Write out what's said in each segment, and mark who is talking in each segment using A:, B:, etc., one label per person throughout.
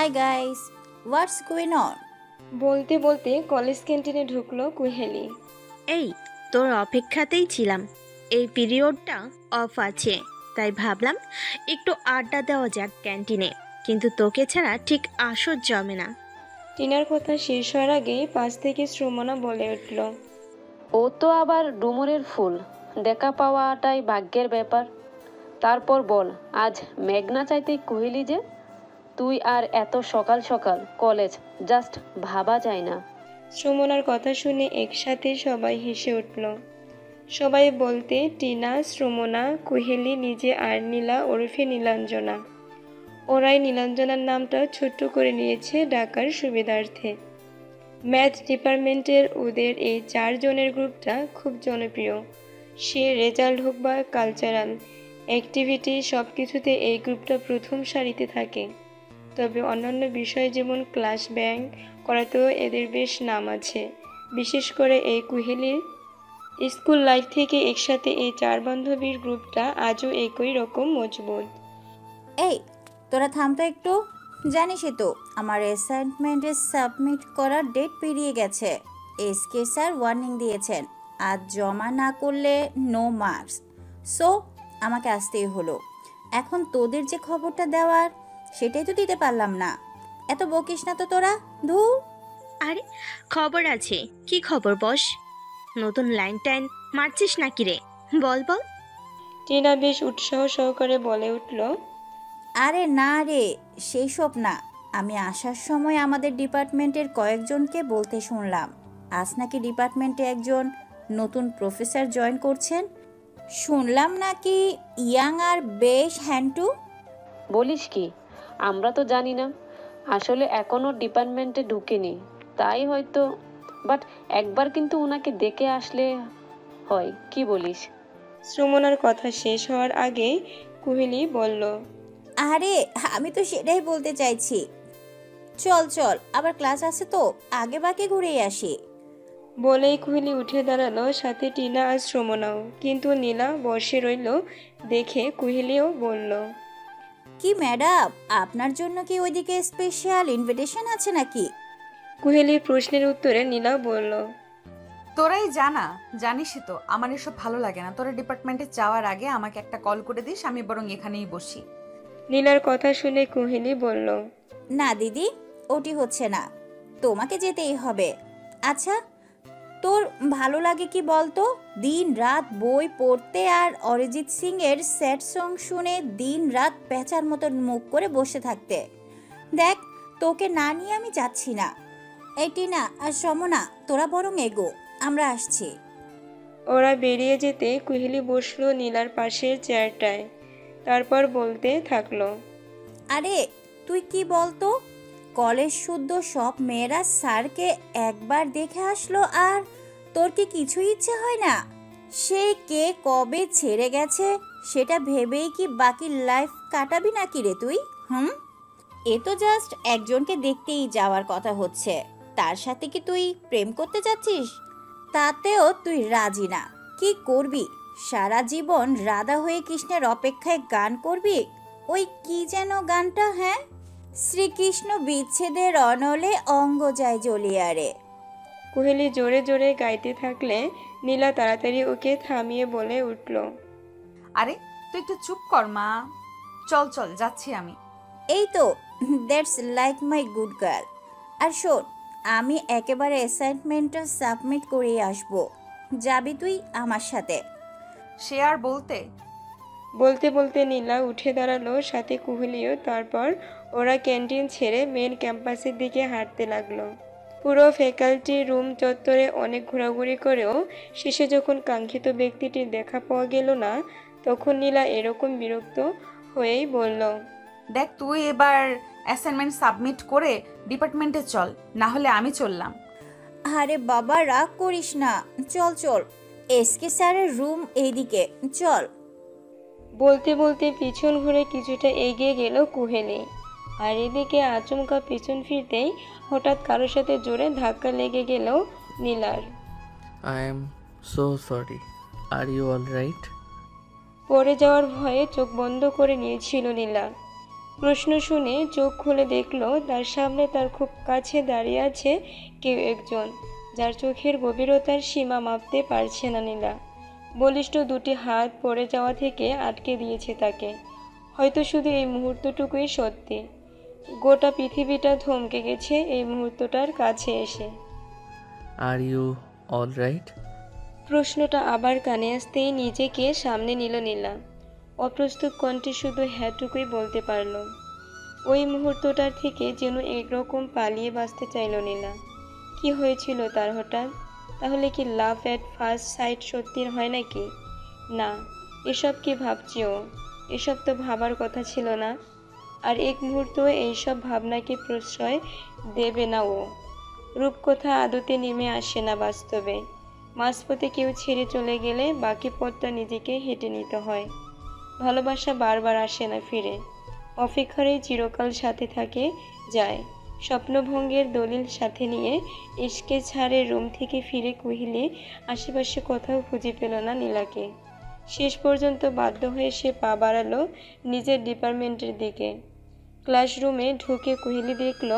A: Hi guys, what's going on?
B: বলতে বলতে college ক্যান্টিনে ঢুকলো কুহেলি।
C: এই তোর অপেক্ষাতেই ছিলাম। এই পিরিয়ডটা অফ আছে, তাই ভাবলাম একটু আড্ডা দেওয়া যাক ক্যান্টিনে, কিন্তু তোকে ছাড়া ঠিক আসর জমে না।
B: টিনার কথা শেষ হওয়ার আগেই পাশ থেকে শ্রমনা বলে উঠল,
D: ও তো আবার ডুমুরের ফুল, দেখা পাওয়াটাই ভাগ্যের ব্যাপার। তারপর বল, আজ মেঘনা চাইতে কুহেলি যে? তুই আর এত সকাল সকাল কলেজ, জাস্ট ভাবা যায় না।
B: শ্রমনার কথা শুনে একসাথে সবাই হেসে উঠল। সবাই বলতে টিনা, শ্রমনা, কুহেলি নিজে আর নীলা ওরফে নীলাঞ্জনা। ওরাই নীলাঞ্জনার নামটা ছোট্ট করে নিয়েছে ডাকার সুবিধার্থে। ম্যাথ ডিপার্টমেন্টের ওদের এই 4 জনের গ্রুপটা খুব জনপ্রিয়। সে রেজাল্ট হোক বা কালচারাল অ্যাক্টিভিটি, সব কিছুতে এই গ্রুপটা প্রথম সারিতে থাকে। তবে অন্যান্য বিষয় যেমন ক্লাস ব্যাংক করাতেও এদের বেশ নাম আছে। বিশেষ করে এই কুহেলির স্কুল লাইফ থেকে একসাথে এই 4 বান্ধবীর গ্রুপটা আজও একই রকম মজবুত।
A: এই তোরা থাম তো একটু। জানিসই তো আমার অ্যাসাইনমেন্টে সাবমিট করার ডেট পেরিয়ে গেছে। এসকে স্যার ওয়ার্নিং দিয়েছেন, আজ জমা না করলে নো মার্কস। সো আমাকে আসতেই হলো। এখন তোদের যে খবরটা দেওয়ার সেটাই তো দিতে পারলাম না। এত বকিস না তো তোরা, ধুর।
C: আরে খবর আছে, কি খবর বস? নতুন লাইন টাইন মারছিস নাকি রে? বল বল।
B: টিনা বেশ উৎসাহ সহকারে বলে উঠল,
A: আরে না রে, সেই সব না। আমি আসার সময় আমাদের ডিপার্টমেন্টের কয়েকজনকে বলতে শুনলাম আজ নাকি ডিপার্টমেন্টে একজন নতুন প্রফেসর জয়েন করছেন। শুনলাম নাকি ইয়াং আর বেশ হ্যান্ডটু।
D: বলিস কি? আমরা তো জানি না, আসলে এখনো ডিপার্টমেন্টে ঢুকেনি, তাই হয়তো। বাট একবার কিন্তু ওনাকে দেখে আসলে হয়, কি বলিস?
B: শ্রমনার কথা শেষ হওয়ার আগে কুহেলি বলল,
A: আরে আমি তো সেটাই বলতে চাইছি। চল চল, আবার ক্লাস আছে তো, আগে বাকে ঘুরেই আসি।
B: বলেই কুহেলি উঠে দাঁড়ালো, সাথে টিনা আর শ্রমনাও। কিন্তু নীলা বসে রইল দেখে কুহেলিও বলল,
A: কি ম্যাডাম, আপনার জন্য কি ওইদিকে স্পেশাল ইনভিটেশন আছে নাকি?
B: কুহেলির প্রশ্নের উত্তরে নীলা বলল,
E: তোরাই জানা, জানিসই তো আমার এসব ভালো লাগে না। তোরা ডিপার্টমেন্টে যাওয়ার আগে আমাকে একটা কল করে দিস, আমি বরং এখানেই বসি।
B: নীলার কথা শুনে কুহেলি বলল,
A: না দিদি, ওটি হচ্ছে না, তোমাকে যেতেই হবে। আচ্ছা, তোর ভালো লাগে কি বলতো? দিন রাত বই পড়তে আর অরিজিৎ সিং এর স্যাড সং শুনে দিন রাত পেঁচার মতো মুখ করে বসে থাকতে। দেখ, তোকে না নিয়ে আমি যাচ্ছি না। এই টিনা আর সমনা, তোরা বরং এগো, আমরা আসছি।
B: ওরা বেরিয়ে যেতে কুহেলি বসলো নীলার পাশের চেয়ারটায়। তারপর বলতে থাকলো,
A: আরে তুই কি বলতো, কলেজ শুদ্ধ সব মেয়েরা স্যারকে একবার দেখে আসলো আর তোর কি কিছুই ইচ্ছে হয় না? সে কে কবে ছেড়ে গেছে সেটা ভেবেই কি বাকি লাইফ কাটাবি নাকি রে তুই? এ তো জাস্ট একজনকে দেখতেই যাওয়ার কথা হচ্ছে, তার সাথে কি তুই প্রেম করতে যাচ্ছিস? তাতেও তুই রাজি না। কি করবি সারা জীবন? রাধা হয়ে কৃষ্ণের অপেক্ষায় গান করবি? ওই কি যেন গানটা, হ্যাঁ, শ্রীকৃষ্ণ বিচ্ছেদের অনলে অঙ্গ যায় জ্বলিয়া রে।
B: কুহেলি জোরে জোরে গাইতে থাকলে নীলা তাড়াতাড়ি ওকে থামিয়ে বলে উঠল,
E: আরে তুই একটু চুপ কর মা, চল চল যাচ্ছি আমি।
A: এই তো, that's like my good girl. আর শোন, আমি একেবারে অ্যাসাইনমেন্টটা সাবমিট করেই আসবো। যাবি তুই আমার সাথে?
E: সে আর বলতে।
B: বলতে বলতে নীলা উঠে দাঁড়ালো, সাথে কুহেলিও। তারপর ওরা ক্যান্টিন ছেড়ে মেন ক্যাম্পাসের দিকে হাঁটতে লাগলো। পুরো ফ্যাকাল্টি রুম চত্বরে অনেক ঘোরাঘুরি করেও শেষে যখন কাঙ্ক্ষিত ব্যক্তিটির দেখা পাওয়া গেল না, তখন নীলা এরকম বিরক্ত হয়েই বলল,
E: দেখ, তুই এবার অ্যাসাইনমেন্ট সাবমিট করে ডিপার্টমেন্টে চল, না হলে আমি চললাম।
A: আরে বাবা, রাগ করিস না, চল চল, এসকে স্যারের রুম এইদিকে, চল।
B: বলতে বলতে পিছন ঘুরে কিছুটা এগিয়ে গেল কুহেলি। আর এদিকে আচমকা পিছন ফিরতেই হঠাৎ কারোর সাথে জোরে ধাক্কা লেগে গেল নীলার।
F: I am so sorry. Are you all right?
B: পড়ে যাওয়ার ভয়ে চোখ বন্ধ করে নিয়েছিল নীলা। প্রশ্ন শুনে চোখ খুলে দেখলো তার সামনে তার খুব কাছে দাঁড়িয়ে আছে কেউ একজন, যার চোখের গভীরতার সীমা মাপতে পারছে না নীলা। বলিষ্ঠ দুটি হাত পড়ে যাওয়া থেকে আটকে দিয়েছে তাকে। হয়তো শুধু এই মুহূর্তটুকুই সত্যি। গোটা পৃথিবীটা থমকে গেছে এই মুহূর্তটার কাছে এসে।
F: Are you all right?
B: প্রশ্নটা আবার কানে আসতেই নিজেকে সামনে নিল নীলা। অপ্রস্তুত কণ্ঠে শুধু হ্যাঁটুকুই বলতে পারল। ওই মুহূর্তটার থেকে যেন একরকম পালিয়ে বাঁচতে চাইল নীলা। কি হয়েছিল তার হঠাৎ? তাহলে কি লাভ এট ফার্স্ট সাইট সত্যির হয় নাকি? না, এসব কি ভাবছি ও? এসব তো ভাবার কথা ছিল না। আর এক মুহূর্ত এইসব ভাবনাকে প্রশ্রয় দেবে না ও। রূপকথা আদতে নেমে আসে না বাস্তবে। মাঝপথে কেউ ছেড়ে চলে গেলে বাকি পথটা নিজেকে হেঁটে নিতে হয়। ভালোবাসা বারবার আসে না ফিরে, অপেক্ষারই চিরকাল সাথে থাকে যায়। স্বপ্নভঙ্গের দলিল সাথে নিয়ে ইশকে ছাড়ে রুম থেকে ফিরে কুহিলি আশেপাশে কোথাও খুঁজে পেল না নীলাকে। শেষ পর্যন্ত বাধ্য হয়ে সে পা বাড়ালো নিজের ডিপার্টমেন্টের দিকে। ক্লাসরুমে ঢুকে কুহিলি দেখল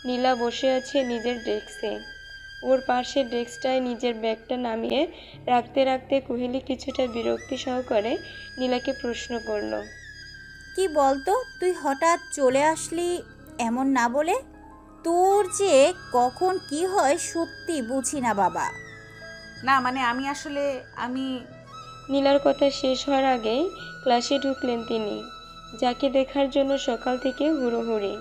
B: নীলা বসে আছে নিজের ডেস্কে। ওর পাশে ডেস্কটায় নিজের ব্যাগটা নামিয়ে রাখতে রাখতে কুহিলি কিছুটা বিরক্তি সহকারে নীলাকে প্রশ্ন করল।
A: কি বলতো, তুই হঠাৎ চলে আসলি এমন না বলে? তোর যে কখন কি হয় সত্যি বুঝি না বাবা।
E: না মানে আমি
B: নীলার কথা শেষ হওয়ার আগেই ক্লাসে ঢুকলেন তিনি, যাকে দেখার জন্য সকাল থেকে হুড়োহুড়ি।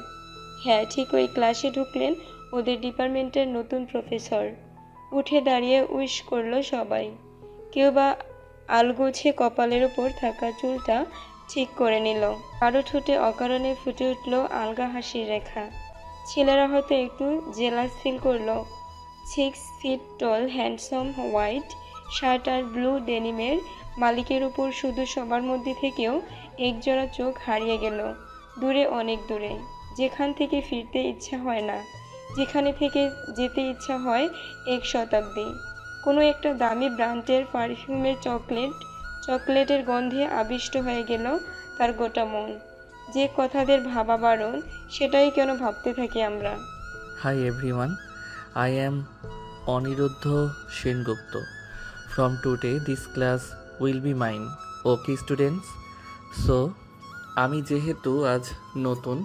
B: হ্যাঁ, ঠিক ওই ক্লাসে ঢুকলেন ওদের ডিপার্টমেন্টের নতুন প্রফেসর। উঠে দাঁড়িয়ে উইশ করলো সবাই। কেউ বা আলগোছে কপালের ওপর থাকা চুলটা ঠিক করে নিল। কারো ঠোঁটে অকারণে ফুটে উঠল আলগা হাসির রেখা। ছেলেরা হয়তো একটু জেলাস ফিল করলো। 6 feet tall handsome white shirt আর ব্লু ডেনিমের মালিকের উপর শুধু সবার মধ্যে থেকেও একজোড়া চোখ হারিয়ে গেল দূরে, অনেক দূরে, যেখান থেকে ফিরতে ইচ্ছা হয় না, যেখানে থেকে যেতে ইচ্ছা হয় 1 শতাব্দী। কোনো একটা দামি ব্র্যান্ডের পারফিউমের চকলেটের গন্ধে আবিষ্ট হয়ে গেল তার গোটা মন। যে কথাদের ভাবা বারণ, সেটাই কেন ভাবতে থাকি আমরা।
F: Hi everyone, I am Aniruddha Sengupta. From today, this class will be mine. Okay, students? So, আমি যেহেতু আজ নতুন,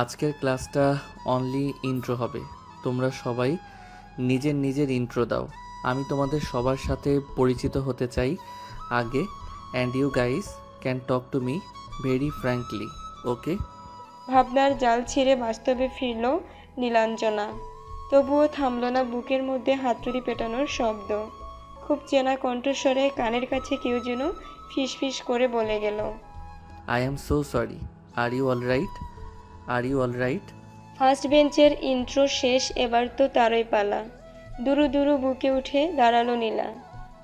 F: আজকের ক্লাসটা অনলি ইন্ট্রো হবে। তোমরা সবাই নিজের নিজের ইন্ট্রো দাও। আমি তোমাদের সবার সাথে পরিচিত হতে চাই আগে, and you guys can talk to me very frankly, okay?
B: ভাবনার জাল ছিঁড়ে বাস্তবে ফিরল নীলাঞ্জনা। তবুও থামল না বুকের মধ্যে হাতুড়ি পেটানোর শব্দ। খুব চেনা কণ্ঠস্বরে কানের কাছে কেউ যেন ফিসফিস করে বলে গেল,
F: I am so sorry. Are you all right? Are you all right?
B: First বেঞ্চের ইন্ট্রো শেষ, এবার তো তারই পালা। দুরু দুরু বুকে উঠে দাঁড়ালো নীলা।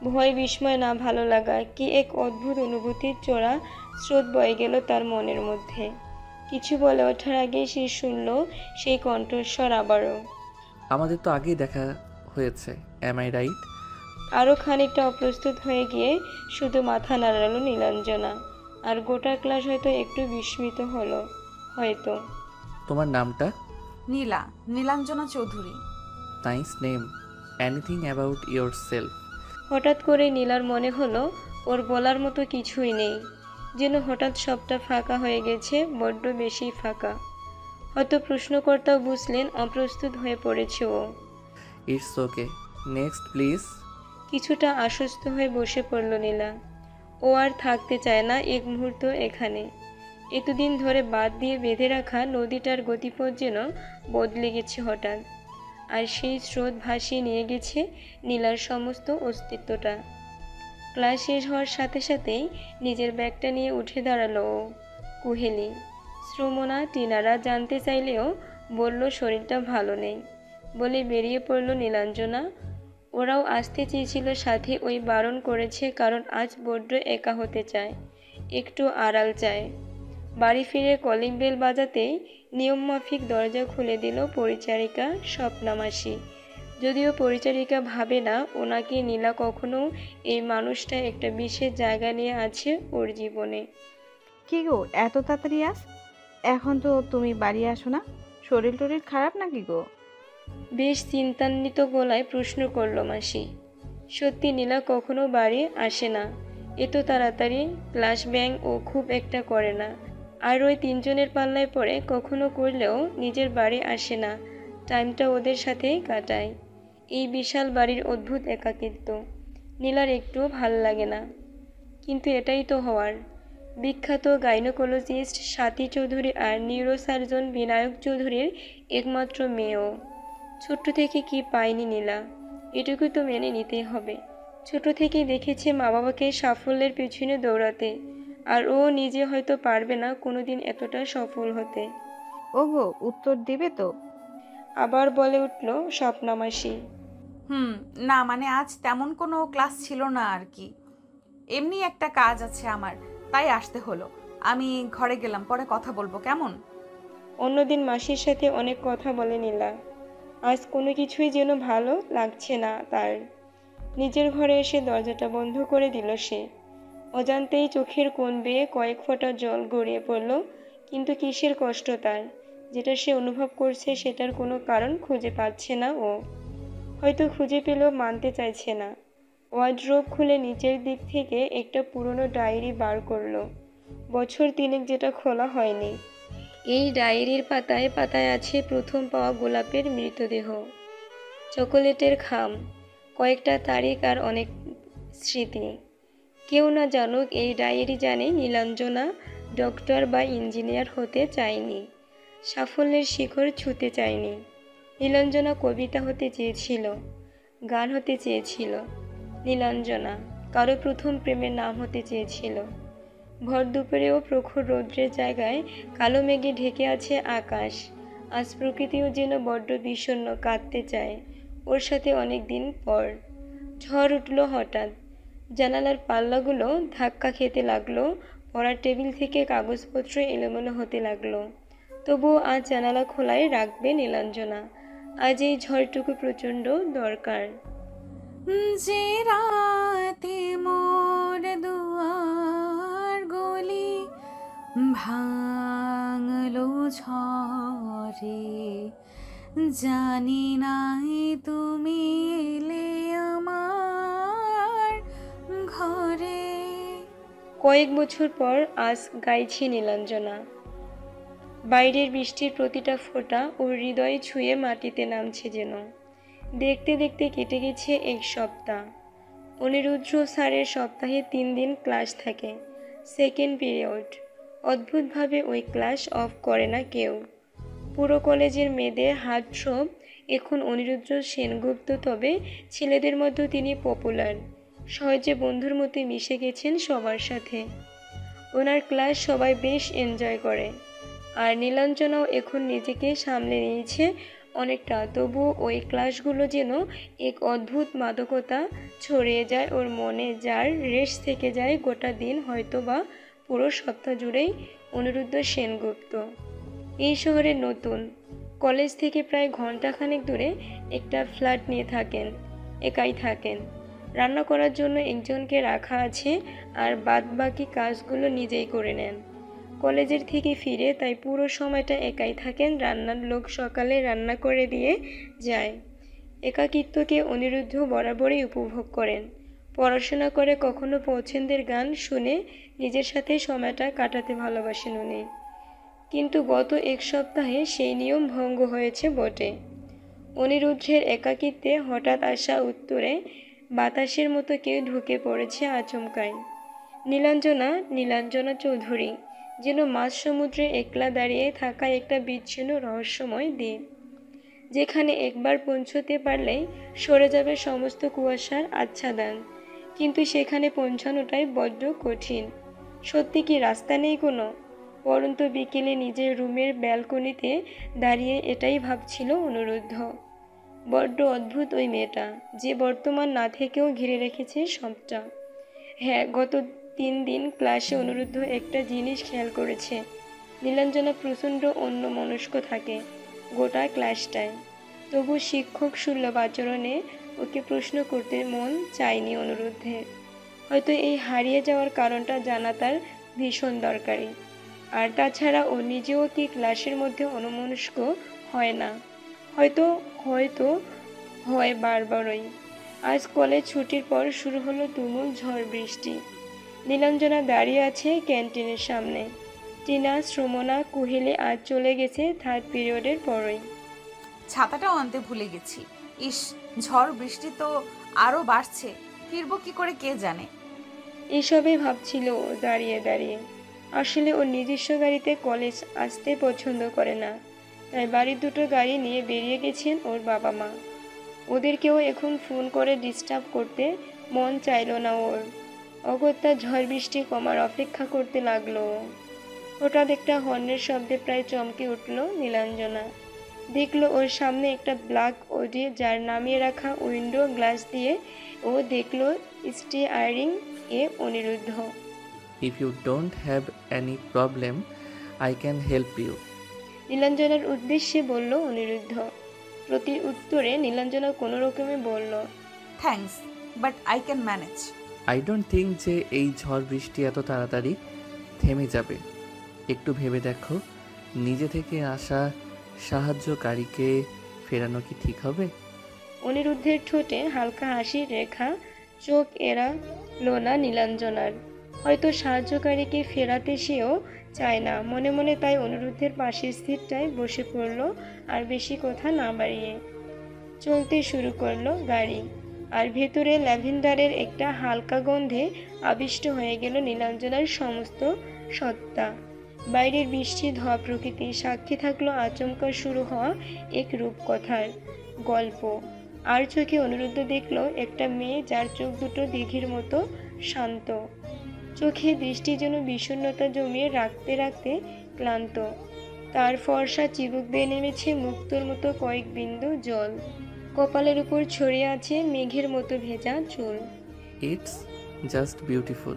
B: ভয়, বিস্ময়, না ভালো লাগা, কি এক অদ্ভুত অনুভূতির চোরা স্রোত বয়ে গেল তার মনের মধ্যে। কিছু বলে ওঠার আগেই সে শুনল সেই কণ্ঠস্বর আবারও।
F: আমাদের তো আগেই দেখা হয়েছে, অ্যাম আই রাইট?
B: আরও খানিকটা অপ্রস্তুত হয়ে গিয়ে শুধু মাথা নাড়ালো নীলাঞ্জনা। আর গোটা ক্লাস হয়তো একটু বিস্মিত হলো। হয়তো।
F: তোমার নামটা?
E: Nilanjana Chowdhury.
F: Nice name. Anything about your self?
B: হঠাৎ করে নীলার মনে হলো ওর বলার মতো কিছুই নেই, যেন হঠাৎ সবটা ফাঁকা হয়ে গেছে, বড্ড বেশি ফাঁকা। হয়তো প্রশ্নকর্তাও বুঝলেন অপ্রস্তুত হয়ে পড়েছে ও।
F: It's okay, next please.
B: কিছুটা আশ্বস্ত হয়ে বসে পড়ল নীলা। ও আর থাকতে চায় না এক মুহূর্ত এখানে। এতদিন ধরে বাদ দিয়ে বেঁধে রাখা নদীটার গতিপথ যেন বদলে গেছে হঠাৎ। আর সেই স্রোত ভাসিয়ে নিয়ে গেছে নীলার সমস্ত অস্তিত্বটা। ক্লাস শেষ হওয়ার সাথে সাথেই নিজের ব্যাগটা নিয়ে উঠে দাঁড়ালো ও। কুহেলি, শ্রমনা, টিনারা জানতে চাইলেও বলল শরীরটা ভালো নেই বলে বেরিয়ে পড়ল নীলাঞ্জনা। ওরাও আসতে চেয়েছিল সাথে, ওই বারণ করেছে কারণ আজ বড্ড একা হতে চায়, একটু আড়াল চায়। বাড়ি ফিরে কলিং বেল বাজাতেই নিয়মমাফিক দরজা খুলে দিল পরিচারিকা স্বপ্না মাসি। যদিও পরিচারিকা ভাবে না ওনাকে নীলা কখনো এই মানুষটা একটা বিশেষ জায়গা নিয়ে আছে ওর জীবনে।
G: কি গো, এত তাড়াতাড়ি আস? এখন তো তুমি বাড়ি আসো না, শরীর টরীর খারাপ নাকি গো?
B: বেশ চিন্তান্বিত গলায় প্রশ্ন করল মাসি। সত্যি নীলা কখনো বাড়ি আসে না, এত তাড়াতাড়ি ক্লাস ব্যাং ও খুব একটা করে না। আর ওই তিনজনের পাল্লায় পড়ে কখনো করলেও নিজের বাড়ি আসে না, টাইমটা ওদের সাথেই কাটায়। এই বিশাল বাড়ির অদ্ভুত একাকিত্ব নীলার একটুও ভাল লাগে না, কিন্তু এটাই তো হওয়ার। বিখ্যাত গাইনোকোলজিস্ট স্বাতী চৌধুরী আর নিউরোসার্জন বিনায়ক চৌধুরীর একমাত্র মেয়েও। ছোট্ট থেকে কি পায়নি নীলা, এটুকু তো মেনে নিতেই হবে। ছোট থেকেই দেখেছে মা বাবাকে সাফল্যের পিছনে দৌড়াতে, আর ও নিজে হয়তো পারবে না কোনোদিন এতটা সফল হতে।
G: ওগো, উত্তর দিবে তো?
B: আবার বলে উঠল স্বপ্না মাসি।
E: না মানে আজ তেমন কোনো ক্লাস ছিল না আর কি, এমনি একটা কাজ আছে আমার, তাই আসতে হলো। আমি ঘরে গেলাম, পরে কথা বলবো, কেমন?
B: অন্যদিন মাসির সাথে অনেক কথা বলে নীলা, আজ কোনো কিছুই যেন ভালো লাগছে না তার। নিজের ঘরে এসে দরজাটা বন্ধ করে দিল সে। অজান্তেই চোখের কোণ বেয়ে কয়েক ফোঁটা জল গড়িয়ে পড়ল, কিন্তু কিসের কষ্ট তার, যেটা সে অনুভব করছে সেটার কোনো কারণ খুঁজে পাচ্ছে না ও। হয়তো খুঁজে পেলেও মানতে চাইছে না। ওয়ার্ড্রোব খুলে নিচের দিক থেকে একটা পুরনো ডায়েরি বার করলো, বছর তিনেক যেটা খোলা হয়নি। এই ডায়েরির পাতায় পাতায় আছে প্রথম পাওয়া গোলাপের মৃতদেহ, চকোলেটের খাম, কয়েকটা তারিখ আর অনেক স্মৃতি। কেউ না জানুক এই ডায়েরি জানে নীলাঞ্জনা ডক্টর বা ইঞ্জিনিয়ার হতে চায়নি, সাফল্যের শিখর ছুঁতে চায়নি। নীলাঞ্জনা কবিতা হতে চেয়েছিল, গান হতে চেয়েছিল। নীলাঞ্জনা কারো প্রথম প্রেমের নাম হতে চেয়েছিল। ভর দুপুরেও প্রখর রৌদ্রের জায়গায় কালো মেঘে ঢেকে আছে আকাশ। আজ প্রকৃতিও যেন বড্ড বিষণ্ণ, কাঁদতে চায় ওর সাথে অনেক দিন পর। ঝড় উঠল হঠাৎ, জানালার পাল্লাগুলো ধাক্কা খেতে লাগলো, পড়ার টেবিল থেকে কাগজপত্র এলোমেলো হতে লাগলো। তবুও আজ জানালা খোলাই রাখবে নীলাঞ্জনা, আজ এই ঝড়টুকু প্রচণ্ড দরকার।
E: যে রাতে মোর দুয়ার গলি ভাঙলো ঝড়ে, জানি নাই তুমি এলে আমার ঘরে।
B: কয়েক বছর পর আজ গাইছি নীলাঞ্জনা। বাইরের বৃষ্টির প্রতিটা ফোঁটা ওর হৃদয়ে ছুঁয়ে মাটিতে নামছে যেন। দেখতে দেখতে কেটে গেছে এক সপ্তাহ। অনিরুদ্ধ স্যারের সপ্তাহে 3 দিন ক্লাস থাকে, সেকেন্ড পিরিয়ড। অদ্ভুতভাবে ওই ক্লাস অফ করে না কেউ। পুরো কলেজের মেয়েদের হার্টথ্রব এখন অনিরুদ্ধ সেনগুপ্ত, তবে ছেলেদের মধ্যে তিনি পপুলার। সহজে বন্ধুর মতো মিশে গেছেন সবার সাথে। ওনার ক্লাস সবাই বেশ এনজয় করে, আর নীলাঞ্জনাও এখন নিজেকে সামলে নিয়েছে অনেকটা। তবুও ওই ক্লাসগুলো যেন এক অদ্ভুত মাদকতা ছড়িয়ে যায় ওর মনে, যার রেশ থেকে যায় গোটা দিন, হয়তো বা পুরো সপ্তাহ জুড়েই। অনিরুদ্ধ সেনগুপ্ত এই শহরে নতুন, কলেজ থেকে প্রায় ঘন্টাখানেক দূরে একটা ফ্ল্যাট নিয়ে থাকেন, একাই থাকেন। রান্না করার জন্য একজনকে রাখা আছে, আর বাদ বাকি কাজগুলো নিজেই করে নেন। কলেজের থেকে ফিরে তাই পুরো সময়টা একাই থাকেন, রান্নার লোক সকালে রান্না করে দিয়ে যায়। একাকিত্বকে অনিরুদ্ধ বরাবরই উপভোগ করেন। পড়াশোনা করে কখনো পছন্দের গান শুনে নিজের সাথে সময়টা কাটাতে ভালোবাসেন উনি। কিন্তু গত এক সপ্তাহে সেই নিয়ম ভঙ্গ হয়েছে বটে। অনিরুদ্ধের একাকিত্বে হঠাৎ আসা উত্তরে বাতাসের মতো কেউ ঢুকে পড়েছে আচমকাই। নীলাঞ্জনা চৌধুরী যেন মাঝ সমুদ্রে একলা দাঁড়িয়ে থাকা একটা বিচ্ছিন্ন রহস্যময় দ্বীপ, যেখানে একবার পৌঁছতে পারলেই সরে যাবে সমস্ত কুয়াশার আচ্ছাদন, কিন্তু সেখানে পৌঁছানোটাই বড্ড কঠিন। সত্যি কি রাস্তা নেই কোনো? পরন্ত বিকেলে নিজের রুমের ব্যালকনিতে দাঁড়িয়ে এটাই ভাবছিল অনিরুদ্ধ। বড্ড অদ্ভুত ওই মেয়েটা, যে বর্তমান না থেকেও ঘিরে রেখেছে সবটা। হ্যাঁ, গত 3 দিন ক্লাসে অনিরুদ্ধ একটা জিনিস খেয়াল করেছে, নীলাঞ্জনা প্রচণ্ড অন্যমনস্ক থাকে গোটা ক্লাসটায়। তবু শিক্ষক সুলভ আচরণে ওকে প্রশ্ন করতে মন চায়নি অনিরুদ্ধের। হয়তো এই হারিয়ে যাওয়ার কারণটা জানা তার ভীষণ দরকারি। আর তাছাড়া ও নিজেও কি ক্লাসের মধ্যে অন্যমনস্ক হয় না? হয়তো হয়তো হয় বারবারই। আজ কলেজ ছুটির পর শুরু হলো তুমুল ঝড় বৃষ্টি। নীলাঞ্জনা দাঁড়িয়ে আছে ক্যান্টিনের সামনে। টিনা, সুমনা, কুহেলি আজ চলে গেছে থার্ড পিরিয়ডের পরই।
E: ছাতাটাও আনতে ভুলে গেছি। ইস, ঝড় বৃষ্টি তো আরো বাড়ছে, ফিরবো কি করে কে জানে।
B: এসবই ভাবছিল ও দাঁড়িয়ে দাঁড়িয়ে। আসলে ওর নিজস্ব গাড়িতে কলেজ আসতে পছন্দ করে না, তাই বাড়ির দুটো গাড়ি নিয়ে বেরিয়ে গেছেন ওর বাবা মা। ওদেরকেও এখন ফোন করে ডিস্টার্ব করতে মন চাইল না ওর। অগত্যা ঝড় বৃষ্টি কমার অপেক্ষা করতে লাগলো ও। হঠাৎ একটা হর্নের শব্দে প্রায় চমকে উঠল নীলাঞ্জনা। দেখলো ওর সামনে একটা ব্ল্যাক অডি, যার নামিয়ে রাখা উইন্ডো গ্লাস দিয়ে ও দেখলো স্টিয়ারিং এ Aniruddha.
F: If you don't have any problem I can help you.
B: নীলাঞ্জনার উদ্দেশ্যে বলল অনিরুদ্ধ। প্রতি উত্তরে নীলাঞ্জনা কোনো রকমে বলল,
E: thanks, but I can manage.
F: I don't think যে এই ঝড় বৃষ্টি এত তাড়াতাড়ি থেমে যাবে। একটু ভেবে দেখো, নিজে থেকে আসা সাহায্যকারীকে ফেরানো কি ঠিক হবে?
B: অনিরুদ্ধের ঠোঁটে হালকা হাসির রেখা চোখ এড়ালো না নীলাঞ্জনার। হয়তো সাহায্যকারীকে ফেরাতে সেও চায় না মনে মনে, তাই অনিরুদ্ধের পাশের সিটটায় বসে পড়ল আর বেশি কথা না বাড়িয়ে। চলতে শুরু করলো গাড়ি, আর ভেতরে ল্যাভেন্ডারের একটা হালকা গন্ধে আবিষ্ট হয়ে গেল নীলাঞ্জনার সমস্ত সত্তা। বাইরের বৃষ্টি ধোয়া প্রকৃতি সাক্ষী থাকলো আচমকা শুরু হওয়া এক রূপকথার গল্প। আর চোখে অনিরুদ্ধ দেখল একটা মেয়ে, যার চোখ দুটো দিঘির মতো শান্ত। চোখে দৃষ্টি যেন বিষণ্ণতা জমিয়ে রাখতে রাখতে ক্লান্ত। তার ফর্সা চিবুক বেয়ে নেমেছে মুক্তোর মতো কয়েক বিন্দু জল। কপালের উপর ছড়িয়ে আছে মেঘের মতো ভেজা চুল।
F: It's just beautiful.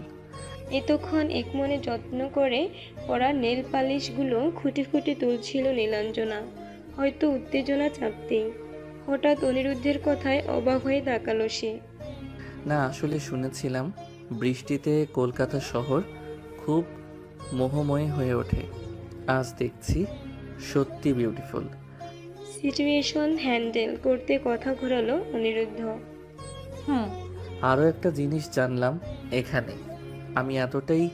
B: এতক্ষণ একমনে যত্ন করে পরা নেল পালিশগুলো খুঁটি খুঁটি তুলছিল নীলাঞ্জনা, হয়তো উত্তেজনা চাপতেই। হঠাৎ অনিরুদ্ধের কথায় অবাক হয়ে তাকালো সে।
F: না, আসলে শুনেছিলাম বৃষ্টিতে কলকাতা শহর খুব মোহময় হয়ে ওঠে। আজ দেখছি সত্যি বিউটিফুল।
B: সিচুয়েশন হ্যান্ডেল করতে কথা ঘোরালো অনিরুদ্ধ।
F: আরও একটা জিনিস জানলাম এখানে। আমি এতটাই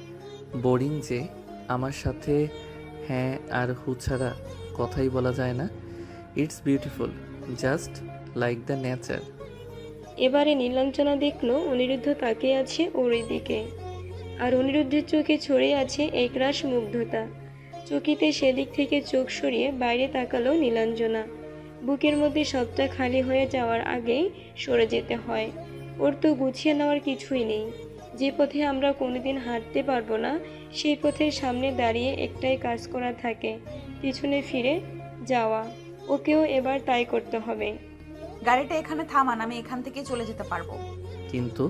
F: বোরিং যে আমার সাথে হ্যাঁ আর হু ছাড়া কথাই বলা যায় না। It's beautiful, just like the nature.
B: এবারে নীলাঞ্জনা দেখলো অনিরুদ্ধ তাকিয়ে আছে ওর দিকে, আর অনিরুদ্ধের চোখে ছড়িয়ে আছে একরাশ মুগ্ধতা। চকিতে সেদিক থেকে চোখ সরিয়ে বাইরে তাকালো নীলাঞ্জনা। বুকের মধ্যে সবটা খালি হয়ে যাওয়ার আগেই সরে যেতে হয়। ওর তো গুছিয়ে নেওয়ার কিছুই নেই। যে পথে আমরা কোনোদিন হাঁটতে পারবো না, সেই পথের সামনে দাঁড়িয়ে একটাই কাজ করা থাকে, পিছনে ফিরে যাওয়া। ওকেও এবার তাই করতে হবে।
E: গাড়িটা এখানে থামান, আমি এখান থেকে চলে যেতে পারবো।
F: কিন্তু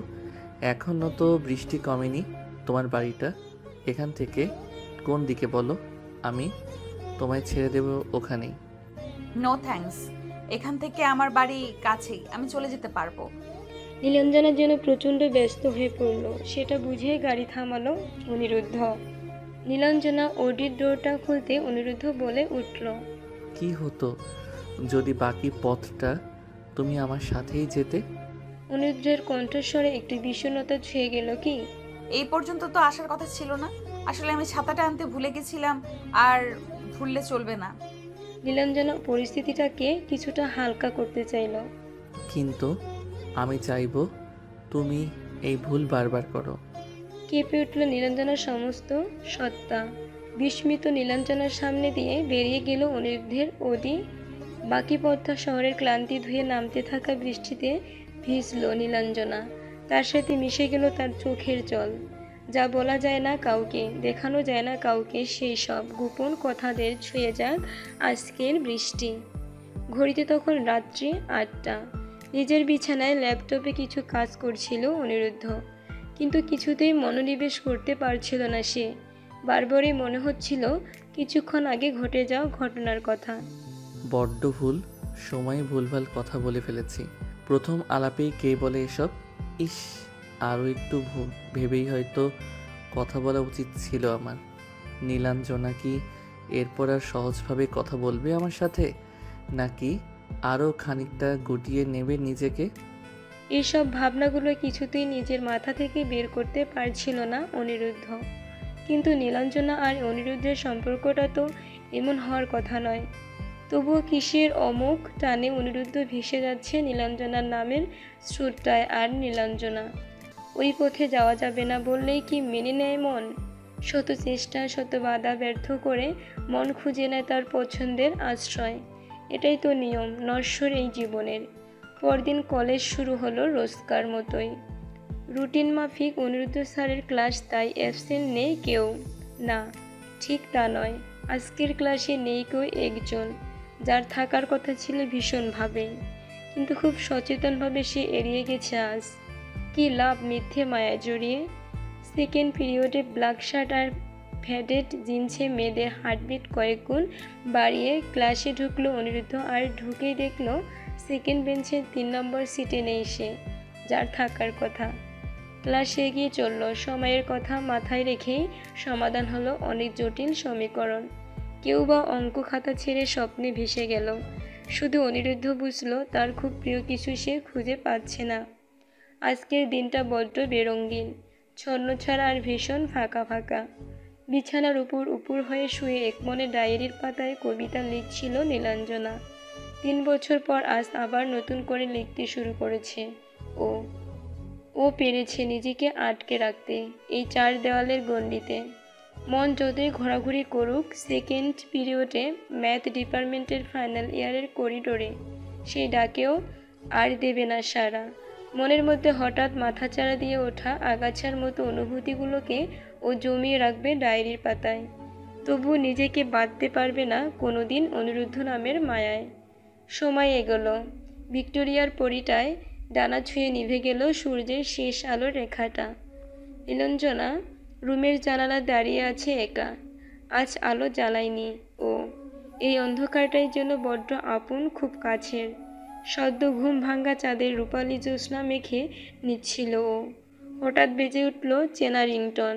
F: এখনও তো বৃষ্টি কমেনি। তোমার বাড়িটা এখান থেকে কোন দিকে বলো, আমি তোমায় ছেড়ে দেব ওখানেই।
E: নো থ্যাঙ্কস, এখান থেকে আমার বাড়ি কাছেই, আমি চলে যেতে পারবো।
B: নীলাঞ্জনার যেন প্রচণ্ড ব্যস্ত হয়ে পড়ল, সেটা বুঝে গাড়ি থামালো অনিরুদ্ধ। নীলাঞ্জনা ওডির ডোরটা খুলতে অনিরুদ্ধ বলে উঠল,
F: কি হতো যদি বাকি পথটা তুমি আমার সাথেই যেতে?
B: অনিরুদ্ধের কণ্ঠস্বরে একটি বিষণ্ণতা ছুঁয়ে গেল। কি
E: এই পর্যন্ত তো আসার কথা ছিল না। আসলে আমি ছাতাটা আনতে ভুলে গেছিলাম, আর ভুললে চলবে না।
B: নীলাঞ্জনা পরিস্থিতিটাকে কিছুটা হালকা করতে চাইল।
F: কিন্তু আমি চাইবো তুমি এই ভুল বারবার করো।
B: কেঁপে উঠল নীলাঞ্জনার সমস্ত সত্তা। বিস্মিত নীলাঞ্জনার সামনে দিয়ে বেরিয়ে গেল অনিরুদ্ধের অদি। বাকি পথটা শহরের ক্লান্তি ধুয়ে নামতে থাকা বৃষ্টিতে ভিজল নীলাঞ্জনা। তার সাথে মিশে গেল তার চোখের জল। যা বলা যায় না কাউকে, দেখানো যায় না কাউকে, সেই সব গোপন কথাদের ছুঁয়ে যাক আজকের বৃষ্টি। ঘড়িতে তখন রাত্রি 8টা। নিজের বিছানায় ল্যাপটপে কিছু কাজ করছিল অনিরুদ্ধ, কিন্তু কিছুতেই মনোনিবেশ করতে পারছিল না সে। বারবারই মনে হচ্ছিল কিছুক্ষণ আগে ঘটে যাওয়া ঘটনার কথা।
F: বড্ড ভুল সময়ে ভুলভাল কথা বলে ফেলেছি। প্রথম আলাপেই কে বলে এসব? ইস, আরও একটু ভেবেই হয়তো কথা বলা উচিত ছিল আমার। নীলাঞ্জনা কি এরপর আর সহজভাবে কথা বলবে আমার সাথে, নাকি আরও খানিকটা গুটিয়ে নেবে নিজেকে?
B: এইসব ভাবনাগুলো কিছুতেই নিজের মাথা থেকে বের করতে পারছিল না অনিরুদ্ধ। কিন্তু নীলাঞ্জনা আর অনিরুদ্ধের সম্পর্কটা তো এমন হওয়ার কথা নয়। তবুও কিসের অমোঘ টানে অনিরুদ্ধ ভেসে যাচ্ছে নীলাঞ্জনার নামের স্রোতটায়। আর নীলাঞ্জনা ওই পথে যাওয়া যাবে না বললেই কি মেনে নেয় মন? শত চেষ্টা শত বাধা ব্যর্থ করে মন খুঁজে নেয় তার পছন্দের আশ্রয়। এটাই তো নিয়ম নশ্বর এই জীবনের। পরদিন কলেজ শুরু হলো রোজকার মতোই। রুটিন মাফিক অনিরুদ্ধ স্যারের ক্লাস, তাই অ্যাবসেন্ট নেই কেউ। না, ঠিক তা নয়। আজকের ক্লাসে নেই কেউ একজন, যার থাকার কথা ছিল ভীষণভাবে, কিন্তু খুব সচেতনভাবে সে এড়িয়ে গেছে আজ। কি লাভ মিথ্যে মায়া জড়িয়ে? সেকেন্ড পিরিয়ডে ব্ল্যাক শার্ট আর ফ্যাডেড জিন্সে মেয়েদের হার্টবিট কয়েক গুণ বাড়িয়ে ক্লাসে ঢুকলো অনিরুদ্ধ। আর ঢুকেই দেখলো সেকেন্ড বেঞ্চের 3 নম্বর সিটে নেই সে, যার থাকার কথা। ক্লাসে এগিয়ে চলল, সময়ের কথা মাথায় রেখেই সমাধান হলো অনেক জটিল সমীকরণ। কেউ বা অঙ্ক খাতা ছেড়ে স্বপ্নে ভেসে গেল। শুধু অনিরুদ্ধ বুঝলো তার খুব প্রিয় কিছু সে খুঁজে পাচ্ছে না। আজকের দিনটা বড্ড বেরঙিন, ছন্নছাড়া আর ভীষণ ফাঁকা ফাঁকা। বিছানার উপর উপুর হয়ে শুয়ে একমনে ডায়েরির পাতায় কবিতা লিখছিল নীলাঞ্জনা। 3 বছর পর আজ আবার নতুন করে লিখতে শুরু করেছে ও। ও পেরেছে নিজেকে আটকে রাখতে এই 4 দেওয়ালের গণ্ডিতে। মন যতই ঘোরাঘুরি করুক, সেকেন্ড পিরিয়ডে ম্যাথ ডিপার্টমেন্টের ফাইনাল ইয়ারের করিডোরে সেই ডাকেও আর দেবে না সাড়া। মনের মধ্যে হঠাৎ মাথাচাড়া দিয়ে ওঠা আগাছার মতো অনুভূতিগুলোকে ও জমিয়ে রাখবে ডায়েরির পাতায়। তবু নিজেকে বাঁধতে পারবে না কোনোদিন অনিরুদ্ধ নামের মায়ায়। সময় এগোলো। ভিক্টোরিয়ার পরিটায় ডানা ছুঁয়ে নিভে গেল সূর্যের শেষ আলোর রেখাটা। নীলাঞ্জনা রুমের জানালা দাঁড়িয়ে আছে একা। আজ আলো জ্বালায়নি ও। এই অন্ধকারটাই যেন বড্ড আপন, খুব কাছের। সদ্য ঘুম ভাঙ্গা চাঁদের রূপালী জ্যোৎস্না মেখে নিচ্ছিল ও। হঠাৎ বেজে উঠল চেনা রিংটন।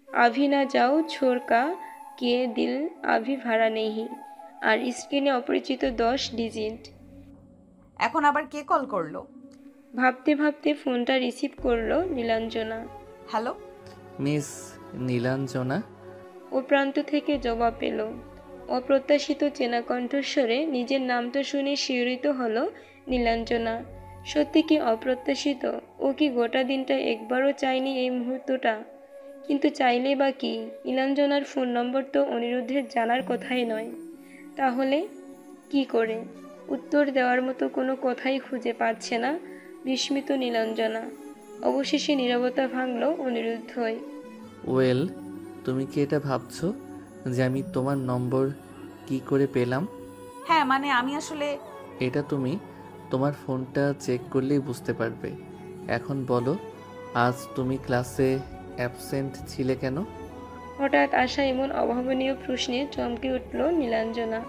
B: আভি না যাও ছোড়কা কে দিল আভি ভাড়া নেহি। আর স্ক্রিনে অপরিচিত 10 ডিজিট।
E: এখন আবার কে কল করলো?
B: ভাবতে ভাবতে ফোনটা রিসিভ করলো নীলাঞ্জনা।
E: হ্যালো?
F: মিস নীলাঞ্জনা?
B: ও প্রান্ত থেকে জবাব পেল। অপ্রত্যাশিত চেনা কণ্ঠস্বরে নিজের নামটা শুনে শিহরিত হলো নীলাঞ্জনা। সত্যি কি অপ্রত্যাশিত? ও কি গোটা দিনটা একবারও চায়নি এই মুহূর্তটা? কিন্তু চাইলে বা কি? নীলাঞ্জনার ফোন নম্বর তো অনিরুদ্ধের জানার কথাই নয়। তাহলে কি করে? উত্তর দেওয়ার মতো কোনো কথাই খুঁজে পাচ্ছে না বিস্মিত নীলাঞ্জনা। অবশেষে নীরবতা ভাঙল অনিরুদ্ধই।
F: ওয়েল, তুমি কি এটা ভাবছো যে আমি তোমার নম্বর কি করে পেলাম?
E: হ্যাঁ, মানে আমি আসলে
F: এটা তুমি তোমার ফোনটা চেক করলেই বুঝতে পারবে। এখন বলো, আজ তুমি ক্লাসে অ্যাবসেন্ট ছিলে কেন?
B: হঠাৎ আসা এমন অভাবনীয় প্রশ্নে চমকে উঠল নীলাঞ্জনা।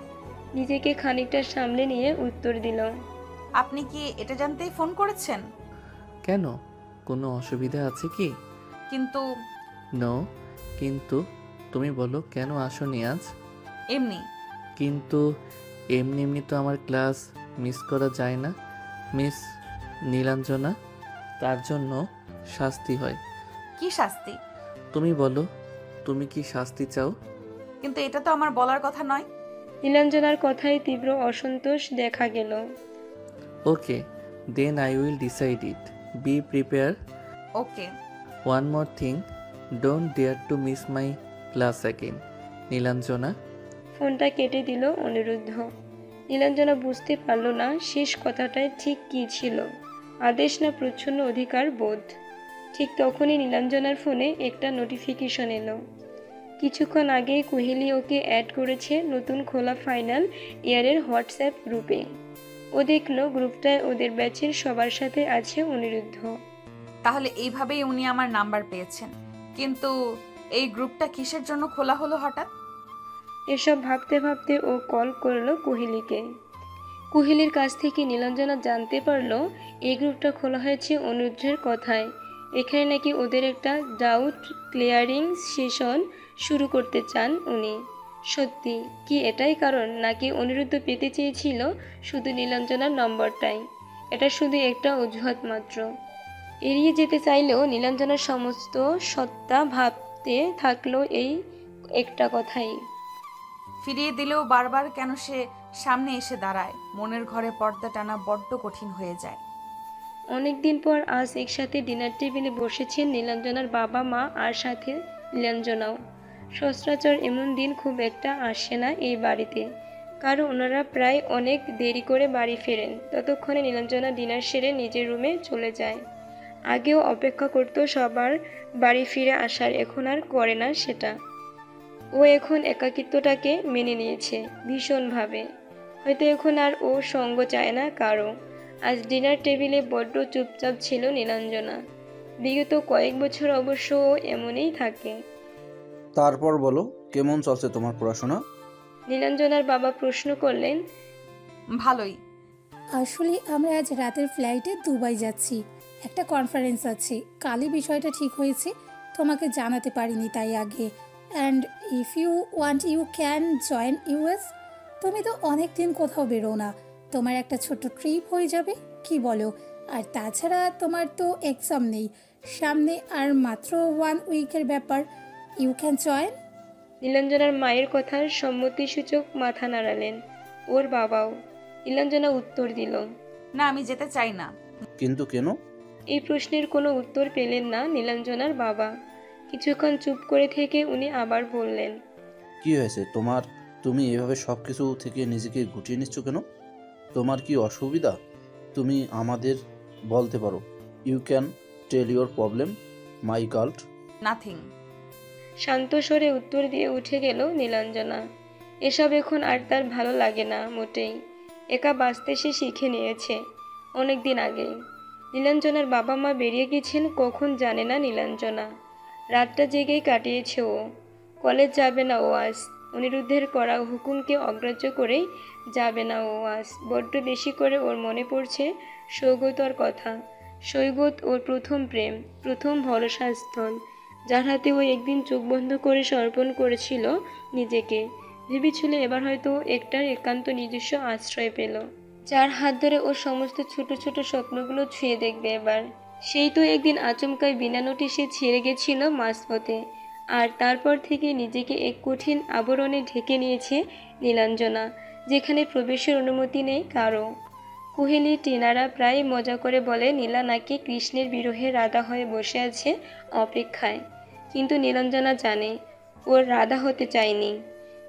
B: নিজেকে খানিকটা সামলে নিয়ে উত্তর দিল।
E: আপনি কি এটা জানতেই ফোন করেছেন?
F: কেন, কোনো অসুবিধা আছে কি?
E: কিন্তু
F: নো, কিন্তু তুমি বলো কেন আসোনি আজ?
E: এমনি।
F: কিন্তু এমনি এমনি তো আমার ক্লাস মিস করা যায় না মিস নীলাঞ্জনা। তার জন্য শাস্তি হয়।
E: কি শাস্তি?
F: তুমি বলো, তুমি কি শাস্তি চাও?
E: কিন্তু এটা তো আমার বলার কথা নয়।
B: নীলাঞ্জনার কথায় তীব্র অসন্তোষ দেখা গেল।
F: Okay, then I will decide it. Be prepare.
E: Okay.
F: One more thing, don't dare to miss my class again. Nilanjana.
B: ফোনটা কেটে দিল অনিরুদ্ধ। নীলাঞ্জনা বুঝতে পারল না শেষ কথাটায় ঠিক কী ছিল, আদেশ না প্রচ্ছন্ন অধিকার বোধ। ঠিক তখনই নীলাঞ্জনার ফোনে একটা নোটিফিকেশন এলো। কিছুক্ষণ আগেই কোহেলি ওকে অ্যাড করেছে নতুন খোলা ফাইনাল ইয়ারের হোয়াটসঅ্যাপ গ্রুপে। ও দেখলো গ্রুপটায় ওদের ব্যাচের সবার সাথে আছে অনিরুদ্ধ।
E: তাহলে এইভাবেই উনি আমার নাম্বার পেয়েছেন। কিন্তু এই গ্রুপটা কিসের জন্য খোলা হলো হঠাৎ?
B: এসব ভাবতে ভাবতে ও কল করলো কোহেলিকে। কোহেলির কাছ থেকে নীলাঞ্জনা জানতে পারলো এই গ্রুপটা খোলা হয়েছে অনিরুদ্ধের কথায়। এখানে নাকি ওদের একটা ডাউট ক্লিয়ারিং সেশন শুরু করতে চান উনি। সত্যি কি এটাই কারণ, নাকি অনিরুদ্ধ পেতে চেয়েছিল শুধু নীলাঞ্জনার নম্বরটাই? এটা শুধু একটা অজুহাত মাত্র। এড়িয়ে যেতে চাইলেও নীলাঞ্জনার সমস্ত সত্তা ভাবতে থাকলো এই একটা কথাই।
E: ফিরিয়ে দিলেও বারবার কেন সে সামনে এসে দাঁড়ায়? মনের ঘরে পর্দা টানা বড্ড কঠিন হয়ে যায়।
B: অনেকদিন পর আজ একসাথে ডিনার টেবিলে বসেছেন নীলাঞ্জনার বাবা মা, আর সাথে নীলাঞ্জনাও। সচরাচর এমন দিন খুব একটা আসে না এই বাড়িতে, কারণ ওনারা প্রায় অনেক দেরি করে বাড়ি ফেরেন। ততক্ষণে নীলাঞ্জনা ডিনার সেরে নিজের রুমে চলে যায়। আগেও অপেক্ষা করতো সবার বাড়ি ফিরে আসার, এখন আর করে না সেটা। ও এখন একাকিত্বটাকে মেনে নিয়েছে ভীষণভাবে। হয়তো এখন আর ও সঙ্গ চায় না কারো। আজ ডিনার টেবিলে বড্ড চুপচাপ ছিল নীলাঞ্জনা। বিগত কয়েক বছর অবশ্য ও এমনই থাকে।
H: তারপর বলো, কেমন চলছে তোমার পড়াশোনা?
B: নীলাঞ্জনার বাবা প্রশ্ন করলেন।
E: ভালোই।
I: আসলে আমরা আজ রাতের ফ্লাইটে দুবাই যাচ্ছি, একটা কনফারেন্স আছে। কালই বিষয়টা ঠিক হয়েছে, তোমাকে জানাতে পারিনি তাই আগে। And if you want you can join us. তুমি তো অনেক দিন কোথাও বেরো না, তোমার একটা ছোট্ট ট্রিপ হয়ে যাবে, কি বলো? আর তাছাড়া তোমার তো এক্সাম নেই সামনে, আর মাত্র 1 উইকের ব্যাপার। You can join.
B: নীলাঞ্জনার মায়ের কথার সম্মতিসূচক মাথা নাড়ালেন ওর বাবাও। নীলাঞ্জনা উত্তর দিল,
E: না, আমি যেতে চাই না।
H: কিন্তু কেন?
B: এই প্রশ্নের কোনো উত্তর পেলেন না নীলাঞ্জনার বাবা। কিছুক্ষণ চুপ করে থেকে উনি আবার বললেন,
H: কি হয়েছে তোমার? তুমি এভাবে সব কিছু থেকে নিজেকে গুটিয়ে নিচ্ছ কেন? তোমার কি অসুবিধা? তুমি আমাদের বলতে পারো। You can tell your problem my girl.
E: Nothing.
B: শান্ত স্বরে উত্তর দিয়ে উঠে গেল নীলাঞ্জনা। এসব এখন আর তার ভালো লাগে না মোটেই। একা বাঁচতে সে শিখে নিয়েছে অনেক দিন আগেই। নীলাঞ্জনার বাবা মা বেরিয়ে গেছেন কখন জানে না নীলাঞ্জনা। রাতটা জেগেই কাটিয়েছে ও। কলেজ যাবে না ও আজ। অনিরুদ্ধের করা হুকুমকে অগ্রাহ্য করেই যাবে না ও আজ। বড্ড বেশি করে ওর মনে পড়ছে সৌগতর কথা। সৈগত ওর প্রথম প্রেম, প্রথম ভরসাস্থল, যার হাতে ও একদিন চোখ বন্ধ করে সমর্পণ করেছিল নিজেকে। ভেবেছিল এবার হয়তো একটার একান্ত নিজস্ব আশ্রয় পেল, যার হাত ধরে ওর সমস্ত ছোট ছোট স্বপ্নগুলো ছুঁয়ে দেখবে এবার। সেই তো একদিন আচমকায় বিনা নোটিশে ছেড়ে গেছিল মাঝপথে। আর তারপর থেকে নিজেকে এক কঠিন আবরণে ঢেকে নিয়েছে নীলাঞ্জনা, যেখানে প্রবেশের অনুমতি নেই কারো। কুহেলি টিনারা প্রায় মজা করে বলে নীলা নাকি কৃষ্ণের বিরহে রাধা হয়ে বসে আছে অপেক্ষায়। কিন্তু নীলাঞ্জনা জানে ওর রাধা হতে চায়নি।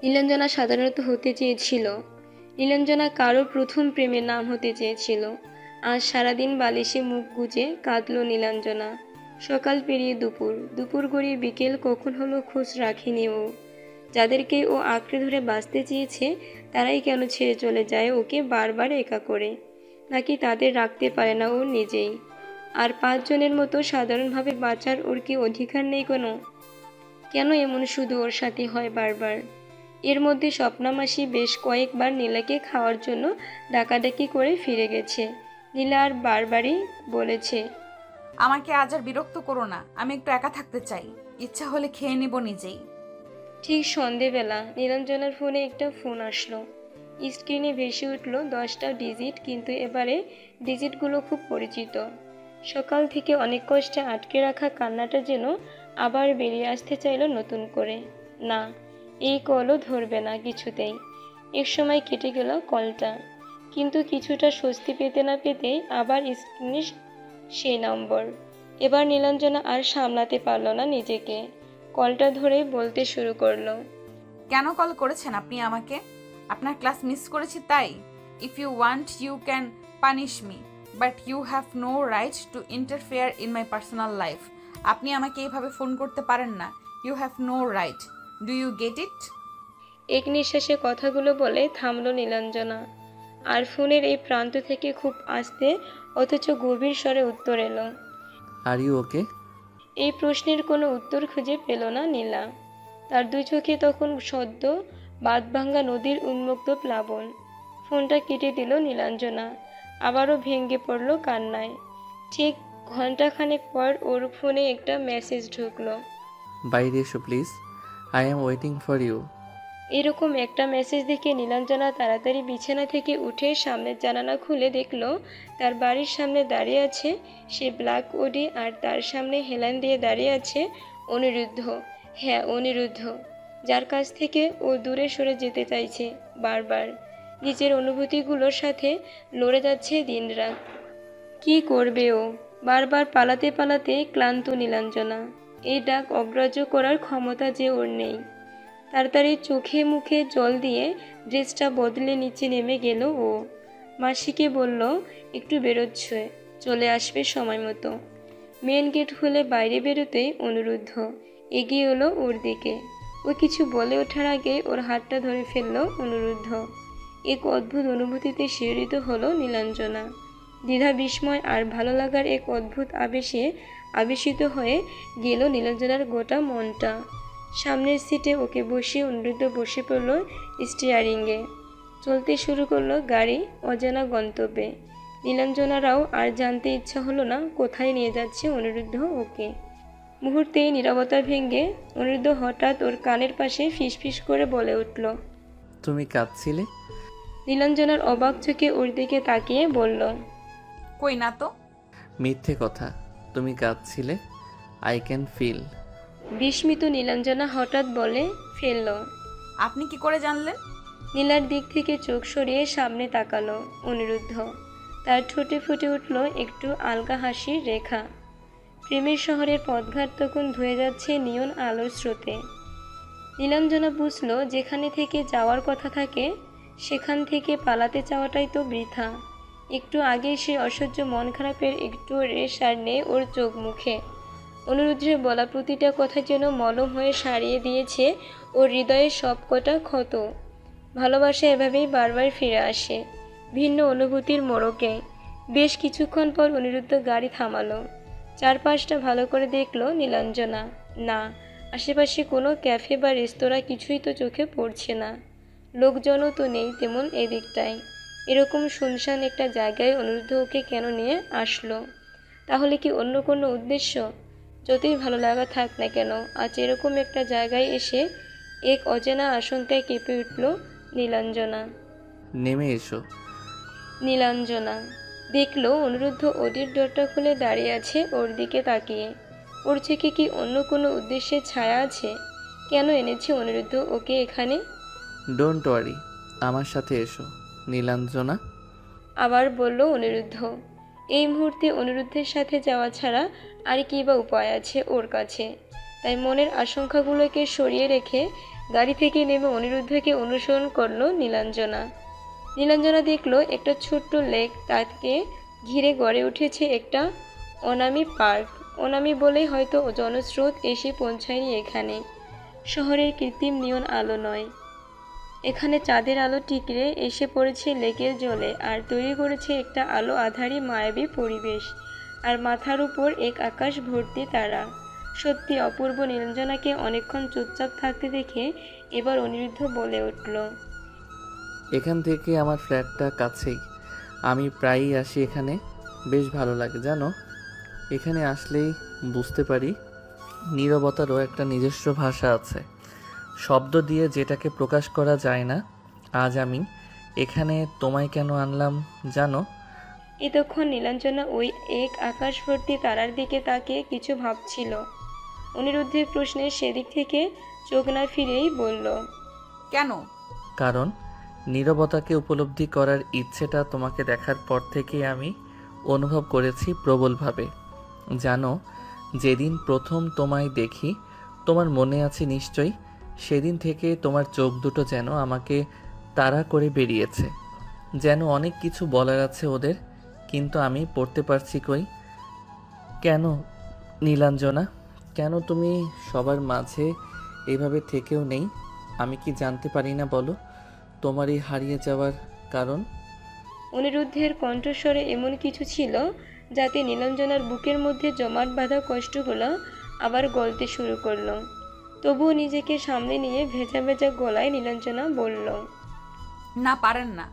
B: নীলাঞ্জনা সাধারণত হতে চেয়েছিল। নীলাঞ্জনা কারো প্রথম প্রেমের নাম হতে চেয়েছিল। আজ সারাদিন বালিশে মুখ গুজে কাঁদল নীলাঞ্জনা। সকাল পেরিয়ে দুপুর, দুপুর গড়িয়ে বিকেল কখন হলো খোঁজ রাখেনি ও। যাদেরকে ও আঁকড়ে ধরে বাঁচতে চেয়েছে তারাই কেন ছেড়ে চলে যায় ওকে বারবার একা করে? নাকি তাদের রাখতে পারে না ও নিজেই? আর 5 জনের মতো সাধারণভাবে বাঁচার ওর কি অধিকার নেই কোনো? কেন এমন শুধু ওর সাথে হয় বারবার? এর মধ্যে স্বপ্নামাসী বেশ কয়েকবার নীলাকে খাওয়ার জন্য ডাকাডাকি করে ফিরে গেছে। নীলা আর বারবারই বলেছে,
E: আমাকে আজ আর বিরক্ত করো না, আমি একটু একা থাকতে চাই। ইচ্ছা হলে খেয়ে নেব নিজেই।
B: ঠিক সন্ধেবেলা নীলাঞ্জনার ফোনে একটা ফোন আসলো। স্ক্রিনে ভেসে উঠল 10টা ডিজিট, কিন্তু এবারে ডিজিটগুলো খুব পরিচিত। সকাল থেকে অনেক কষ্টে আটকে রাখা কান্নাটা যেন আবার বেরিয়ে আসতে চাইল নতুন করে। না, এই কলও ধরবে না কিছুতেই। এক সময় কেটে গেল কলটা, কিন্তু কিছুটা স্বস্তি পেতে না পেতেই আবার স্ক্রিনে সেই নম্বর। এবার নীলাঞ্জনা আর সামলাতে পারল না নিজেকে। কলটা ধরে বলতে শুরু করলো,
E: কেন কল করেছেন আপনি আমাকে? আপনার ক্লাস মিস করেছি তাই? If you want you can punish me, but you have no right to interfere in my personal life. আপনি আমাকে এইভাবে ফোন করতে পারেন না। You have no right. Do you get it?
B: এক নিঃশ্বাসে কথাগুলো বলে থামল নীলাঞ্জনা। আর ফোনের এই প্রান্ত থেকে খুব আস্তে অথচ গভীর স্বরে উত্তর এলো।
F: Are you okay?
B: এই প্রশ্নের কোনো উত্তর খুঁজে পেল না নীলা। তার দুই চোখে তখন সদ্য বাঁধভাঙ্গা নদীর উন্মুক্ত প্লাবন। ফোনটা কেটে দিল নীলাঞ্জনা। আবারও ভেঙে পড়ল কান্নায়। ঠিক ঘন্টাখানেক পর ওর ফোনে একটা মেসেজ ঢুকলো।
F: বাইরে এসো please, I am waiting for you.
B: এরকম একটা মেসেজ দেখে নীলাঞ্জনা তাড়াতাড়ি বিছানা থেকে উঠে সামনের জানালা খুলে দেখলো তার বাড়ির সামনে দাঁড়িয়ে আছে সে ব্ল্যাক ওডি, আর তার সামনে হেলান দিয়ে দাঁড়িয়ে আছে অনিরুদ্ধ। হ্যাঁ, অনিরুদ্ধ, যার কাছ থেকে ও দূরে সরে যেতে চাইছে। বারবার নিজের অনুভূতিগুলোর সাথে লড়ে যাচ্ছে দিনরাত। কি করবে ও? বারবার পালাতে পালাতে ক্লান্ত নীলাঞ্জনা। এই ডাক অগ্রাহ্য করার ক্ষমতা যে ওর নেই। তাড়াতাড়ি চোখে মুখে জল দিয়ে ড্রেসটা বদলে নিচে নেমে গেল ও। মাসিকে বলল একটু বেরোচ্ছে, চলে আসবে সময় মতো। মেন গেট খুলে বাইরে বেরোতেই অনিরুদ্ধ এগিয়ে এলো ওর দিকে। ও কিছু বলে ওঠার আগে ওর হাতটা ধরে ফেলল অনিরুদ্ধ। এক অদ্ভুত অনুভূতিতে শিহরিত হলো নীলাঞ্জনা। দ্বিধা, বিস্ময় আর ভালো লাগার এক অদ্ভুত আবেশে আবেশিত হয়ে গেল নীলাঞ্জনার গোটা মনটা। সামনের সিটে ওকে বসিয়ে অনিরুদ্ধ বসে পড়ল স্টিয়ারিংয়ে। চলতে শুরু করলো গাড়ি অজানা গন্তব্যে। নীলাঞ্জনারাও আর জানতে ইচ্ছা হলো না কোথায় নিয়ে যাচ্ছে অনিরুদ্ধ ওকে। মুহূর্তেই নীরবতা ভেঙে অনিরুদ্ধ হঠাৎ ওর কানের পাশে ফিসফিস করে বলে উঠল।
F: তুমি কাঁদছিলে?
B: নীলাঞ্জনার অবাক চোখে ওর দিকে তাকিয়ে বলল,
E: কই না তো।
F: মিথ্যে কথা, তুমি কাঁদছিলে। I can feel.
B: বিস্মিত নীলাঞ্জনা হঠাৎ বলে ফেলল।
E: আপনি কি করে জানলেন?
B: নীলার দিক থেকে চোখ সরিয়ে সামনে তাকালো অনিরুদ্ধ। তার ঠোঁটে ফুটে উঠল একটু আলগা হাসির রেখা। প্রেমের শহরের পথঘাট তখন ধুয়ে যাচ্ছে নিয়ন আলোর স্রোতে। নীলাঞ্জনা বুঝল যেখানে থেকে যাওয়ার কথা থাকে সেখান থেকে পালাতে চাওয়াটাই তো বৃথা। একটু আগে সে অসহ্য মন খারাপের একটু রেশ আর নেই ওর চোখ মুখে। অনিরুদ্ধের বলা প্রতিটা কথা যেন মলম হয়ে সারিয়ে দিয়েছে ওর হৃদয়ের সব কটা ক্ষত। ভালোবাসা এভাবেই বারবার ফিরে আসে ভিন্ন অনুভূতির মোড়কে। বেশ কিছুক্ষণ পর অনিরুদ্ধ গাড়ি থামালো। চারপাশটা ভালো করে দেখলো নীলাঞ্জনা। না, আশেপাশে কোনো ক্যাফে বা রেস্তোরাঁ কিছুই তো চোখে পড়ছে না। লোকজনও তো নেই তেমন এদিকটায়। এরকম শুনশান একটা জায়গায় অনিরুদ্ধ ওকে কেন নিয়ে আসলো? তাহলে কি অন্য কোনো উদ্দেশ্য? যতই ভালো লাগা থাক না কেন, আজ এরকম একটা জায়গায় এসে এক অচেনা আশঙ্কায় কেঁপে উঠল নীলাঞ্জনা।
F: নেমে এসো।
B: নীলাঞ্জনা দেখলো অনিরুদ্ধ ওদির ডোরটা খুলে দাঁড়িয়ে আছে ওর দিকে তাকিয়ে। ওর চোখে কি অন্য কোনো উদ্দেশ্যের ছায়া আছে? কেন এনেছে অনিরুদ্ধ ওকে এখানে?
F: ডোন্ট ওয়ারি, আমার সাথে এসো নীলাঞ্জনা।
B: আবার বলল অনিরুদ্ধ। এই মুহূর্তে অনিরুদ্ধের সাথে যাওয়া ছাড়া আর কি বা উপায় আছে ওর কাছে? তাই মনের আশঙ্কাগুলোকে সরিয়ে রেখে গাড়ি থেকে নেমে অনিরুদ্ধকে অনুসরণ করলো নীলাঞ্জনা। নীলাঞ্জনা দেখলো একটা ছোট্ট লেক, তাকে ঘিরে গড়ে উঠেছে একটা অনামি পার্ক। অনামি বলেই হয়তো জনস্রোত এসে পৌঁছায়নি এখানে। শহরের কৃত্রিম নিয়ন আলো নয়, এখানে চাঁদের আলো টিকরে এসে পড়েছে লেকের জলে আর তৈরি করেছে একটা আলো আধারী মায়াবী পরিবেশ। আর মাথার উপর এক আকাশ ভর্তি তারা। সত্যি অপূর্ব। নীলাঞ্জনাকে অনেকক্ষণ চুপচাপ থাকতে দেখে এবার অনিরুদ্ধ বলে উঠল,
F: এখান থেকে আমার ফ্ল্যাটটা কাছেই, আমি প্রায়ই আসি এখানে। বেশ ভালো লাগে জানো। এখানে আসলেই বুঝতে পারি নীরবতারও একটা নিজস্ব ভাষা আছে, শব্দ দিয়ে যেটাকে প্রকাশ করা যায় না। আজ আমি এখানে তোমায় কেন আনলাম জানো?
B: এতক্ষণ নীলাঞ্জনা ওই এক আকাশ ভর্তি তারার দিকে তাকিয়ে কিছু ভাবছিল। অনিরুদ্ধের প্রশ্নে সেদিক থেকে চোখ না ফিরেই বলল,
E: কেন?
F: কারণ নীরবতাকে উপলব্ধি করার ইচ্ছেটা তোমাকে দেখার পর থেকে আমি অনুভব করেছি প্রবলভাবে। জানো, যেদিন প্রথম তোমায় দেখি, তোমার মনে আছে নিশ্চয়ই, সেদিন থেকে তোমার চোখ দুটো যেন আমাকে তাড়া করে বেরিয়েছে। যেন অনেক কিছু বলার আছে ওদের, কিন্তু আমি পড়তে পারছি কই। কেন নীলাঞ্জনা, কেন তুমি সবার মাঝে এভাবে থেকেও নেই? আমি কি জানতে পারি না বলো তোমার এই হারিয়ে যাওয়ার কারণ?
B: অনিরুদ্ধের কণ্ঠস্বরে এমন কিছু ছিল যাতে নীলাঞ্জনার বুকের মধ্যে জমাট বাঁধা কষ্টগুলো আবার গলতে শুরু করলো। তবুও নিজেকে সামনে নিয়ে ভেজা ভেজা গলায় নীলাঞ্জনা বলল,
E: না, পারেন না।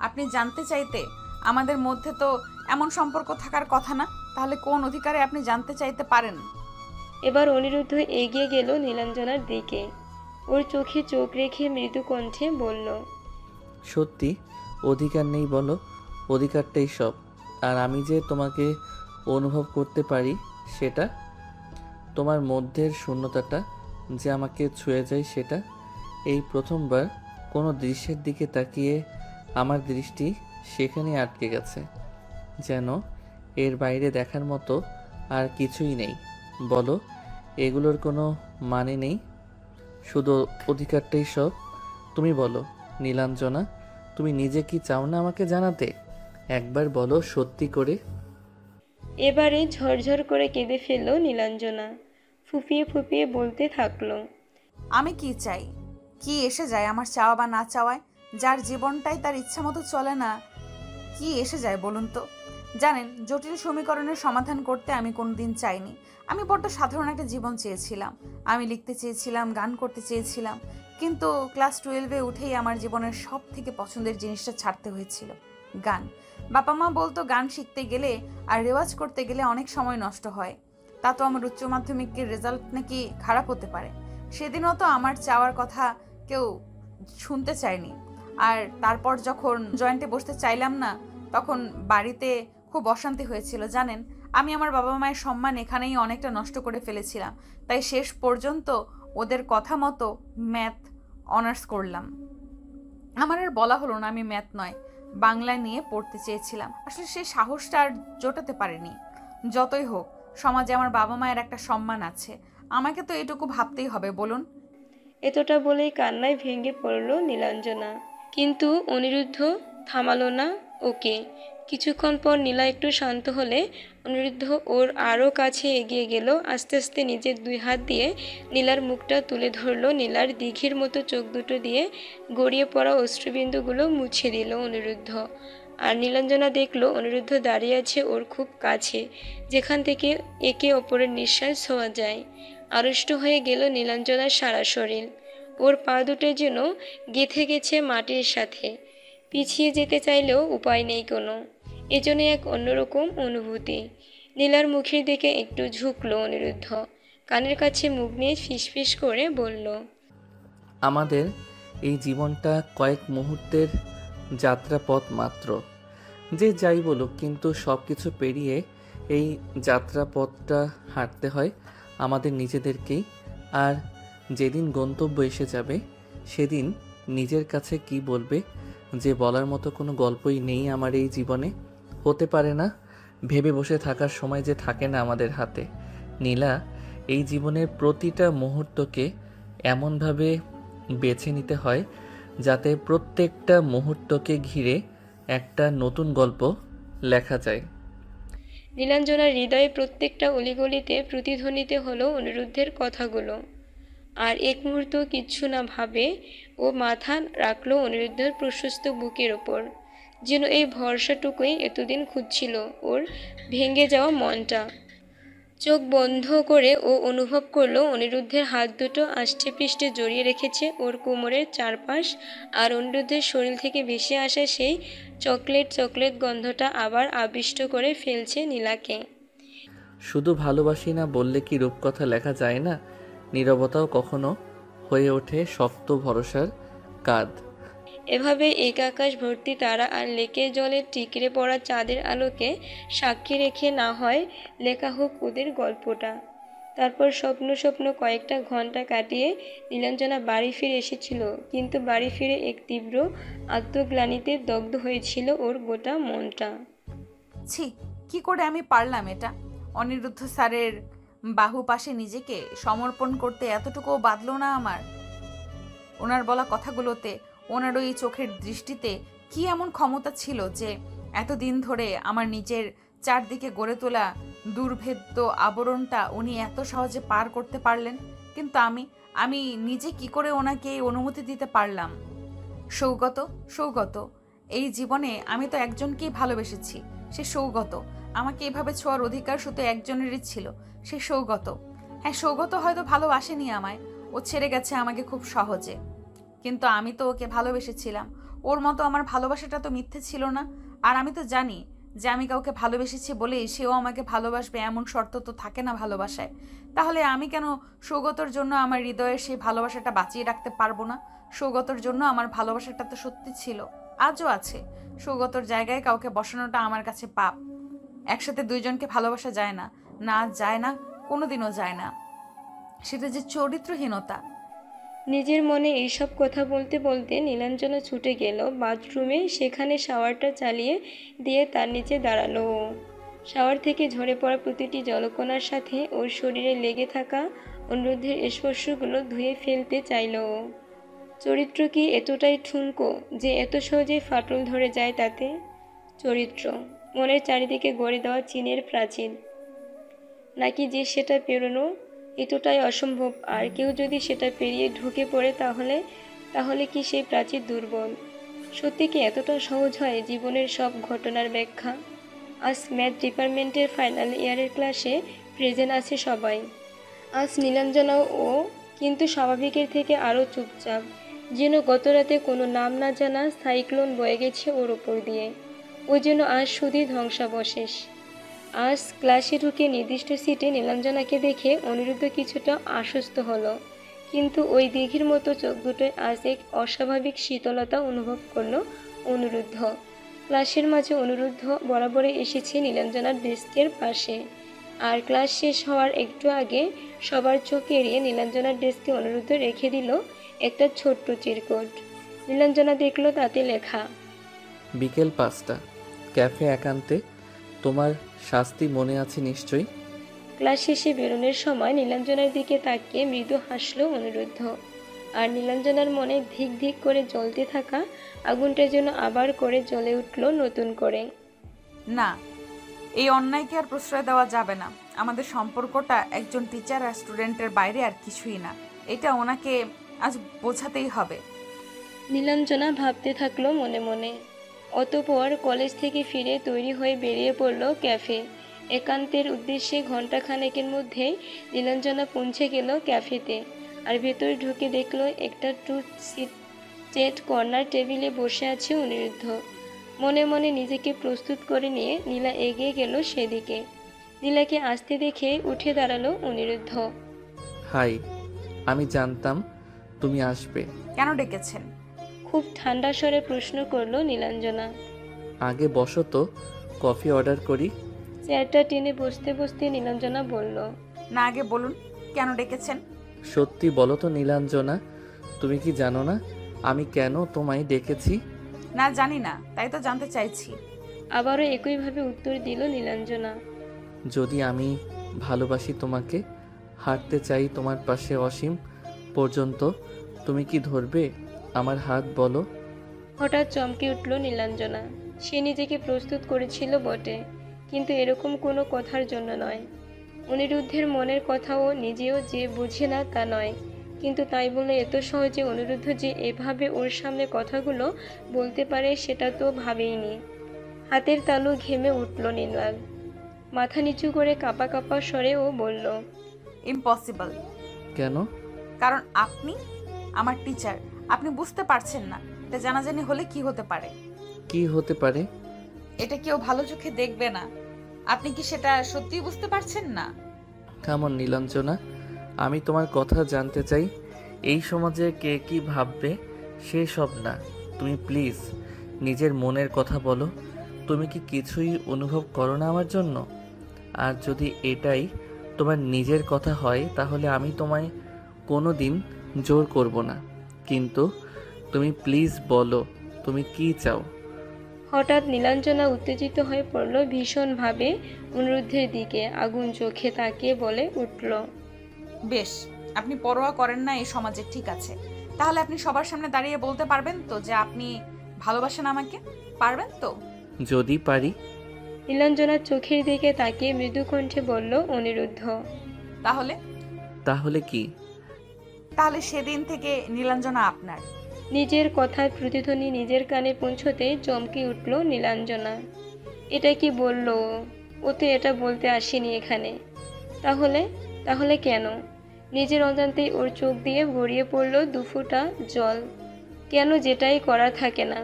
E: আপনি জানতে চাইতে আমাদের মধ্যে তো এমন সম্পর্ক থাকার কথা না, তাহলে কোন অধিকারে আপনি জানতে চাইতে পারেন?
B: এবার অনিরুদ্ধ এগিয়ে গেল নীলাঞ্জনার দিকে। ওর চোখে চোখ রেখে মৃদু কণ্ঠে বলল,
F: সত্যি অধিকার নেই বলো? অধিকারটাই সব। আর আমি যে তোমাকে অনুভব করতে পারি সেটা, তোমার মধ্যের শূন্যতাটা যে আমাকে ছুঁয়ে যায় সেটা। এই প্রথমবার কোনো দৃশ্যের দিকে তাকিয়ে আমার দৃষ্টি সেখানে আটকে গেছে, যেন এর বাইরে দেখার মতো আর কিছুই নেই। বলো, এগুলোর কোনো মানে নেই? শুধু অধিকারটাই সব? তুমি বলো নীলাঞ্জনা, তুমি নিজে কি চাও না আমাকে জানাতে? একবার বলো সত্যি করে।
B: এবারে ঝরঝর করে কেঁদে ফেলল নীলাঞ্জনা। ফুপিয়ে ফুপিয়ে বলতে থাকলো,
E: আমি কি চাই? কি এসে যায় আমার চাওয়া বা না চাওয়ায়? যার জীবনটাই তার ইচ্ছা মতো চলে না, কি এসে যায় বলুন তো? জানেন, জটিল সমীকরণের সমাধান করতে আমি কোনোদিন চাইনি। আমি বড্ড সাধারণ একটা জীবন চেয়েছিলাম। আমি লিখতে চেয়েছিলাম, গান করতে চেয়েছিলাম, কিন্তু ক্লাস 12-এ উঠেই আমার জীবনের সব থেকে পছন্দের জিনিসটা ছাড়তে হয়েছিল, গান। বাবা মা বলতো গান শিখতে গেলে আর রেওয়াজ করতে গেলে অনেক সময় নষ্ট হয়। তা তো আমার উচ্চ মাধ্যমিকের রেজাল্ট নাকি খারাপ হতে পারে। সেদিনও তো আমার চাওয়ার কথা কেউ শুনতে চায়নি। আর তারপর যখন জয়েন্টে বসতে চাইলাম না, তখন বাড়িতে খুব অশান্তি হয়েছিল। জানেন, আমি আমার বাবা মায়ের সম্মান এখানেই অনেকটা নষ্ট করে ফেলেছিলাম। তাই শেষ পর্যন্ত ওদের কথা মতো ম্যাথ অনার্স করলাম। আমার আর বলা হলো না আমি ম্যাথ নয়, বাংলা নিয়ে পড়তে চেয়েছিলাম। আসলে সেই সাহসটা আর জোটাতে পারিনি। যতই হোক, সমাজে আমার বাবা মায়ের একটা সম্মান আছে, আমাকে তো এটুকু ভাবতেই হবে বলুন।
B: এতটা বলেই কান্নায় ভেঙে পড়ল নীলাঞ্জনা। কিন্তু অনিরুদ্ধ থামালো না ওকে। কিছুক্ষণ পর নীলা একটু শান্ত হলে অনিরুদ্ধ ওর আরও কাছে এগিয়ে গেল। আস্তে আস্তে নিজের 2 হাত দিয়ে নীলার মুখটা তুলে ধরলো। নীলার দিঘির মতো চোখ দুটো দিয়ে গড়িয়ে পড়া অশ্রুবিন্দুগুলো মুছে দিল অনিরুদ্ধ। আর নীলাঞ্জনা দেখলো অনিরুদ্ধ দাঁড়িয়ে আছে ওর খুব কাছে, যেখান থেকে একে অপরের নিঃশ্বাস ছোঁয়া যায়। আড়ষ্ট হয়ে গেল নীলাঞ্জনার সারা শরীর। ওর পা দুটো যেন গেঁথে গেছে মাটির সাথে। পিছিয়ে যেতে চাইলেও উপায় নেই কোনো। এজন্য এক অন্যরকম অনুভূতি। নীলার মুখের দিকে একটু ঝুঁকলো অনিরুদ্ধ। কানের কাছে মুখ নিয়ে ফিসফিস করে বলল,
F: আমাদের এই জীবনটা কয়েক মুহূর্তের যাত্রাপথ মাত্র। যে যাই বলুক, কিন্তু সব কিছু পেরিয়ে এই যাত্রাপথটা হাঁটতে হয় আমাদের নিজেদেরকেই। আর যেদিন গন্তব্য এসে যাবে সেদিন নিজের কাছে কি বলবে যে বলার মতো কোনো গল্পই নেই আমার এই জীবনে। হতে পারে না, ভেবে বসে থাকার সময় যে থাকে না আমাদের হাতে। নীলা, এই জীবনের প্রতিটা মুহূর্তকে এমনভাবে বেছে নিতে হয় যাতে প্রত্যেকটা মুহূর্তকে ঘিরে একটা নতুন গল্প লেখা যায়।
B: নীলাঞ্জনার হৃদয়ে প্রত্যেকটা অলিগলিতে প্রতিধ্বনিতে হলো অনিরুদ্ধের কথাগুলো। আর এক মুহূর্ত কিচ্ছু না ভাবে ও মাথা রাখলো অনিরুদ্ধের প্রশস্ত বুকের ওপর। যেন এই ভরসাটুকুই এতদিন খুঁজছিল ওর ভেঙে যাওয়া মনটা। চোখ বন্ধ করে ও অনুভব করলো অনিরুদ্ধের হাত দুটো আষ্টে পৃষ্ঠে জড়িয়ে রেখেছে ওর কোমরের চারপাশ। আর অনিরুদ্ধের শরীর থেকে ভেসে আসা সেই চকলেট চকলেট গন্ধটা আবার আবিষ্ট করে ফেলছে নীলাকে।
F: শুধু ভালোবাসি না বললে কি রূপকথা লেখা যায় না? নীরবতাও কখনো হয়ে ওঠে শক্ত ভরসার কাঁধ।
B: এভাবে এক আকাশ ভর্তি তারা আর লেকের জলে টিকরে পড়া চাঁদের আলোকে সাক্ষী রেখে না হয় লেখা হোক ওদের গল্পটা। তারপর স্বপ্ন স্বপ্ন কয়েকটা ঘন্টা কাটিয়ে নীলাঞ্জনা বাড়ি ফিরে এসেছিল। কিন্তু বাড়ি ফিরে এক তীব্র আত্মগ্লানিতে দগ্ধ হয়েছিল ওর গোটা মনটা।
E: ছি, কি করে আমি পারলাম এটা? অনিরুদ্ধ স্যারের বাহু পাশে নিজেকে সমর্পণ করতে এতটুকুও বাঁধলো না আমার? ওনার বলা কথাগুলোতে, ওনার ওই চোখের দৃষ্টিতে কি এমন ক্ষমতা ছিল যে এতদিন ধরে আমার নিজের চারদিকে গড়ে তোলা দুর্ভেদ্য আবরণটা উনি এত সহজে পার করতে পারলেন? কিন্তু আমি নিজে কি করে ওনাকে এই অনুমতি দিতে পারলাম? সৌগত, সৌগত, এই জীবনে আমি তো একজনকেই ভালোবেসেছি, সে সৌগত। আমাকে এভাবে ছোঁয়ার অধিকার শুধু একজনেরই ছিল, সে সৌগত। হ্যাঁ, সৌগত হয়তো ভালোবাসেনি আমায়, ও ছেড়ে গেছে আমাকে খুব সহজে, কিন্তু আমি তো ওকে ভালোবেসেছিলাম। ওর মতো আমার ভালোবাসাটা তো মিথ্যে ছিল না। আর আমি তো জানি যে আমি কাউকে ভালোবেসেছি বলেই সেও আমাকে ভালোবাসবে এমন শর্ত তো থাকে না ভালোবাসায়। তাহলে আমি কেন সৌগতর জন্য আমার হৃদয়ের সেই ভালোবাসাটা বাঁচিয়ে রাখতে পারবো না? সৌগতর জন্য আমার ভালোবাসাটা তো সত্যি ছিল, আজও আছে। সৌগতর জায়গায় কাউকে বসানোটা আমার কাছে পাপ। একসাথে দুইজনকে ভালোবাসা যায় না, না যায় না, কোনোদিনও যায় না। সেটা যে চরিত্রহীনতা।
B: নিজের মনে এইসব কথা বলতে বলতে নীলাঞ্জনা ছুটে গেল বাথরুমে। সেখানে শাওয়ারটা চালিয়ে দিয়ে তার নিচে দাঁড়ালো ও। শাওয়ার থেকে ঝরে পড়া প্রতিটি জলকণার সাথে ওর শরীরে লেগে থাকা অনুরোধের স্পর্শগুলো ধুয়ে ফেলতে চাইল ও। চরিত্র কি এতটাই ঠুনকো যে এত সহজেই ফাটল ধরে যায় তাতে? চরিত্র মনের চারিদিকে গড়ে দেওয়া চীনের প্রাচীর, নাকি যে সেটা পেরোনো এতটাই অসম্ভব, আর কেউ যদি সেটা পেরিয়ে ঢুকে পড়ে তাহলে কি সেই প্রাচীর দুর্বল? সত্যি কি এতটা সহজ হয় জীবনের সব ঘটনার ব্যাখ্যা? আজ ম্যাথ ডিপার্টমেন্টের ফাইনাল ইয়ারের ক্লাসে প্রেজেন্ট আছে সবাই। আজ নীলাঞ্জনাও ও, কিন্তু স্বাভাবিকের থেকে আরও চুপচাপ, যেন গত রাতে কোনো নাম না জানা সাইক্লোন বয়ে গেছে ওর ওপর দিয়ে। ওই জন্য আজ শুধুই ধ্বংসাবশেষ। আজ ক্লাসে ঢুকে নির্দিষ্ট সিটে নীলাঞ্জনাকে দেখে অনিরুদ্ধ কিছুটা আশ্বস্ত হলো, কিন্তু ওই দিঘির মতো চোখ দুটোয় আজ এক অস্বাভাবিক শীতলতা অনুভব করলো অনিরুদ্ধ। ক্লাসের মাঝে অনিরুদ্ধ বরাবরই এসেছে নীলাঞ্জনার ডেস্কের পাশে, আর ক্লাস শেষ হওয়ার একটু আগে সবার চোখ এড়িয়ে নীলাঞ্জনার ডেস্কে অনিরুদ্ধ রেখে দিল একটা ছোট্ট চিরকুট। নীলাঞ্জনা দেখলো তাতে লেখা,
F: বিকেল 5টা, ক্যাফে একান্তে। তোমার শাস্তি মনে আছে নিশ্চয়ই।
B: ক্লাস শেষে বেরোনোর সময় নীলাঞ্জনার দিকে তাকিয়ে মৃদু হাসল অনিরুদ্ধ, আর নীলাঞ্জনার মনে ধিক ধিক করে জ্বলতে থাকা আগুনটা যেন আবার করে জ্বলে উঠল নতুন করে।
E: না, এই অন্যায়কে আর প্রশ্রয় দেওয়া যাবে না। আমাদের সম্পর্কটা একজন টিচার আর স্টুডেন্টের বাইরে আর কিছুই না। এটা ওনাকে আজ বোঝাতেই হবে।
B: নীলাঞ্জনা ভাবতে থাকলো মনে মনে। অতঃপর কলেজ থেকে ফিরে তৈরি হয়ে বেরিয়ে পড়ল ক্যাফে। একান্তের উদ্দেশ্যে ঘণ্টাখানেকের মধ্যেই নীলাঞ্জনা পৌঁছে গেল ক্যাফেতে, আর ভেতরে ঢুকে দেখলো একটা 2-সিট কর্নার টেবিলে বসে আছে অনিরুদ্ধ। মনে মনে নিজেকে প্রস্তুত করে নিয়ে নীলা এগিয়ে গেল সেদিকে। নীলাকে আসতে দেখে উঠে দাঁড়ালো অনিরুদ্ধ।
F: হাই, আমি জানতাম তুমি আসবে।
E: কেন ডেকেছেন?
B: খুব ঠান্ডা স্বরে প্রশ্ন করলো নীলাঞ্জনা।
F: আগে বসো তো, কফি অর্ডার করি।
B: চেয়ারটা টেনে বসতে বসতে নীলাঞ্জনা বলল,
E: না, আগে বলুন কেন ডেকেছেন।
F: সত্যি বলো তো নীলাঞ্জনা, তুমি কি জানো না আমি কেন তোমায় ডেকেছি?
E: না, জানি না, তাই তো জানতে চাইছি।
B: আবারও একইভাবে উত্তর দিল নীলাঞ্জনা।
F: যদি আমি ভালোবাসি তোমাকে, হাঁটতে চাই তোমার পাশে অসীম পর্যন্ত, তুমি কি ধরবে আমার হাত বলো?
B: হঠাৎ চমকে উঠল নীলাঞ্জনা। সে নিজেকে প্রস্তুত করেছিল বটে, কিন্তু এরকম কোনো কথার জন্য নয়। অনিরুদ্ধের মনের কথাও নিজেও যে বুঝে না তা নয়, কিন্তু তাই বলে এত সহজে অনিরুদ্ধ যে এভাবে ওর সামনে কথাগুলো বলতে পারে সেটা তো ভাবেইনি। হাতের তালু ঘেমে উঠল নীলার। মাথা নিচু করে কাঁপা কাঁপা স্বরে ও বলল,
E: ইম্পসিবল।
F: কেন?
E: কারণ আপনি আমার টিচার। আপনি বুঝতে পারছেন না এটা জানাজানি হলে কি হতে পারে।
F: কি হতে পারে?
E: এটা কেউ ভালো চোখে দেখবে না। আপনি কি সেটা সত্যিই বুঝতে পারছেন না?
F: কেমন নীলাঞ্জনা, আমি তোমার কথা জানতে চাই। এই সমাজে কে কি ভাববে সেসব না, তুমি প্লিজ নিজের মনের কথা বলো। তুমি কি কিছুই অনুভব করো না আমার জন্য? আর যদি এটাই তোমার নিজের কথা হয় তাহলে আমি তোমায় কোনো দিন জোর করব না, কিন্তু তুমি প্লিজ বলো তুমি কি চাও।
B: হঠাৎ নীলাঞ্জনা উত্তেজিত হয়ে পড়ল ভীষণভাবে। অনিরুদ্ধের দিকে আগুন চোখে তাকিয়ে বলে উঠল,
E: বেশ, আপনি পরোয়া করেন না এই সমাজে, ঠিক আছে। তাহলে আপনি সবার সামনে দাঁড়িয়ে বলতে পারবেন তো যে আপনি ভালোবাসেন আমাকে? পারবেন তো?
F: যদি পারি।
B: নীলাঞ্জনার চোখের দিকে তাকিয়ে মৃদু কণ্ঠে বলল অনিরুদ্ধ।
E: তাহলে?
F: তাহলে কি?
E: তাহলে সেদিন থেকে নীলাঞ্জনা আপনার।
B: নিজের কথার প্রতিধ্বনি নিজের কানে পৌঁছতেই চমকে উঠল নীলাঞ্জনা। এটা কি বলল ও? তো এটা বলতে আসেনি এখানে। তাহলে কেন? নিজের অজান্তেই ওর চোখ দিয়ে গড়িয়ে পড়ল দুফোঁটা জল। কেন যেটাই করার থাকে না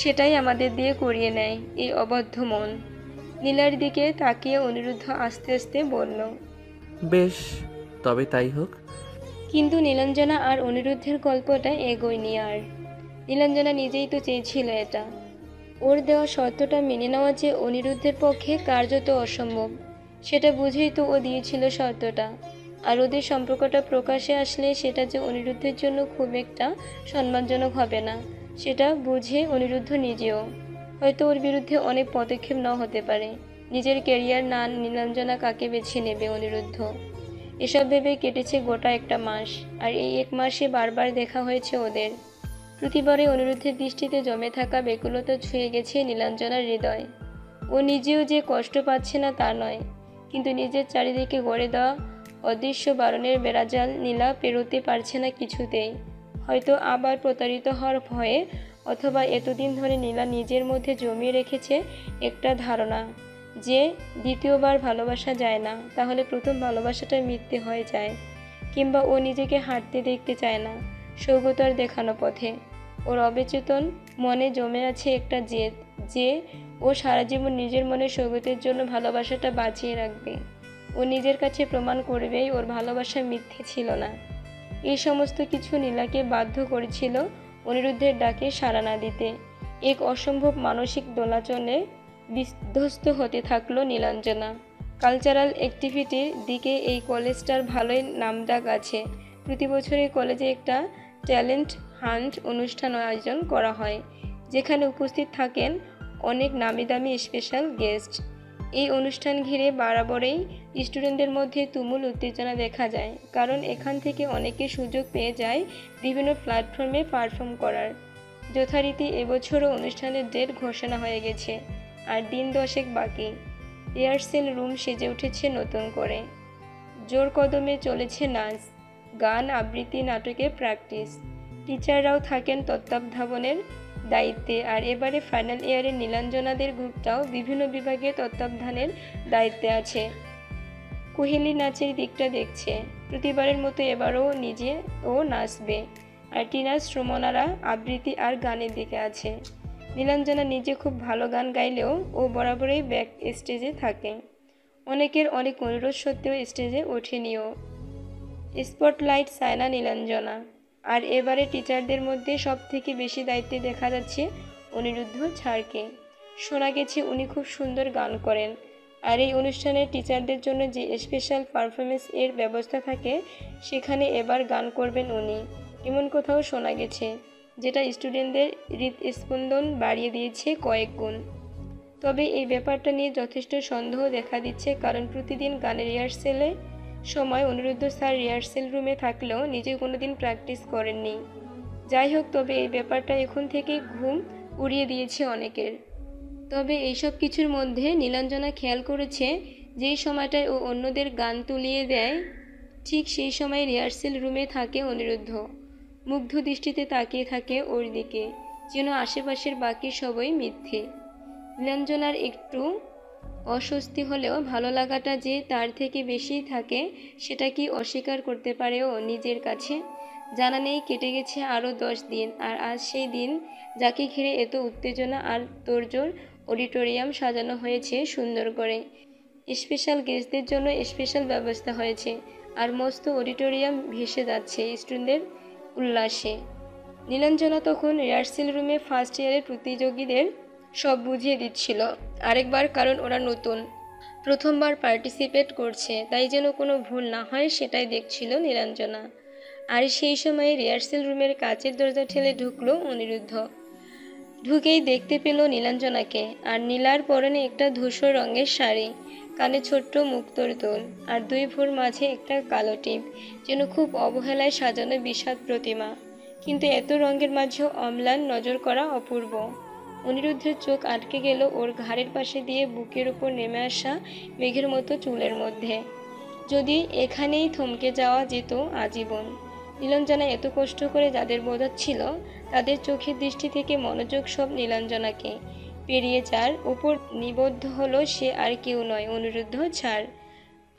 B: সেটাই আমাদের দিয়ে করিয়ে নেয় এই অবদ্ধ মন। নীলার দিকে তাকিয়ে অনিরুদ্ধ আস্তে আস্তে বলল।
F: বেশ, তবে তাই হোক।
B: কিন্তু নীলাঞ্জনা আর অনিরুদ্ধের গল্পটা এগোয়নি আর। নীলাঞ্জনা নিজেই তো চেয়েছিল এটা। ওর দেওয়া শর্তটা মেনে নেওয়া যে অনিরুদ্ধের পক্ষে কার্যত অসম্ভব, সেটা বুঝেই তো ও দিয়েছিল শর্তটা। আর ওদের সম্পর্কটা প্রকাশ্যে আসলে সেটা যে অনিরুদ্ধের জন্য খুব একটা সম্মানজনক হবে না, সেটা বুঝে অনিরুদ্ধ নিজেও। হয়তো ওর বিরুদ্ধে অনেক পদক্ষেপ না হতে পারে। নিজের ক্যারিয়ার না নীলাঞ্জনা কাকে বেছে নেবে অনিরুদ্ধ, এসব ভেবে কেটেছে গোটা একটা মাস। আর এই এক মাসে বারবার দেখা হয়েছে ওদের। প্রতিবারে অনিরুদ্ধের দৃষ্টিতে জমে থাকা ব্যাকুলতা ছুঁয়ে গেছে নীলাঞ্জনার হৃদয়। ও নিজেও যে কষ্ট পাচ্ছে না তা নয়, কিন্তু নিজের চারিদিকে গড়ে দেওয়া অদৃশ্য বারণের বেড়াজাল নীলা পেরোতে পারছে না কিছুতেই। হয়তো আবার প্রতারিত হওয়ার ভয়ে, অথবা এতদিন ধরে নীলা নিজের মধ্যে জমিয়ে রেখেছে একটা ধারণা যে দ্বিতীয়বার ভালোবাসা যায় না, তাহলে প্রথম ভালোবাসাটা মিথ্যে হয়ে যায়। কিংবা ও নিজেকে হাঁটতে দেখতে চায় না সৌগতার দেখানো পথে। ওর অবচেতন মনে জমে আছে একটা জেদ যে ও সারা জীবন নিজের মনে সৌগতের জন্য ভালোবাসাটা বাঁচিয়ে রাখবে। ও নিজের কাছে প্রমাণ করবেই ওর ভালোবাসা মিথ্যে ছিল না। এই সমস্ত কিছু নীলাকে বাধ্য করেছিল অনিরুদ্ধের ডাকে সাড়া না দিতে। এক অসম্ভব মানসিক দোলাচলে বিধ্বস্ত হতে থাকলো নীলাঞ্জনা। কালচারাল অ্যাক্টিভিটির দিকে এই কলেজটার ভালোই নামডাক আছে। প্রতি বছরই কলেজে একটা ট্যালেন্ট হান্ট অনুষ্ঠান আয়োজন করা হয়, যেখানে উপস্থিত থাকেন অনেক নামি দামি স্পেশাল গেস্ট। এই অনুষ্ঠান ঘিরে বরাবরই স্টুডেন্টদের মধ্যে তুমুল উত্তেজনা দেখা যায়, কারণ এখান থেকে অনেকে সুযোগ পেয়ে যায় বিভিন্ন প্ল্যাটফর্মে পারফর্ম করার। যথারীতি এবছরও অনুষ্ঠানের ডেট ঘোষণা হয়ে গেছে, আর দিন 10 বাকি। রিহার্সেল রুম সেজে উঠেছে নতুন করে। জোর কদমে চলেছে নাচ, গান, আবৃত্তি, নাটকের প্র্যাকটিস। টিচাররাও থাকেন তত্ত্বাবধানের দায়িত্বে। আর এবারে ফাইনাল ইয়ারের নীলাঞ্জনাদের গ্রুপটাও বিভিন্ন বিভাগে তত্ত্বাবধানের দায়িত্বে আছে। কোহেলি নাচের দিকটা দেখছে। প্রতিবারের মতো এবারও নিজে ও নাচবে। আর টিনা শ্রমণারা আবৃত্তি আর গানের দিকে আছে। নীলাঞ্জনা নিজে খুব ভালো গান গাইলেও ও বরাবরই ব্যাক স্টেজে থাকে। অনেকের অনেক অনুরোধ সত্ত্বেও স্টেজে ওঠেনিও। স্পটলাইট চায় না নীলাঞ্জনা। আর এবারে টিচারদের মধ্যে সব থেকে বেশি দায়িত্বে দেখা যাচ্ছে অনিরুদ্ধ ছাড়কে। শোনা গেছে উনি খুব সুন্দর গান করেন। আর এই অনুষ্ঠানে টিচারদের জন্য যে স্পেশাল পারফরমেন্স এর ব্যবস্থা থাকে, সেখানে এবার গান করবেন উনি, এমন কোথাও শোনা গেছে, যেটা স্টুডেন্টদের হৃদস্পন্দন বাড়িয়ে দিয়েছে কয়েক গুণ। তবে এই ব্যাপারটা নিয়ে যথেষ্ট সন্দেহ দেখা দিচ্ছে, কারণ প্রতিদিন গানের রিহার্সেলের সময় অনিরুদ্ধ স্যার রিহার্সেল রুমে থাকলেও নিজে কোনোদিন প্র্যাকটিস করেননি। যাই হোক, তবে এই ব্যাপারটা এখন থেকেই ঘুম উড়িয়ে দিয়েছে অনেকের। তবে এইসব কিছুর মধ্যে নীলাঞ্জনা খেয়াল করেছে, যেই সময়টায় ও অন্যদের গান তুলিয়ে দেয়, ঠিক সেই সময় রিহার্সেল রুমে থাকে অনিরুদ্ধ। মুগ্ধ দৃষ্টিতে তাকিয়ে থাকে ওর দিকে, যেন আশেপাশের বাকি সবই মিথ্যে। নীলাঞ্জনার একটু অস্বস্তি হলেও ভালো লাগাটা যে তার থেকে বেশি থাকে, সেটা কি অস্বীকার করতে পারে ও নিজের কাছে? জানা নেই কেটে গেছে আরও 10 দিন, আর আজ সেই দিন যাকে ঘিরে এত উত্তেজনা আর তোড়জোড়। অডিটোরিয়াম সাজানো হয়েছে সুন্দর করে। স্পেশাল গেস্টদের জন্য স্পেশাল ব্যবস্থা হয়েছে, আর মস্ত অডিটোরিয়াম ভেসে যাচ্ছে স্টুডেন্টদের উল্লাসে। নীলাঞ্জনা তখন রিহার্সেল রুমে ফার্স্ট ইয়ারের প্রতিযোগীদের সব বুঝিয়ে দিচ্ছিল আরেকবার, কারণ ওরা নতুন, প্রথমবার পার্টিসিপেট করছে, তাই যেন কোনো ভুল না হয় সেটাই দেখছিল নীলাঞ্জনা। আর সেই সময় রিহার্সেল রুমের কাচের দরজা ঠেলে ঢুকলো অনিরুদ্ধ। ঢুকেই দেখতে পেল নীলাঞ্জনাকে। আর নীলার পরনে একটা ধূসর রঙের শাড়ি, কানে ছোট্ট মুক্তোর দোল, আর 2 ভুঁর মাঝে একটা কালো টিপ, যেন খুব অবহেলায় সাজানো বিষাদ প্রতিমা। কিন্তু এত রঙের মাঝেও অম্লান নজর করা অপূর্ব। অনিরুদ্ধের চোখ আটকে গেল ওর ঘাড়ের পাশে দিয়ে বুকের উপর নেমে আসা মেঘের মতো চুলের মধ্যে। যদি এখানেই থমকে যাওয়া যেত আজীবন। নীলাঞ্জনা এত কষ্ট করে যাদের বোঝাচ্ছিল, তাদের চোখের দৃষ্টি থেকে মনোযোগ সব নীলাঞ্জনাকে পেরিয়ে যার উপর নিবদ্ধ হলো, সে আর কেউ নয়, অনিরুদ্ধ ছাড়।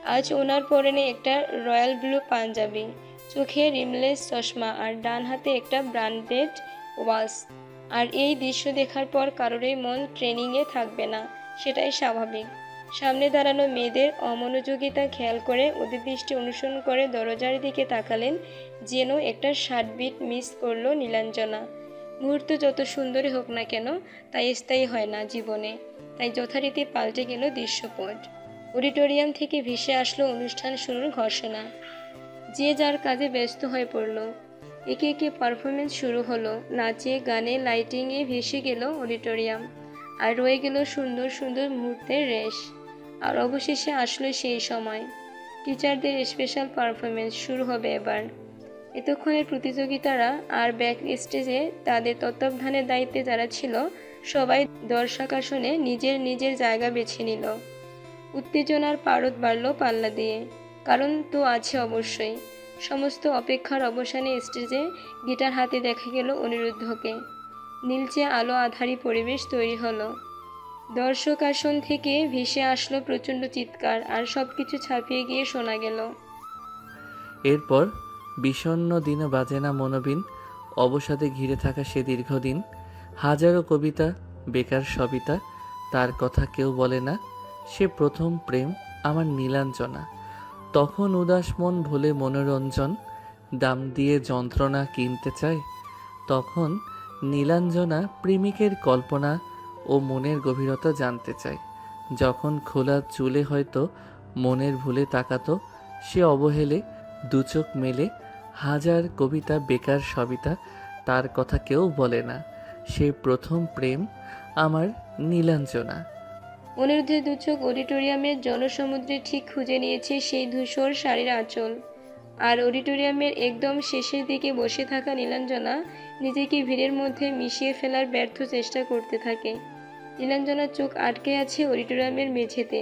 B: আজ ওনার পরনে একটা রয়্যাল ব্লু পাঞ্জাবি, চোখে রিমলেস চশমা, আর ডান হাতে একটা ব্র্যান্ডেড ওয়াচ। আর এই দৃশ্য দেখার পর কারোরই মন ট্রেনিংয়ে থাকবে না, সেটাই স্বাভাবিক। সামনে দাঁড়ানো মেয়েদের অমনোযোগিতা খেয়াল করে ওদের দৃষ্টি অনুসরণ করে দরজার দিকে তাকালেন, যেন একটা শার্টবিট মিস করলো নীলাঞ্জনা। মুহূর্ত যত সুন্দরই হোক না কেন, তাই স্থায়ী হয় না জীবনে, তাই যথারীতি পাল্টে গেল দৃশ্যপট। অডিটোরিয়াম থেকে ভেসে আসলো অনুষ্ঠান শুরুর ঘোষণা। যে যার কাজে ব্যস্ত হয়ে পড়ল। একে একে পারফরমেন্স শুরু হলো। নাচে গানে লাইটিংয়ে ভেসে গেল অডিটোরিয়াম, আর রয়ে গেল সুন্দর সুন্দর মুহূর্তের রেশ। আর অবশেষে আসলো সেই সময়, টিচারদের স্পেশাল পারফরমেন্স শুরু হবে এবার। এতক্ষণের প্রতিযোগিতারা আর ব্যাক স্টেজে তাদের তত্ত্বাবধানের দায়িত্বে যারা ছিল, সবাই দর্শকাসনে নিজের নিজের জায়গা বেছে নিল। উত্তেজনার পারদ বাড়ল পাল্লা দিয়ে, কারণ তো আছে অবশ্যই। সমস্ত অপেক্ষার অবসানে স্টেজে গিটার হাতে দেখা গেল অনিরুদ্ধকে। নীলচে আলো আধারী পরিবেশ তৈরি হলো। দর্শক আসন থেকে ভেসে আসলো প্রচণ্ড চিৎকার, আর সব কিছু ছাপিয়ে গিয়ে শোনা গেল।
F: এরপর বিষণ্ণ দিনও বাজে না মনোবিন, অবসাদে ঘিরে থাকা সে দীর্ঘদিন। হাজারো কবিতা, বেকার সবিতা, তার কথা কেউ বলে না। সে প্রথম প্রেম আমার নীলাঞ্জনা। তখন উদাস মন ভোলে মনোরঞ্জন, দাম দিয়ে যন্ত্রণা কিনতে চায়। তখন নীলাঞ্জনা প্রেমিকের কল্পনা ও মনের গভীরতা জানতে চায়। যখন খোলা চুলে হয়তো মনের ভুলে তাকাতো, সে অবহেলে দুচোখ মেলে। হাজার কবিতা, বেকার সবিতা, তার কথা কেউ বলে না। সে প্রথম প্রেম আমার নীলাঞ্জনা।
B: অনিরুদ্ধের দুচোখ অডিটোরিয়ামের জনসমুদ্রে ঠিক খুঁজে নিয়েছে সেই ধূসর শাড়ির আঁচল। আর অডিটোরিয়ামের একদম শেষের দিকে বসে থাকা নীলাঞ্জনা নিজেকে ভিড়ের মধ্যে মিশিয়ে ফেলার ব্যর্থ চেষ্টা করতে থাকে। নীলাঞ্জনার চোখ আটকে আছে অডিটোরিয়ামের মেঝেতে।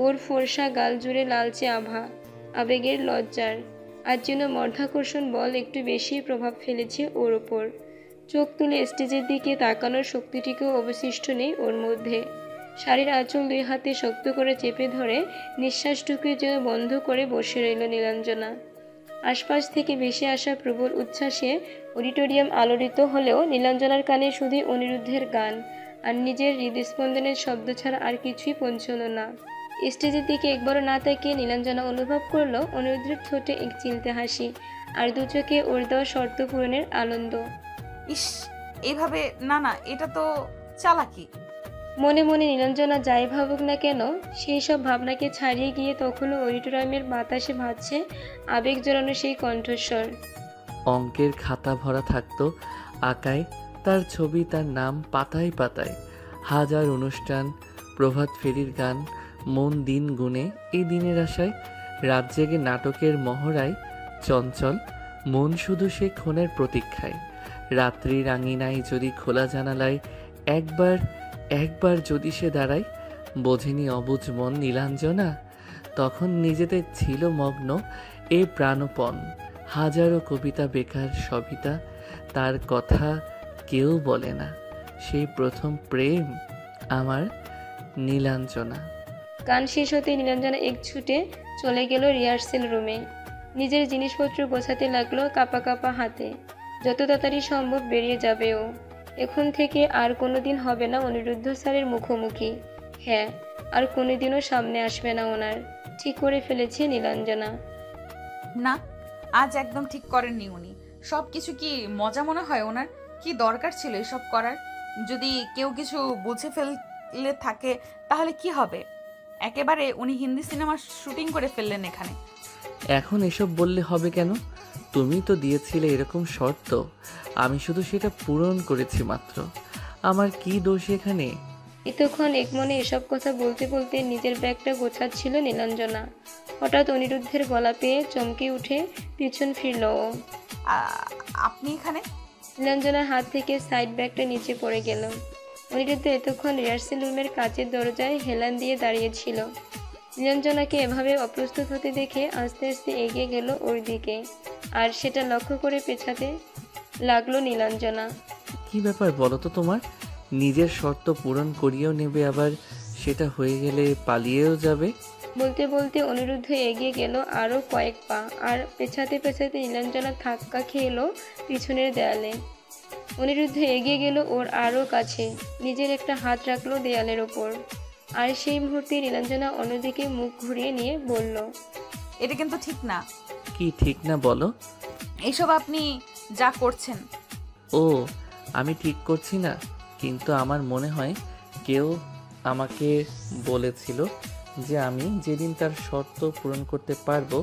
B: ওর ফর্সা গাল জুড়ে লালচে আভা, আবেগের লজ্জার। আজ যেন মধ্যাকর্ষণ বল একটু বেশি প্রভাব ফেলেছে ওর ওপর। চোখ তুলে স্টেজের দিকে তাকানোর শক্তিটিকেও অবশিষ্ট নেই ওর মধ্যে। শাড়ির আঁচল দুই হাতে শক্ত করে চেপে ধরে নিঃশ্বাসটুকু যেন বন্ধ করে বসে রইল নীলাঞ্জনা। আশপাশ থেকে ভেসে আসা প্রবল উচ্ছ্বাসে অডিটোরিয়াম আলোড়িত হলেও নীলাঞ্জনার কানে শুধু অনিরুদ্ধের গান আর নিজের হৃদস্পন্দনের শব্দ ছাড়া আর কিছুই পৌঁছল না। স্টেজের দিকে একবারও না তাকিয়ে নীলাঞ্জনা অনুভব করলো অনিরুদ্ধের ঠোঁটে এক চিলতে হাসি, আর দু চোখে ওর দেওয়া শর্ত পূরণের আনন্দ।
E: ইস, এইভাবে না না, এটা তো চালাকি।
B: মনে মনে নীলাঞ্জনা যাই ভাবুক না কেন, সেই সব ভাবনাকে ছাড়িয়ে গিয়ে তখনও অডিটোরিয়ামের বাতাসে ভাসছে আবেগ জড়ানো সেই কণ্ঠস্বর।
F: অঙ্কের খাতা ভরা থাকতো আঁকায় তার ছবি, তার নাম পাতায় পাতায়। হাজার অনুষ্ঠান, প্রভাত ফেরির গান, মন দিন গুনে এই দিনের আশায়। রাত জেগে নাটকের মহড়ায় চঞ্চল মন শুধু সে ক্ষণের প্রতীক্ষায়। রাত্রির আঙিনায় যদি খোলা জানালায় একবার একবার যদি সে দাঁড়ায়, বোঝেনি অবুঝ মন নীলাঞ্জনা। তখন নিজেদের ছিল মগ্ন এ প্রাণপণ। হাজারো কবিতা, বেকার সবিতা, তার কথা কেউ বলে না। সেই প্রথম প্রেম আমার নীলাঞ্জনা।
B: গান শেষ হতে নীলাঞ্জনা এক ছুটে চলে গেল রিহার্সেল রুমে। নিজের জিনিসপত্র গোছাতে লাগলো কাঁপা কাঁপা হাতে। যত তাড়াতাড়ি সম্ভব বেরিয়ে যাবে ও। এখন থেকে আর কোনোদিন হবে না অনিরুদ্ধ স্যারের মুখোমুখি। হ্যাঁ, আর কোনোদিনও সামনে আসবে না ওনার। ঠিক করে ফেলেছে নীলাঞ্জনা।
E: না, আজ একদম ঠিক করেননি উনি। সব কিছু কি মজা মনে হয় ওনার? কি দরকার ছিল এসব করার? যদি কেউ কিছু বুঝে ফেললে থাকে তাহলে কি হবে? একেবারে উনি হিন্দি সিনেমার শুটিং করে ফেললেন এখানে।
F: এখন এসব বললে হবে কেন? তুমি তো দিয়েছিলে এরকম শর্ত, আমি শুধু সেটা পূরণ করেছি মাত্র। আমার কি দোষ এখানে?
B: এতক্ষণ এক মনে এসব কথা বলতে বলতে নিজের ব্যাগটা গোছাচ্ছিল নীলাঞ্জনা। হঠাৎ অনিরুদ্ধের গলা পেয়ে চমকে উঠে পিছন ফিরল ও।
E: আপনি এখানে?
B: নীলাঞ্জনার হাত থেকে সাইড ব্যাগটা নিচে পড়ে গেল। অনিরুদ্ধ এতক্ষণ রিহার্সেল রুমের কাচের দরজায় হেলান দিয়ে দাঁড়িয়েছিল। নীলাঞ্জনাকে এভাবে অপ্রস্তুত হতে দেখে আস্তে আস্তে এগিয়ে গেল ওর দিকে, আর সেটা লক্ষ্য করে পেছাতে লাগলো নীলাঞ্জনা।
F: কি ব্যাপার বলো তো তোমার? নিজের শর্ত পূরণ করিয়েও নেবে, আবার সেটা হয়ে গেলে পালিয়েও যাবে।
B: বলতে বলতে অনিরুদ্ধ এগিয়ে গেল আরও কয়েক পা, আর পেছাতে পেছাতে নীলাঞ্জনা ধাক্কা খেলো পিছনের দেয়ালে। অনিরুদ্ধ এগিয়ে গেল ওর আরও কাছে, নিজের একটা হাত রাখলো দেয়ালের ওপর। আর সেই মুহূর্তে নীলাঞ্জনা অন্যদিকে মুখ ঘুরিয়ে নিয়ে বলল,
E: এটা কিন্তু ঠিক না।
F: কি ঠিক না বলো?
E: এইসব আপনি যা করছেন।
F: ও, আমি ঠিক করছি না, কিন্তু আমার মনে হয় কেউ আমাকে বলেছিল যে আমি যেদিন তার শর্ত পূরণ করতে পারবো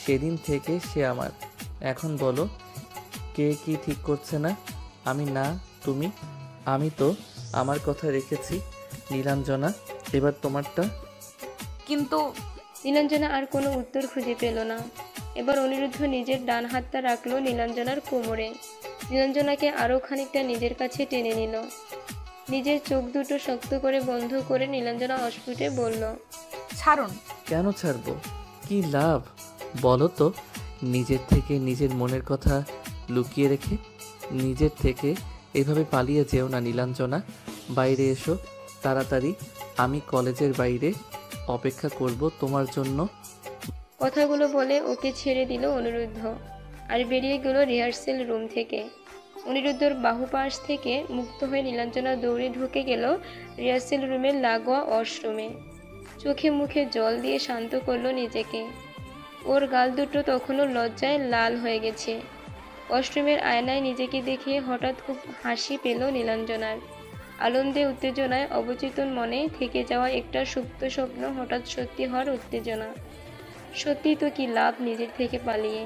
F: সেদিন থেকে সে আমার। এখন বলো, কে কি ঠিক করছে না? আমি না তুমি? আমি তো আমার কথা রেখেছি নীলাঞ্জনা, এবার তোমারটা।
E: কিন্তু
B: নীলাঞ্জনা আর কোনো উত্তর খুঁজে পেল না। এবার অনিরুদ্ধ নিজের ডান হাতটা রাখলো নীলাঞ্জনার কোমরে। নীলাঞ্জনাকে আরও খানিকটা নিজের কাছে টেনে নিল। নিজের চোখ দুটো শক্ত করে বন্ধ করে নীলাঞ্জনা অস্ফুটে বলল,
E: ছাড়ুন।
F: কেন ছাড়বো? কি লাভ বলো তো? নিজের থেকে নিজের মনের কথা লুকিয়ে রেখে নিজের থেকে এভাবে পালিয়ে যেও না নীলাঞ্জনা। বাইরে এসো তাড়াতাড়ি, আমি কলেজের বাইরে অপেক্ষা করব তোমার জন্য।
B: কথাগুলো বলে ওকে ছেড়ে দিল অনিরুদ্ধ আর বেরিয়ে গেল রিহার্সেল রুম থেকে। অনিরুদ্ধর বাহুপাশ থেকে মুক্ত হয়ে নীলাঞ্জনা দৌড়ে ঢুকে গেল রিহার্সেল রুমের লাগোয়া ওয়াশরুমে। চোখে মুখে জল দিয়ে শান্ত করলো নিজেকে। ওর গাল দুটো তখনও লজ্জায় লাল হয়ে গেছে। ওয়াশরুমের আয়নায় নিজেকে দেখে হঠাৎ খুব হাসি পেল নীলাঞ্জনার। আনন্দে উত্তেজনায় অবচেতন মনে থেকে যাওয়া একটা সুপ্ত স্বপ্ন হঠাৎ সত্যি হওয়ার উত্তেজনা। সত্যি তো কি লাভ নিজের থেকে পালিয়ে?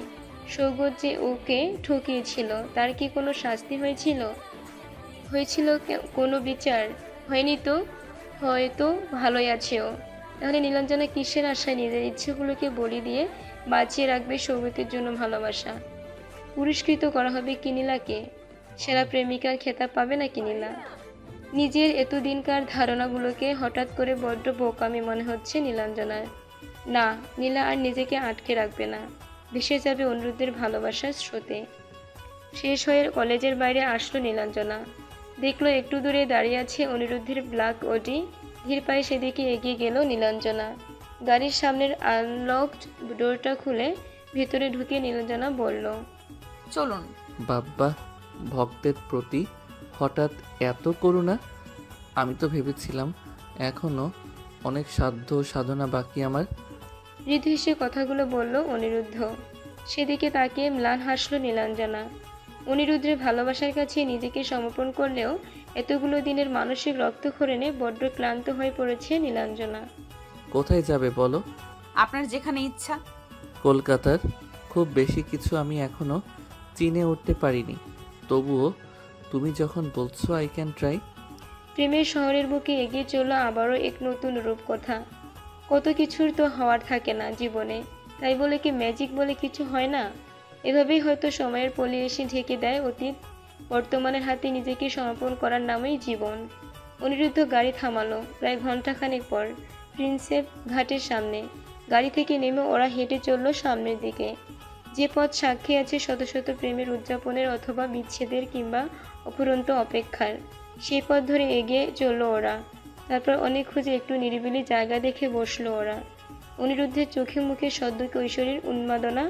B: সৌগত যে ওকে ঠকিয়েছিল, তার কি কোনো শাস্তি হয়েছিল? কোনো বিচার? হয়নি তো? হয়তো ভালোই আছে ও। তাহলে নীলাঞ্জনা কিসের আশায় নিজের ইচ্ছেগুলোকে বলি দিয়ে বাঁচিয়ে রাখবে সৌগতের জন্য ভালোবাসা? পুরস্কৃত করা হবে কিনিলাকে? সেরা প্রেমিকার খেতাব পাবে না কিনিলা? নিজের এতদিনকার ধারণাগুলোকে হঠাৎ করে বড্ড বোকামি মনে হচ্ছে নীলাঞ্জনার। না, নীলা আর নিজেকে আটকে রাখবে না, ভেসে যাবে অনিরুদ্ধের ভালোবাসার স্রোতে। শেষ হয়ে কলেজের বাইরে আসলো নীলাঞ্জনা। দেখলো একটু দূরে দাঁড়িয়ে আছে অনিরুদ্ধের ব্ল্যাক অডি। ধীর পায়ে সেদিকে এগিয়ে গেল নীলাঞ্জনা। গাড়ির সামনের আনলকড ডোরটা খুলে ভেতরে ঢুকে নীলাঞ্জনা বলল,
E: চলুন।
F: বাব্বা, ভক্তের প্রতি হঠাৎ এত করুণা! আমি তো ভেবেছিলাম এখনো অনেক সাধ্য সাধনা বাকি আমার।
B: মৃদু হেসে কথাগুলো বলল অনিরুদ্ধ। সেদিকে তাকিয়ে ম্লান হাসল নীলাঞ্জনা। অনিরুদ্ধের ভালোবাসার কাছে নিজেকে সমর্পণ করলেও এতগুলো দিনের মানসিক রক্তক্ষরণে বড্ড ক্লান্ত হয়ে পড়েছে নীলাঞ্জনা।
F: কোথায় যাবে বলো?
E: আপনার যেখানে ইচ্ছা।
F: কলকাতার খুব বেশি কিছু আমি এখনো চিনে উঠতে পারিনি, তবুও তুমি যখন বলছো আই ক্যান ট্রাই।
B: প্রেমের শহরের বুকে এগিয়ে চলল আবারও এক নতুন রূপকথা। কত কিছুর তো হওয়ার থাকে না জীবনে, তাই বলে কি ম্যাজিক বলে কিছু হয় না? এভাবেই হয়তো সময়ের পলি এসে ঢেকে দেয় অতীত। বর্তমানের হাতে নিজেকে সমর্পণ করার নামেই জীবন। অনিরুদ্ধ গাড়ি থামালো প্রায় ঘন্টাখানেক পর প্রিন্সেপ ঘাটের সামনে। গাড়ি থেকে নেমে ওরা হেঁটে চলল সামনের দিকে। যে পথ সাক্ষী আছে শত শত প্রেমের উদযাপনের অথবা বিচ্ছেদের কিংবা অফুরন্ত অপেক্ষার, সেই পথ ধরে এগিয়ে চলল ওরা। তারপর অনেক খুঁজে একটু নিরিবিলি জায়গা দেখে বসলো ওরা। অনিরুদ্ধের চোখে মুখে সদ্য কৈশোরীর উন্মাদনা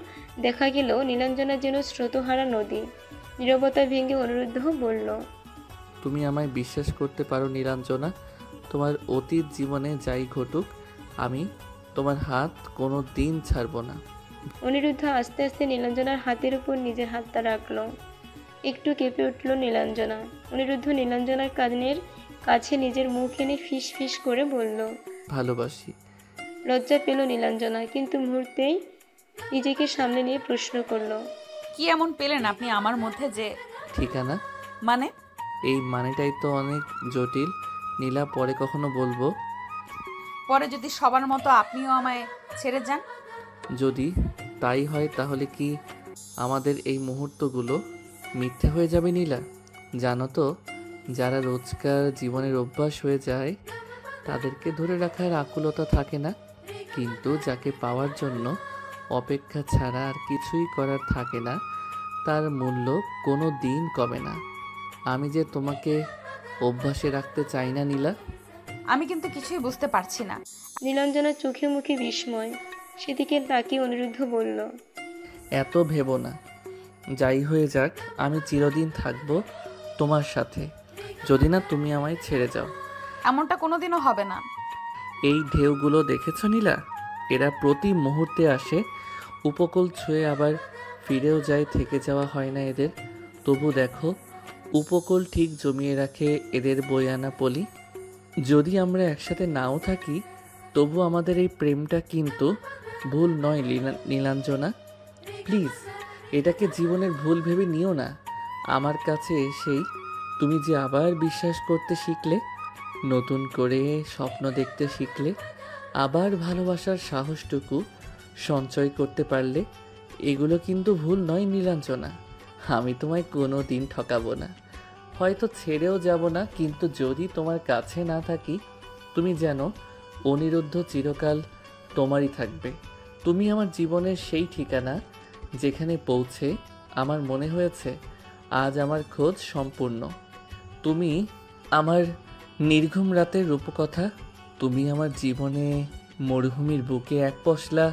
B: দেখা গেলেও নীলাঞ্জনা যেন স্রোতহারা নদী। নীরবতা ভেঙে অনিরুদ্ধ বলল,
F: তুমি আমায় বিশ্বাস করতে পারো নীলাঞ্জনা? তোমার অতীত জীবনে যাই ঘটুক, আমি তোমার হাত কোনো দিন ছাড়বো না।
B: অনিরুদ্ধ আস্তে আস্তে নীলাঞ্জনার হাতের উপর নিজের হাতটা রাখলো। একটু কেঁপে উঠল নীলাঞ্জনা। অনিরুদ্ধ নীলাঞ্জনার কানের কাছে নিজের মুখ এনে ফিস ফিস করে বলল,
F: ভালোবাসি।
B: লজ্জা পেল নীলাঞ্জনা, কিন্তু মুহূর্তেই নিজেকে সামনে নিয়ে প্রশ্ন করলো,
E: কি এমন পেলেন আপনি আমার মধ্যে যে?
F: ঠিকানা?
E: মানে?
F: এই মানেটাই তো অনেক জটিল নীলা, পরে কখনো বলবো।
E: পরে যদি সবার মতো আপনিও আমায় ছেড়ে যান?
F: যদি তাই হয় তাহলে কি আমাদের এই মুহূর্তগুলো মিথ্যে হয়ে যাবে নীলা? জানো তো, যারা রোজকার জীবনের অভ্যাস হয়ে যায় তাদেরকে ধরে রাখার আকুলতা থাকে না, কিন্তু যাকে পাওয়ার জন্য অপেক্ষা ছাড়া আর কিছুই করার থাকে না, তার মূল্য কোনো দিন কমে না। আমি যে তোমাকে অভ্যাসে রাখতে চাই না নীলা।
E: আমি কিন্তু কিছুই বুঝতে পারছি না।
B: নীলাঞ্জনার চোখে মুখে বিস্ময়। সেদিকে তাকিয়ে অনিরুদ্ধ বলল,
F: এত ভেবো না, যাই হয়ে যাক আমি চিরদিন থাকবো তোমার সাথে, যদি না তুমি আমায় ছেড়ে যাও।
E: এমনটা কোনোদিনও হবে না।
F: এই ঢেউগুলো দেখেছ নীলা? এরা প্রতি মুহূর্তে আসে, উপকূল ছুঁয়ে আবার ফিরেও যায়, থেকে যাওয়া হয় না এদের। তবু দেখো, উপকূল ঠিক জমিয়ে রাখে এদের বয়ে আনা পলি। যদি আমরা একসাথে নাও থাকি, তবু আমাদের এই প্রেমটা কিন্তু ভুল নয় নীলাঞ্জনা। প্লিজ এটাকে জীবনের ভুল ভেবে নিও না। আমার কাছে এসেই তুমি যে আবার বিশ্বাস করতে শিখলে, নতুন করে স্বপ্ন দেখতে শিখলে, আবার ভালোবাসার সাহসটুকু সঞ্চয় করতে পারলে, এগুলো কিন্তু ভুল নয় নীলাঞ্জনা। আমি তোমায় কোনো দিন ঠকাবো না, হয়তো ছেড়েও যাব না, কিন্তু যদি তোমার কাছে না থাকি, তুমি যেন অনিরুদ্ধ চিরকাল তোমারই থাকবে। তুমি আমার জীবনের সেই ঠিকানা যেখানে পৌঁছে আমার মনে হয়েছে আজ আমার খোঁজ সম্পূর্ণ। তুমি আমার নির্ঘুম রাতের রূপকথা, তুমি আমার জীবনে মরুভূমির বুকে এক পশলা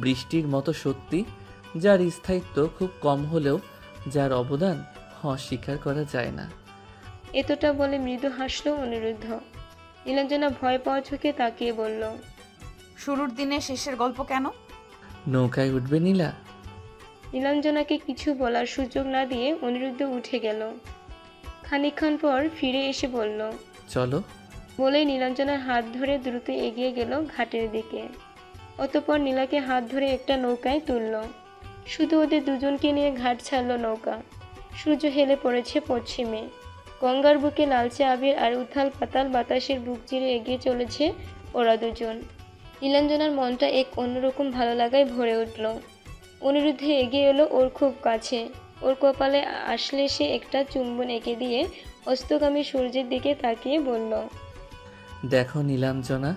F: বৃষ্টির মতো সত্যি, যার স্থায়িত্ব খুব কম হলেও যার অবদান অস্বীকার করা যায় না।
B: এতটা বলে মৃদু হাসলো অনিরুদ্ধ। নীলাঞ্জনা ভয় পাওয়া চোখে তাকিয়ে বলল,
E: শুরুর দিনে শেষের গল্প কেন?
F: নৌকায় উঠবে নীলা?
B: নীলাঞ্জনাকে কিছু বলার সুযোগ না দিয়ে অনিরুদ্ধ উঠে গেল। খানিকক্ষণ পর ফিরে এসে বলল,
F: চলো।
B: বলেই নীলাঞ্জনার হাত ধরে দ্রুত এগিয়ে গেল ঘাটের দিকে। অতঃপর নীলাকে হাত ধরে একটা নৌকায় তুলল। শুধু ওদের দুজনকে নিয়ে ঘাট ছাড়ল নৌকা। সূর্য হেলে পড়েছে পশ্চিমে। গঙ্গার বুকে লালচে আবির আর উথাল পাতাল বাতাসের বুক চিরে এগিয়ে চলেছে ওরা দুজন। নীলাঞ্জনার মনটা এক অন্যরকম ভালো লাগায় ভরে উঠল। অনিরুদ্ধে এগিয়ে এলো ওর খুব কাছে। ওর কপালে আসলে সে একটা চুম্বন এঁকে দিয়ে অস্তগামী সূর্যের দিকে তাকিয়ে বলল,
F: দেখো নীলাঞ্জনা,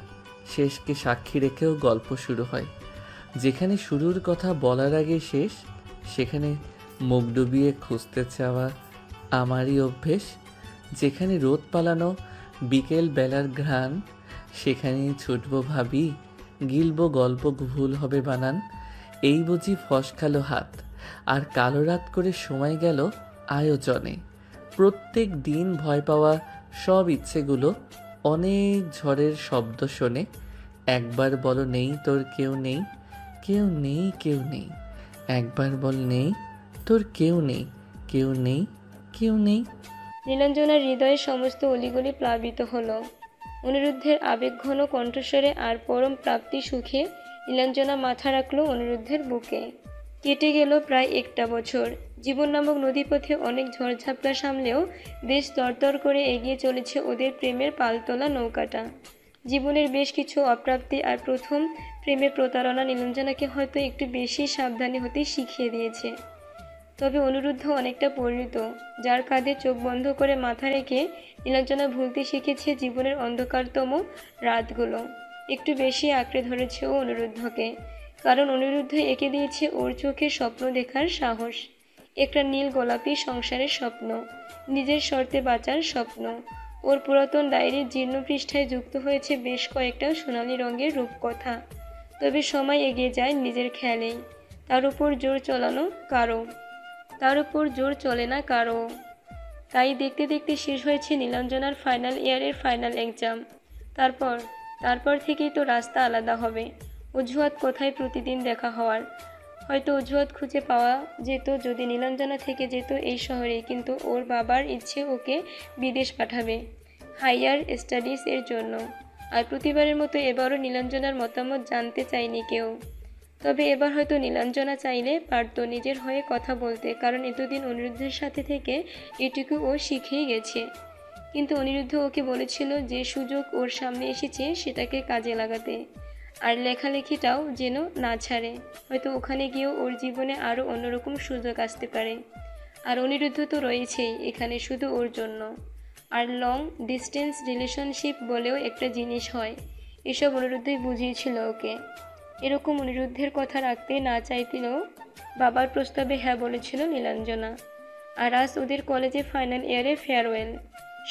F: শেষকে সাক্ষী রেখেও গল্প শুরু হয়। যেখানে শুরুর কথা বলার আগে শেষ, সেখানে মুখ ডুবিয়ে খুঁজতে চাওয়া আমারই অভ্যেস। যেখানে রোদ পালানো বিকেল বেলার ঘ্রাণ, সেখানেই ছুটবো ভাবি, গিলবো গল্প ভুল হবে বানান। এই বুঝি ফসকালো হাত, আর কালো রাত করে সময় গেল আয়োজনে। প্রত্যেক দিন ভয় পাওয়া সব ইচ্ছেগুলো অনেক ঝড়ের শব্দ শোনে। একবার বলো নেই তোর কেউ নেই, কেউ নেই কেউ নেই। একবার বল নেই তোর কেউ নেই, কেউ নেই কেউ নেই।
B: নীলাঞ্জনার হৃদয়ের সমস্ত অলিগলি প্লাবিত হলো। অনিরুদ্ধের আবেগঘন কণ্ঠস্বরে আর পরম প্রাপ্তি সুখে নীলাঞ্জনা মাথা রাখলো অনিরুদ্ধের বুকে। কেটে গেল প্রায় একটা বছর। জীবন নামক নদীপথে অনেক ঝড়ঝাপটা সামলেও বেশ তরতর করে এগিয়ে চলেছে ওদের প্রেমের পালতোলা নৌকাটা। জীবনের বেশ কিছু অপ্রাপ্তি আর প্রথম প্রেমের প্রতারণা নীলাঞ্জনাকে হয়তো একটু বেশি সাবধানী হতে শিখিয়ে দিয়েছে। তবে অনিরুদ্ধ অনেকটা পরিণত, যার কাঁধে চোখ বন্ধ করে মাথা রেখে নীলাঞ্জনা ভুলতে শিখেছে জীবনের অন্ধকারতম রাতগুলো। একটু বেশি আঁকড়ে ধরেছে ও অনিরুদ্ধকে, কারণ অনিরুদ্ধ এঁকে দিয়েছে ওর চোখে স্বপ্ন দেখার সাহস। একটা নীল গোলাপি সংসারের স্বপ্ন, নিজের শর্তে বাঁচার স্বপ্ন। ওর পুরাতন ডায়েরির জীর্ণ পৃষ্ঠায় যুক্ত হয়েছে বেশ কয়েকটা সোনালি রঙের রূপকথা। তবে সময় এগিয়ে যায় নিজের খেয়ালেই। তার উপর জোর চলে না কারো। তাই দেখতে দেখতে শেষ হয়েছে নীলাঞ্জনার ফাইনাল ইয়ারের ফাইনাল এক্সাম। তারপর থেকেই তো রাস্তা আলাদা হবে। অজুহাত কোথায় প্রতিদিন দেখা হওয়ার। হয়তো অজুহাত খুঁজে পাওয়া যেত যদি নীলাঞ্জনা থেকে যেত এই শহরে, কিন্তু ওর বাবার ইচ্ছে ওকে বিদেশ পাঠাবে হাইয়ার স্টাডিজ এর জন্য। আর প্রতিবারের মতো এবারও নীলাঞ্জনার মতামত জানতে চায়নি কেউ। তবে এবার হয়তো নীলাঞ্জনা চাইলে পারত নিজের হয়ে কথা বলতে, কারণ এতদিন অনিরুদ্ধের সাথে থেকে এটুকু ও শিখেই গেছে। কিন্তু অনিরুদ্ধ ওকে বলেছিল যে সুযোগ ওর সামনে এসেছে সেটাকে কাজে লাগাতে, আর লেখালেখিটাও যেন না ছাড়ে। হয়তো ওখানে গিয়েও ওর জীবনে আরও অন্যরকম সুযোগ আসতে পারে। আর অনিরুদ্ধ তো রয়েছেই এখানে শুধু ওর জন্য। আর লং ডিস্টেন্স রিলেশনশিপ বলেও একটা জিনিস হয়, এসব অনিরুদ্ধই বুঝিয়েছিল ওকে। এরকম অনিরুদ্ধের কথা রাখতে না চাইতেও বাবার প্রস্তাবে হ্যাঁ বলেছিল নীলাঞ্জনা। আর আজ ওদের কলেজে ফাইনাল ইয়ারে ফেয়ারওয়েল।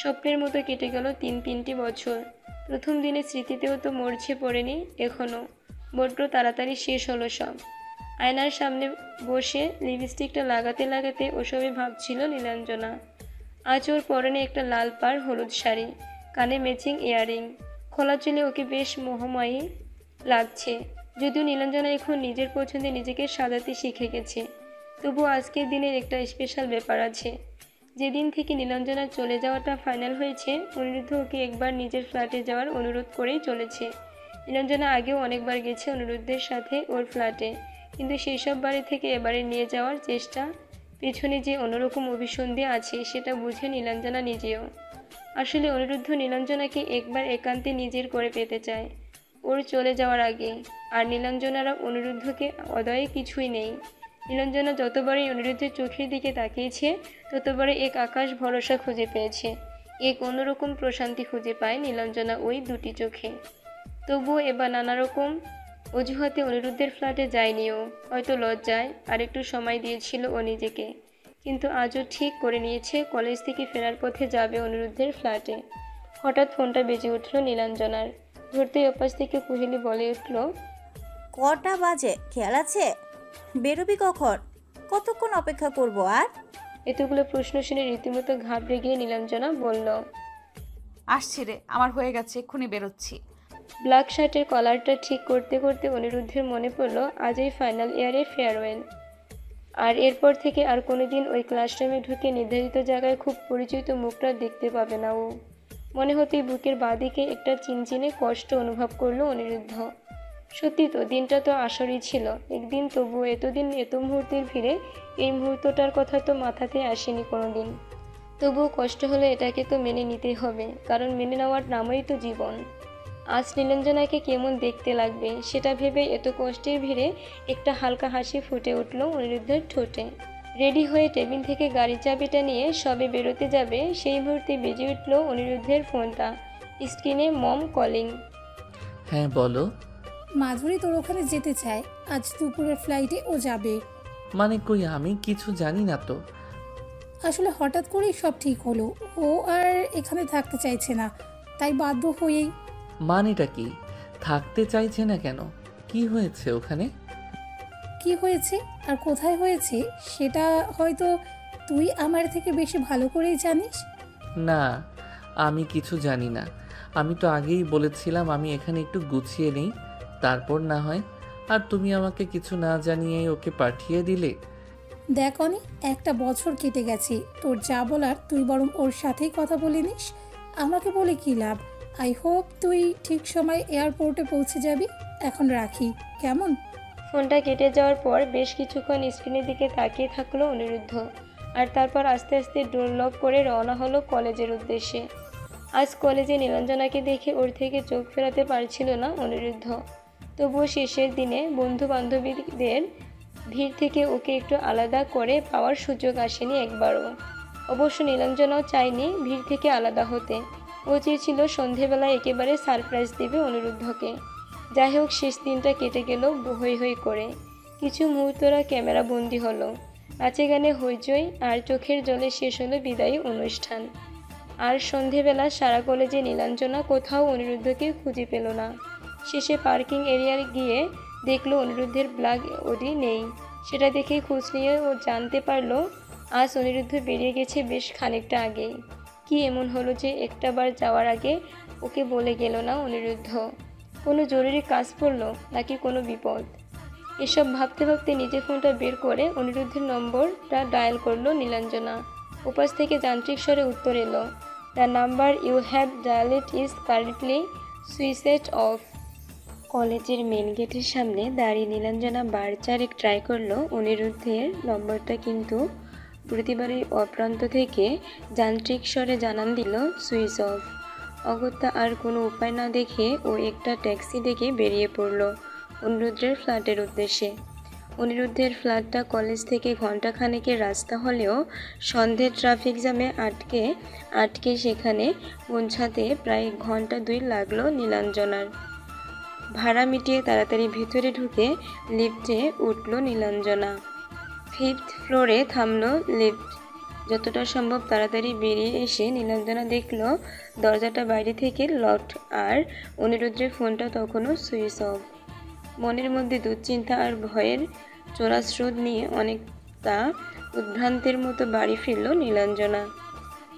B: স্বপ্নের মতো কেটে গেল তিনটি বছর। প্রথম দিনের স্মৃতিতেও তো মরছে পড়েনি এখনও। বড্ড তাড়াতাড়ি শেষ হলো সব। আয়নার সামনে বসে লিপস্টিকটা লাগাতে লাগাতে ওসবে ভাবছিল নীলাঞ্জনা। আজ ওর পরনে একটা লাল পাড় হলুদ শাড়ি, কানে ম্যাচিং ইয়াররিং, খোলা চুলে ওকে বেশ মোহময়ী লাগছে। যদিও নীলাঞ্জনা এখন নিজের পছন্দে নিজেকে সাজাতে শিখে গেছে, তবুও আজকের দিনের একটা স্পেশাল ব্যাপার আছে। যেদিন থেকে নীলাঞ্জনার চলে যাওয়াটা ফাইনাল হয়েছে, অনিরুদ্ধ ওকে একবার নিজের ফ্ল্যাটে যাওয়ার অনুরোধ করেই চলেছে। নীলাঞ্জনা আগেও অনেকবার গেছে অনিরুদ্ধের সাথে ওর ফ্ল্যাটে, কিন্তু সেই সব বাড়ি থেকে এবারে নিয়ে যাওয়ার চেষ্টা পেছনে যে অন্যরকম অভিসন্ধি আছে সেটা বুঝে নীলাঞ্জনা নিজেও। আসলে অনিরুদ্ধ নীলাঞ্জনাকে একবার একান্তে নিজের করে পেতে চায় ওর চলে যাওয়ার আগে। আর নীলাঞ্জনারা অনিরুদ্ধকে অদয়ে কিছুই নেই। নীলাঞ্জনা যতবারই অনিরুদ্ধের চোখের দিকে তাকিয়েছে ততবারই এক আকাশ ভরসা খুঁজে পেয়েছে, এক অন্যরকম প্রশান্তি খুঁজে পায় নীলাঞ্জনা ওই দুটি চোখে। তবুও এবার নানা রকম অজুহাতে অনিরুদ্ধের ফ্ল্যাটে যায়নি ও। হয়তো লজ্জায় আর একটু সময় দিয়েছিল ও নিজেকে, কিন্তু আজও ঠিক করে নিয়েছে কলেজ থেকে ফেরার পথে যাবে অনিরুদ্ধের ফ্ল্যাটে। হঠাৎ ফোনটা বেজে উঠল নীলাঞ্জনার। ধরতেই অপাশ থেকে কুহেলি বলে উঠল,
A: কটা বাজে খেয়াল আছে? বেরোবি কখন? কতক্ষণ অপেক্ষা করব আর?
B: এতগুলো প্রশ্ন শুনে রীতিমতো ঘাবড়ে গিয়ে নীলাঞ্জনা বলল,
E: আসছি রে, আমার হয়ে গেছে, এক্ষুনি বেরোচ্ছি।
B: ব্ল্যাক শার্টের কলারটা ঠিক করতে করতে অনিরুদ্ধের মনে পড়ল আজই ফাইনাল ইয়ারে ফেয়ারওয়েল। আর এরপর থেকে আর কোনোদিন ওই ক্লাসরুমে ঢুকে নির্ধারিত জায়গায় খুব পরিচিত মুখটা দেখতে পাবে না ও। মনে হতেই বুকের বাঁদিকে একটা চিনচিনে কষ্ট অনুভব করলো অনিরুদ্ধ। সত্যি তো, দিনটা তো আসরই ছিল একদিন, তবুও এতদিন এত মুহূর্তের ভিড়ে এই মুহূর্তটার কথা তো মাথাতে আসেনি কোনোদিন। তবুও কষ্ট হলে এটাকে তো মেনে নিতেই হবে, কারণ মেনে নেওয়ার নামই তো জীবন। আজ নীলাঞ্জনাকে কেমন দেখতে লাগবে সেটা ভেবে এত কষ্টের ভিড়ে একটা হালকা হাসি ফুটে উঠল অনিরুদ্ধের ঠোঁটে। রেডি হয়ে টেবিল থেকে গাড়ির চাবিটা নিয়ে সবে বেরোতে যাবে সেই মুহূর্তে বেজে উঠল অনিরুদ্ধের ফোনটা। স্ক্রিনে মম কলিং।
F: হ্যাঁ বলো।
I: মাধুরী তোর ওখানে যেতে চায়, আজ দুপুরের ফ্লাইটে ও যাবে।
F: মানে কই, আমি কিছু জানি না তো।
I: আসলে হঠাৎ করেই সব ঠিক হলো, ও আর এখানে থাকতে চাইছে না, তাই বাধ্য হয়েই।
F: মানেটা কি? থাকতে চাইছে না কেন? কি হয়েছে ওখানে?
I: কি হয়েছে আর কোথায় হয়েছে সেটা হয়তো তুই আমার থেকে বেশি ভালো করেই জানিস।
F: না, আমি কিছু জানি না। আমি তো আগেই বলেছিলাম আমি এখানে একটু গুছিয়ে নেই, তারপর না হয়। আর তুমি আমাকে কিছু না জানিয়েই ওকে পাঠিয়ে দিলে।
I: দেখ অনি, একটা বছর কেটে গেছে, তোর যা বলার তুই বরং ওর সাথেই কথা বলে নিস। আমাকে বলে কি লাভ? আই হোপ তুই ঠিক সময় এয়ারপোর্টে পৌঁছে যাবি। এখন রাখি, কেমন?
B: ফোনটা কেটে যাওয়ার পর বেশ কিছুক্ষণ স্ক্রিনের দিকে তাকিয়ে থাকলো অনিরুদ্ধ, আর তারপর আস্তে আস্তে ডোর লক করে রওনা হলো কলেজের উদ্দেশ্যে। আজ কলেজে নীলাঞ্জনাকে দেখে ওর থেকে চোখ ফেরাতে পারছিল না অনিরুদ্ধ। তবুও শেষের দিনে বন্ধু বান্ধবীদের ভিড় থেকে ওকে একটু আলাদা করে পাওয়ার সুযোগ আসেনি একবারও। অবশ্য নীলাঞ্জনাও চায়নি ভিড় থেকে আলাদা হতে, ও চেয়েছিল সন্ধেবেলায় একেবারে সারপ্রাইজ দেবে অনিরুদ্ধকে। যাই হোক, শেষ দিনটা কেটে গেল হই হই করে। কিছু মুহূর্তরা ক্যামেরা বন্দি হলো, নাচে গানে হইচই, আর চোখের জলে শেষ হলো বিদায়ী অনুষ্ঠান। আর সন্ধেবেলা সারা কলেজে নীলাঞ্জনা কোথাও অনিরুদ্ধকে খুঁজে পেল না। শেষে পার্কিং এরিয়ায় গিয়ে দেখলো অনিরুদ্ধের ব্ল্যাক অডি নেই। সেটা দেখেই খোঁজ নিয়ে ও জানতে পারলো আজ অনিরুদ্ধ বেরিয়ে গেছে বেশ খানিকটা আগেই। কি এমন হলো যে একটা বার যাওয়ার আগে ওকে বলে গেল না অনিরুদ্ধ? কোনো জরুরি কাজ পড়লো নাকি কোনো বিপদ? এসব ভাবতে ভাবতে নিজের ফোনটা বের করে অনিরুদ্ধের নম্বরটা ডায়াল করলো নীলাঞ্জনা। উপাস থেকে যান্ত্রিক স্বরে উত্তর এলো, the number you have dialled is currently switched off. কলেজের মেন গেটের সামনে দাঁড়িয়ে নীলাঞ্জনা বার চারেক ট্রাই করলো অনিরুদ্ধের নম্বরটা, কিন্তু প্রতিবারই অপ্রান্ত থেকে যান্ত্রিক স্বরে জানান দিল সুইচ অফ। অগত্যা আর কোনো উপায় না দেখে ও একটা ট্যাক্সি ডেকে বেরিয়ে পড়ল অনিরুদ্ধের ফ্ল্যাটের উদ্দেশ্যে। অনিরুদ্ধের ফ্ল্যাটটা কলেজ থেকে ঘণ্টাখানেকের রাস্তা হলেও সন্ধ্যের ট্রাফিক জ্যামে আটকে সেখানে পৌঁছাতে প্রায় ঘন্টা 2 লাগলো নীলাঞ্জনার। ভাড়া মিটিয়ে তাড়াতাড়ি ভেতরে ঢুকে লিফটে উঠল নীলাঞ্জনা। 5th ফ্লোরে থামলো লিফট। যতটা সম্ভব তাড়াতাড়ি বেরিয়ে এসে নীলাঞ্জনা দেখল দরজাটা বাইরে থেকে লকড, আর অনিরুদ্ধের ফোনটা তখনও সুইচ অফ। মনের মধ্যে দুশ্চিন্তা আর ভয়ের চোরাস্রোত নিয়ে অনেকটা উদ্ভ্রান্তের মতো বাড়ি ফিরল নীলাঞ্জনা।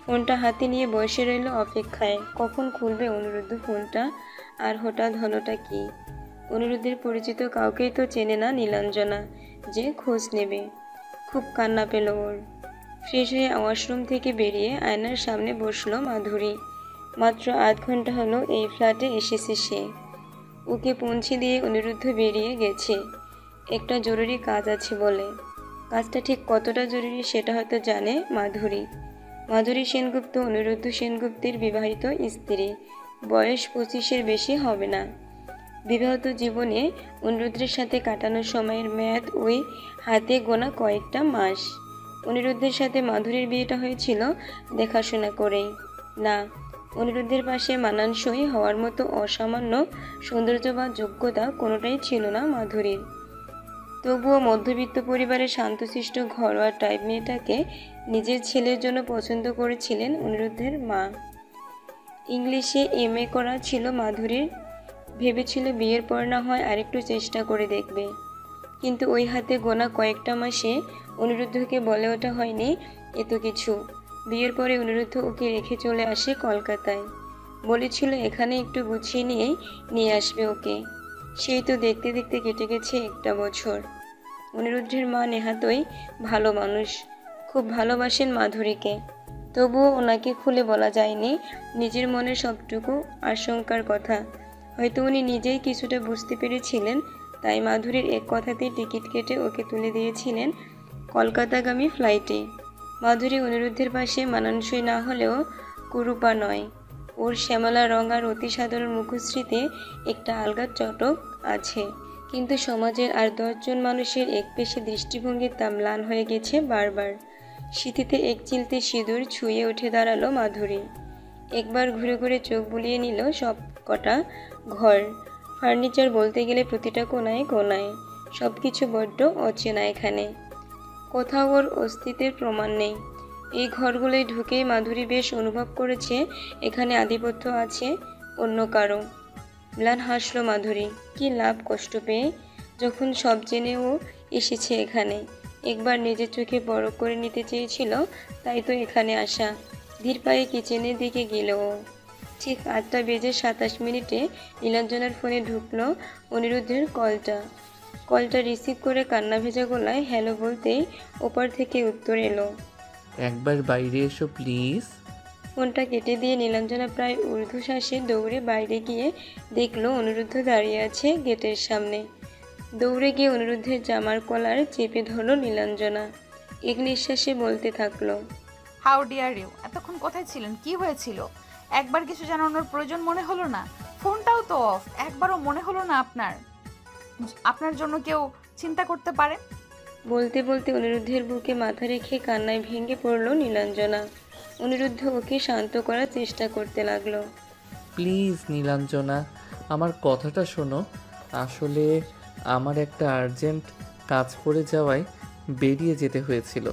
B: ফোনটা হাতে নিয়ে বসে রইল অপেক্ষায়। কখন খুলবে অনিরুদ্ধ ফোনটা? আর হঠাৎ হলোটা কি? অনিরুদ্ধের পরিচিত কাউকেই তো চেনে না নীলাঞ্জনা যে খোঁজ নেবে। খুব কান্না পেল ওর। ফ্রেশ হয়ে ওয়াশরুম থেকে বেরিয়ে আয়নার সামনে বসলো মাধুরী। মাত্র আধ ঘন্টা হলো এই ফ্ল্যাটে এসেছে সে। ওকে পৌঁছে দিয়ে অনিরুদ্ধ বেরিয়ে গেছে একটা জরুরি কাজ আছে বলে। কাজটা ঠিক কতটা জরুরি সেটা হয়তো জানে মাধুরী। মাধুরী সেনগুপ্ত অনিরুদ্ধ সেনগুপ্তের বিবাহিত স্ত্রী। বয়স 25-এর বেশি হবে না। বিবাহিত জীবনে অনিরুদ্ধের সাথে কাটানো সময়ের মেয়াদ ওই হাতে গোনা কয়েকটা মাস। অনিরুদ্ধের সাথে মাধুরীর বিয়েটা হয়েছিল দেখাশোনা করেই। না, অনিরুদ্ধের পাশে মানানসই হওয়ার মতো অসামান্য সৌন্দর্য বা যোগ্যতা কোনোটাই ছিল না মাধুরীর। তবুও মধ্যবিত্ত পরিবারের শান্তশিষ্ট ঘরোয়া টাইপ মেয়েটাকে নিজের ছেলের জন্য পছন্দ করেছিলেন অনিরুদ্ধের মা। ইংলিশে MA করা ছিল মাধুরীর। ভেবেছিল বিয়ের পর না হয় আরেকটু চেষ্টা করে দেখবে। কিন্তু ওই হাতে গোনা কয়েকটা মাসে অনিরুদ্ধকে বলে ওঠা হয়নি এত কিছু। বিয়ের পরে অনিরুদ্ধ ওকে রেখে চলে আসে কলকাতায়। বলেছিল এখানে একটু গুছিয়ে নিয়ে আসবে ওকে। সেই তো দেখতে দেখতে কেটে গেছে একটা বছর। অনিরুদ্ধের মা নেহাতই ভালো মানুষ, খুব ভালোবাসেন মাধুরীকে। তবুও ওনাকে খুলে বলা যায়নি নিজের মনের সবটুকু আশঙ্কার কথা। হয়তো উনি নিজেই কিছুটা বুঝতে পেরেছিলেন, তাই মাধুরীর এক কথাতেই টিকিট কেটে ওকে তুলে দিয়েছিলেন কলকাতাগামী ফ্লাইটে। মাধুরী অনিরুদ্ধের পাশে মানানসই না হলেও কুরূপা নয়। ওর শ্যামলা রং আর অতি সাধারণ মুখশ্রীতে একটা আলগা চটক আছে। কিন্তু সমাজের আর 10 জন মানুষের একপেশে দৃষ্টিভঙ্গির তা ম্লান হয়ে গেছে বারবার। স্মৃতিতে এক চিলতে সিঁদুর ছুঁয়ে উঠে দাঁড়ালো মাধুরী। একবার ঘুরে ঘুরে চোখ বুলিয়ে নিল সব কটা ঘর। ফার্নিচার বলতে গেলে প্রতিটা কোনায় কোনায়। সব কিছু বড্ড অচেনা এখানে। কোথাও ওর অস্তিত্বের প্রমাণ নেই। এই ঘরগুলোয় ঢুকেই মাধুরী বেশ অনুভব করেছে এখানে আধিপত্য আছে অন্য কারো। ম্লান হাসল মাধুরী। কি লাভ কষ্ট পেয়ে, যখন সব জেনেও এসেছে এখানে। একবার নিজের চোখে পরখ করে নিতে চেয়েছিল, তাই তো এখানে আসা। ধীর পায়ে কিচেনের দিকে গেল ও। ঠিক 8:27 নীলাঞ্জনার ফোনে ঢুকলো অনিরুদ্ধের কলটা রিসিভ করে কান্না ভেজা গলায় হ্যালো বলতেই ওপার থেকে উত্তর এলো,
F: একবার বাইরে এসো প্লিজ।
B: ফোনটা কেটে দিয়ে নীলাঞ্জনা প্রায় ঊর্ধ্বশ্বাসে দৌড়ে বাইরে গিয়ে দেখলো অনিরুদ্ধ দাঁড়িয়ে আছে গেটের সামনে। দৌড়ে গিয়ে অনিরুদ্ধের জামার কলার চেপে ধরলো নীলাঞ্জনা। এক নিঃশ্বাসে বলতে থাকলো,
E: হাউ ডিয়ার ইউ, এতক্ষণ কোথায় ছিলেন? কি হয়েছিল? একবার কিছু জানানোর প্রয়োজন মনে হলো না? ফোনটাও তো অফ, একবারও মনে হলো না আপনার জন্য কেউ চিন্তা করতে পারে?
B: বলতে বলতে অনিরুদ্ধের বুকে মাথা রেখে কান্নায় ভেঙে পড়ল নীলাঞ্জনা। অনিরুদ্ধ ওকে শান্ত করার চেষ্টা করতে লাগলো।
F: প্লিজ নীলাঞ্জনা, আমার কথাটা শোনো। আসলে আমার একটা আর্জেন্ট কাজ পড়ে যাওয়ায় বেরিয়ে যেতে হয়েছিল।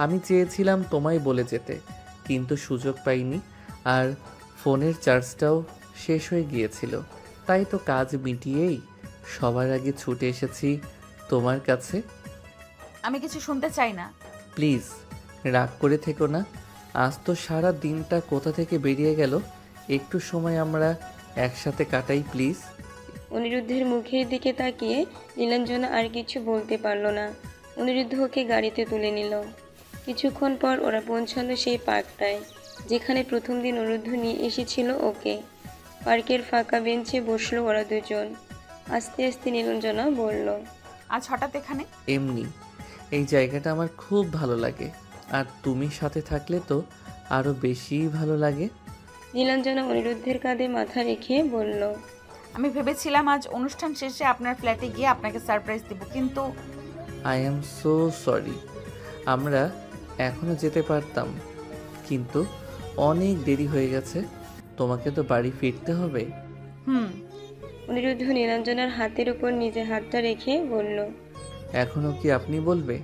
F: আমি চেয়েছিলাম তোমায় বলে যেতে, কিন্তু সুযোগ পাইনি। আর ফোনের চার্জটাও শেষ হয়ে গিয়েছিল। তাই তো কাজ মিটিয়েই সবার আগে ছুটে এসেছি তোমার কাছে।
E: আমি কিছু শুনতে চাই না।
F: প্লিজ রাগ করে থেকো না। আজ তো সারা দিনটা কোথা থেকে বেরিয়ে গেল। একটু সময় আমরা একসাথে কাটাই প্লিজ।
B: অনিরুদ্ধের মুখের দিকে তাকিয়ে নীলাঞ্জনা আর কিছু বলতে পারল না। অনিরুদ্ধ ওকে গাড়িতে তুলে নিল। কিছুক্ষণ পর ওরা পৌঁছালো সেই পার্কটায়, যেখানে প্রথম দিন অনিরুদ্ধ নিয়ে এসেছিল ওকে। পার্কের ফাঁকা বেঞ্চে বসলো ওরা দুজন। আস্তে আস্তে নীলাঞ্জনা বলল,
E: আজ হঠাৎ এখানে?
F: এমনি, এই জায়গাটা আমার খুব ভালো লাগে। আর তুমি সাথে থাকলে তো আরও বেশি ভালো লাগে।
B: নীলাঞ্জনা অনিরুদ্ধের কাঁধে মাথা রেখে বলল,
E: আমি ভেবেছিলাম আজ অনুষ্ঠান শেষে আপনার ফ্ল্যাটে গিয়ে আপনাকে সারপ্রাইজ দেব, কিন্তু
F: আই অ্যাম সো সরি। আমরা এখনও যেতে পারতাম, কিন্তু অনেক দেরি হয়ে গেছে। তোমাকে তো বাড়ি ফিরতে হবে।
B: অনিরুদ্ধ নীলাঞ্জনার হাতের উপর নিজের হাতটা রেখে বলল,
F: এখনও কি আপনি বলবে?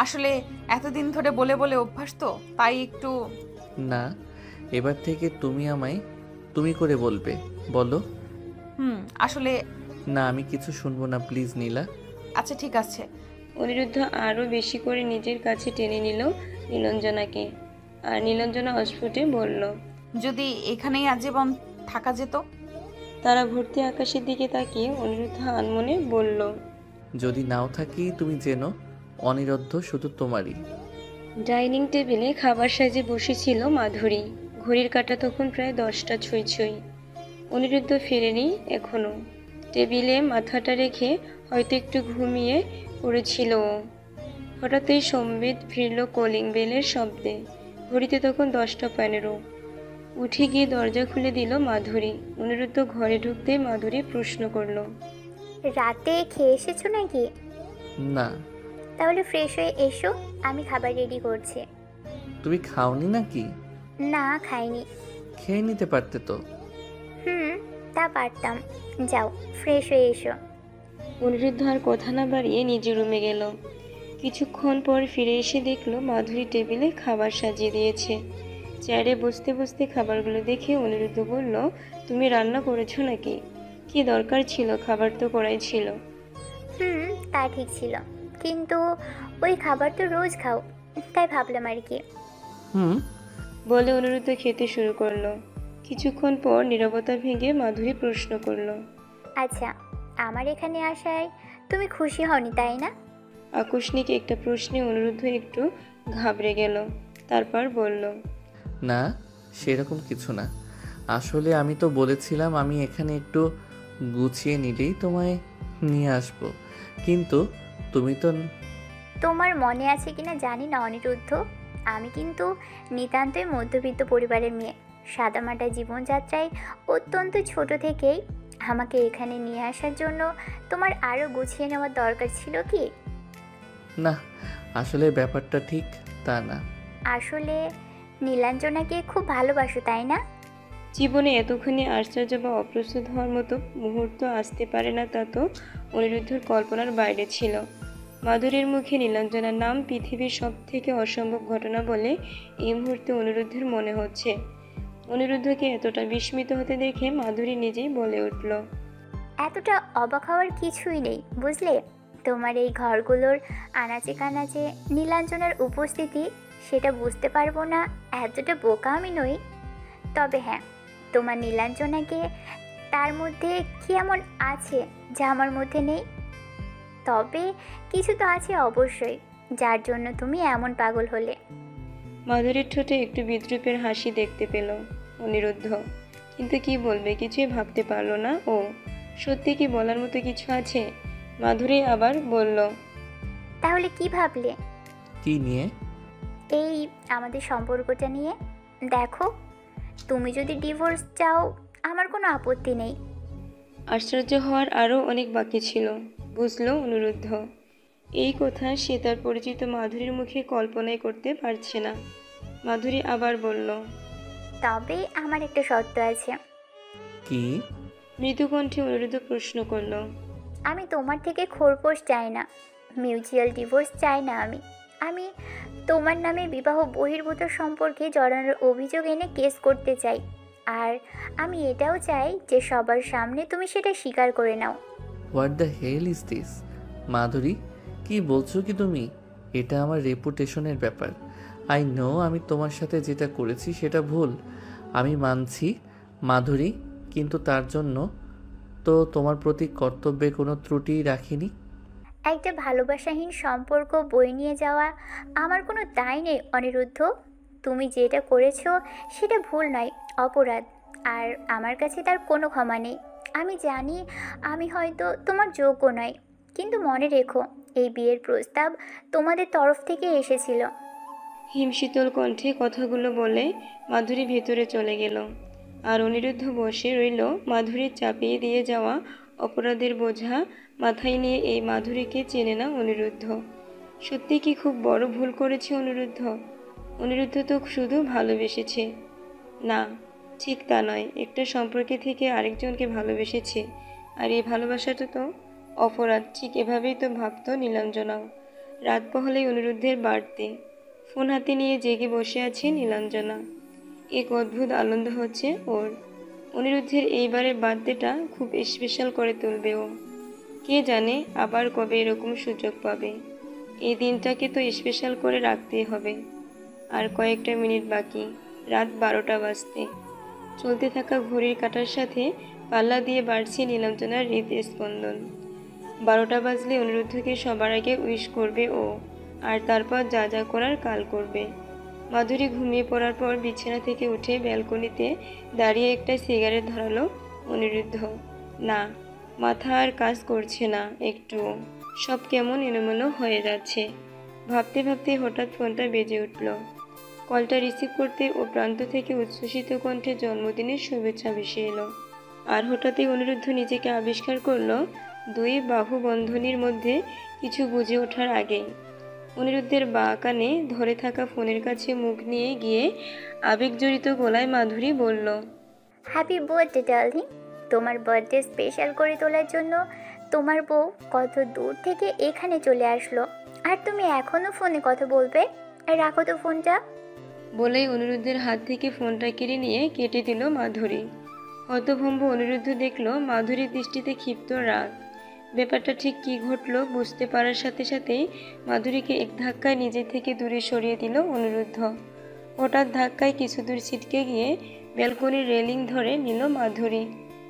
E: আসলে এতদিন ধরে বলে বলে অভ্যাস তো, তাই একটু।
F: না, এবার থেকে তুমি আমায় তুমি করে বলবে। বলো।
E: আসলে
F: না, আমি কিছু শুনবো না প্লিজ নীলা।
E: আচ্ছা ঠিক আছে।
B: অনিরুদ্ধ আরও বেশি করে নিজের কাছে টেনে নিল নীলাঞ্জনাকে। আর নীলাঞ্জনা অস্ফুটে বলল।
E: যদি এখানেই আজীবন থাকা যেত।
B: তারা ভর্তি আকাশের দিকে তাকিয়ে অনিরুদ্ধ আনমনে বলল।
F: যদি নাও থাকি তুমি জেনো অনিরুদ্ধ শুধু তোমারই।
B: ডাইনিং টেবিলে খাবার সাজে বসেছিল মাধুরী। ঘড়ির কাঁটা তখন প্রায় 10টা ছুঁই ছুঁই। অনিরুদ্ধ ফেরেনি এখনো। টেবিলে মাথাটা রেখে হয়তো একটু ঘুমিয়ে পড়েছিল ও। হঠাৎই সম্বিত ফিরল কলিং বেলের শব্দে। ঘড়িতে তখন 10টা 15। উঠে গিয়ে দরজা খুলে দিল মাধুরী। অনিরুদ্ধ ঘরে ঢুকতেই মাধুরী প্রশ্ন করলো।
J: রাতে খেয়ে এসেছো নাকি?
F: না।
J: তাহলে ফ্রেশ হয়ে এসো, আমি খাবার রেডি করছি।
F: তুমি খাওনি নাকি?
J: না, খাইনি।
F: খেয়ে নিতে পারতে তো।
J: তা পারতাম। যাও, ফ্রেশ হয়ে এসো।
B: অনিরুদ্ধ আর কথা না বাড়িয়ে নিজের রুমে গেল। কিছুক্ষণ পর ফিরে এসে দেখলো মাধুরী টেবিলে খাবার সাজিয়ে দিয়েছে। চেয়ারে বসতে বসতে খাবারগুলো দেখে অনিরুদ্ধ বলল, তুমি রান্না করেছো নাকি? কি দরকার ছিল, খাবার তো করাই ছিল।
J: তা ঠিক ছিল, কিন্তু ওই খাবার তো রোজ খাও, তাই ভাবলাম আর কি।
B: বলে অনিরুদ্ধ খেতে শুরু করলো। কিছুক্ষণ পর নীরবতা ভেঙে মাধুরী প্রশ্ন করলো।
J: আচ্ছা, আমার এখানে আসায় তুমি খুশি হওনি তাই না?
B: আকস্মিক একটা প্রশ্নে অনিরুদ্ধ একটু ঘাবড়ে গেল। তারপর বলল,
F: না, সেরকম কিছু না। আসলে আমি তো বলেছিলাম আমি এখানে একটু গুছিয়ে নিলেই তোমায় নিয়ে আসবো, কিন্তু তুমি তো।
J: তোমার মনে আছে কিনা জানি না অনিরুদ্ধ, আমি কিন্তু নিতান্তই মধ্যবিত্ত পরিবারের মেয়ে। সাদামাটা জীবনযাত্রায় অত্যন্ত ছোট থেকেই আমাকে এখানে নিয়ে আসার জন্য তোমার আরও গুছিয়ে নেওয়ার দরকার ছিল কি?
F: না, আসলে ব্যাপারটা ঠিক তা না।
J: আসলে নীলাঞ্জনাকে খুব ভালোবাসো তাই না?
B: জীবনে এতখানি আশ্চর্য বা অপ্রস্তুত হওয়ার মতো মুহূর্ত আসতে পারে না, তা তো অনিরুদ্ধর কল্পনার বাইরে ছিল। মাধুরীর মুখে নীলাঞ্জনার নাম পৃথিবীর সব থেকে অসম্ভব ঘটনা বলে এই মুহূর্তে অনিরুদ্ধের মনে হচ্ছে। অনিরুদ্ধকে এতটা বিস্মিত হতে দেখে মাধুরী নিজেই বলে উঠল,
J: এতটা অবাক হওয়ার কিছুই নেই বুঝলে। তোমার এই ঘরগুলোর আনাচে কানাচে নীলাঞ্জনার উপস্থিতি, সেটা বুঝতে পারবো না এতটা বোকা আমি নই। তবে হ্যাঁ, তোমার নীলাঞ্জনাকে তার মধ্যে কি এমন আছে যা আমার মধ্যে নেই? তবে কিছু তো আছে অবশ্যই, যার জন্য তুমি এমন পাগল হলে।
B: মাধুরীর ঠোঁটে একটু বিদ্রুপের হাসি দেখতে পেল অনিরুদ্ধ, কিন্তু কি বলবে কিছুই ভাবতে পারল না ও। সত্যি কি বলার মতো কিছু আছে? মাধুরী আবার বলল,
J: তাহলে কি ভাবলে?
F: কি নিয়ে?
J: এই আমাদের সম্পর্কটা নিয়ে। দেখো, তুমি যদি ডিভোর্স চাও আমার কোনো আপত্তি নেই।
B: আশ্চর্য হওয়ার আরও অনেক বাকি ছিল, বুঝলো অনিরুদ্ধ। এই কথা সে তার পরিচিত মাধুরীর মুখে কল্পনাই করতে পারছে না। মাধুরী আবার বলল,
J: তবে আমার একটা শর্ত আছে।
F: কি?
B: মৃদুকণ্ঠে অনিরুদ্ধ প্রশ্ন করল।
J: আমি তোমার থেকে খোরপোশ চাই না, মিউচুয়াল ডিভোর্স চাই না। আমি তোমার নামে বিবাহ বহির্ভূত সম্পর্কে জড়ানোর অভিযোগ এনে কেস করতে চাই। আর আমি এটাও চাই যে সবার সামনে তুমি সেটা স্বীকার করে নাও।
F: What the hell is this? Madhuri, কি বলছো কি তুমি? এটা আমার রেপুটেশনের ব্যাপার। আই নো আমি তোমার সাথে যেটা করেছি সেটা ভুল, আমি মানছি মাধুরী, কিন্তু তার জন্য তো তোমার প্রতি কর্তব্যে কোনো ত্রুটি রাখিনি।
J: একটা ভালোবাসাহীন সম্পর্ক বয়ে নিয়ে যাওয়া আমার কোনো দায় নেই অনিরুদ্ধ। তুমি যেটা করেছো সেটা ভুল নয়, অপরাধ। আর আমার কাছে তার কোনো ক্ষমা নেই। আমি জানি আমি হয়তো তোমার যোগ্য নয়, কিন্তু মনে রেখো এই বিয়ের প্রস্তাব তোমাদের তরফ থেকে এসেছিল।
B: হিমশীতল কণ্ঠে কথাগুলো বলে মাধুরী ভেতরে চলে গেল। আর অনিরুদ্ধ বসে রইল মাধুরীর চাপিয়ে দিয়ে যাওয়া অপরাধের বোঝা মাথায় নিয়ে। এই মাধুরীকে চেনে না অনিরুদ্ধ। সত্যি কি খুব বড় ভুল করেছে অনিরুদ্ধ? অনিরুদ্ধ তো শুধু ভালোবেসেছে। না, ঠিক তা নয়। একটা সম্পর্কে থেকে আরেকজনকে ভালোবেসেছে, আর এই ভালোবাসাটা তো অপরাধ। ঠিক এভাবেই তো ভাবতো নীলাঞ্জনাও। রাত পহলেই অনিরুদ্ধের বাড়তে ফোন হাতে নিয়ে জেগে বসে আছে নীলাঞ্জনা। এক অদ্ভুত আনন্দ হচ্ছে ওর। অনিরুদ্ধের এইবারের বার্থডেটা খুব স্পেশাল করে তুলবে ও। কে জানে আবার কবে এরকম সুযোগ পাবে। এই দিনটাকে তো স্পেশাল করে রাখতেই হবে। আর কয়েকটা মিনিট বাকি, রাত 12টা বাজতে। চলতে থাকা ঘড়ির কাঁটার সাথে পাল্লা দিয়ে বাড়ছে নীলাঞ্জনার হৃদস্পন্দন। 12টা বাজলে অনিরুদ্ধকে সবার আগে উইশ করবে ও, আর তারপর যা যা করার কাল করবে। মাধুরী ঘুমিয়ে পড়ার পর বিছানা থেকে উঠে ব্যালকনিতে দাঁড়িয়ে একটা সিগারেট ধরালো অনিরুদ্ধ। না, মাথা আর কাজ করছে না একটুও, সব কেমন এলোমেলো হয়ে যাচ্ছে। ভাবতে ভাবতে হঠাৎ ফোনটা বেজে উঠল। কলটা রিসিভ করতে ও প্রান্ত থেকে উচ্ছ্বসিত কণ্ঠে জন্মদিনের শুভেচ্ছা ভেসে এলো। আর হঠাৎই অনিরুদ্ধ নিজেকে আবিষ্কার করলো দুই বাহু বন্ধনীর মধ্যে কিছু বুঝে ওঠার আগেই। অনিরুদ্ধের বাঁ কানে ধরে থাকা ফোনের কাছে মুখ নিয়ে গিয়ে আবেগজড়িত গলায় মাধুরী বলল,
J: হ্যাপি বার্থডে ডার্লিং। তোমার বার্থডে স্পেশাল করে তোলার জন্য তোমার বউ কত দূর থেকে এখানে চলে আসলো, আর তুমি এখনো ফোনে কথা বলবে? রাখো তো ফোনটা।
B: বলেই অনিরুদ্ধের হাত থেকে ফোনটা কেড়ে নিয়ে কেটে দিল মাধুরী। হতভম্ব অনিরুদ্ধ দেখল মাধুরীর দৃষ্টিতে ক্ষিপ্ত রাগ। ব্যাপারটা ঠিক কী ঘটলো বুঝতে পারার সাথে সাথেই মাধুরীকে এক ধাক্কায় নিজে থেকে দূরে সরিয়ে দিল অনিরুদ্ধ। হঠাৎ ধাক্কায় কিছু দূর ছিটকে গিয়ে ব্যালকনির রেলিং ধরে নিল মাধুরী।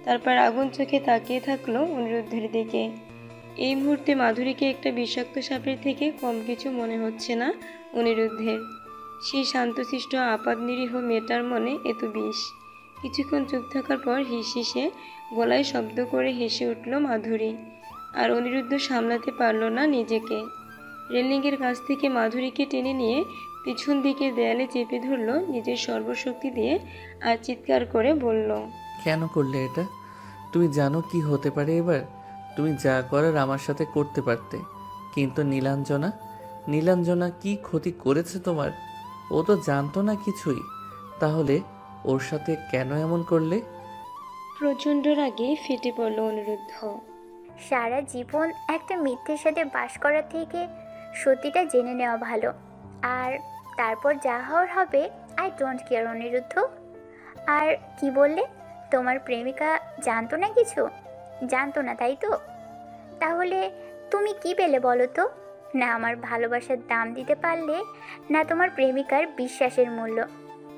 B: তারপর আগুন চোখে তাকিয়ে থাকলো অনিরুদ্ধের দিকে। এই মুহূর্তে মাধুরীকে একটা বিষাক্ত সাপের থেকে কম কিছু মনে হচ্ছে না অনিরুদ্ধের। সেই শান্তশিষ্ট আপাত নিরীহ মেয়েটার মনে এত বিষ। কিছুক্ষণ চুপ থাকার পর হিসে গলায় শব্দ করে হেসে উঠল মাধুরী। আর অনিরুদ্ধ সামলাতে পারল না নিজেকে। রেলিংয়ের কাছ থেকে মাধুরীকে টেনে নিয়ে পিছন দিকে দেয়ালে চেপে ধরল নিজের সর্বশক্তি দিয়ে, আর চিৎকার করে বলল,
F: কেন করলে এটা? তুমি জানো কি হতে পারে এবার? তুমি যা করার আমার সাথে করতে পারতে, কিন্তু নীলাঞ্জনা কি ক্ষতি করেছে তোমার? ও তো জানতো না কিছুই, তাহলে ওর সাথে কেন এমন করলে?
B: প্রচণ্ড রাগে ফেটে পড়ল অনিরুদ্ধ।
J: সারা জীবন একটা মিথ্যের সাথে বাস করার থেকে সত্যিটা জেনে নেওয়া ভালো। আর তারপর যা হওয়ার হবে, আই ডোন্ট কেয়ার অনিরুদ্ধ। আর কি বললে তোমার প্রেমিকা জানতো না কিছু? জানতো না, তাই তো? তাহলে তুমি কি পেলে বলো তো? না আমার ভালোবাসার দাম দিতে পারলে, না তোমার প্রেমিকার বিশ্বাসের মূল্য।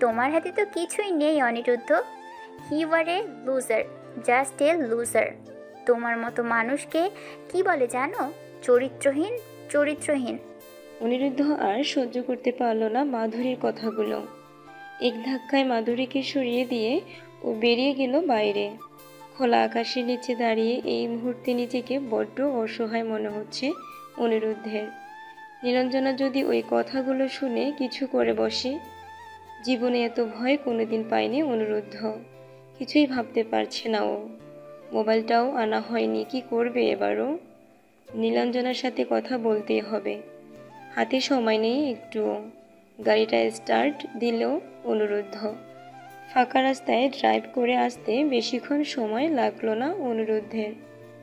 J: তোমার হাতে তো কিছুই নেই Aniruddha. He were a loser, just a loser. তোমার মতো মানুষকে কি বলে জানো? চরিত্রহীন, চরিত্রহীন।
B: অনিরুদ্ধ আর সহ্য করতে পারল না মাধুরীর কথাগুলো। এক ধাক্কায় মাধুরীকে সরিয়ে দিয়ে ও বেরিয়ে গেল বাইরে। খোলা আকাশের নিচে দাঁড়িয়ে এই মুহূর্তে নিজেকে বড্ড অসহায় মনে হচ্ছে অনিরুদ্ধের। নীলাঞ্জনা যদি ওই কথাগুলো শুনে কিছু করে বসে। জীবনে এত ভয় কোনোদিন পায়নি অনিরুদ্ধ। কিছুই ভাবতে পারছে না ও। মোবাইলটাও আনা হয়নি, কি করবে এবারও? নীলাঞ্জনার সাথে কথা বলতেই হবে, হাতে সময় নেই একটুও। গাড়িটা স্টার্ট দিল অনিরুদ্ধ। ফাঁকা রাস্তায় ড্রাইভ করে আসতে বেশিক্ষণ সময় লাগলো না অনিরুদ্ধের।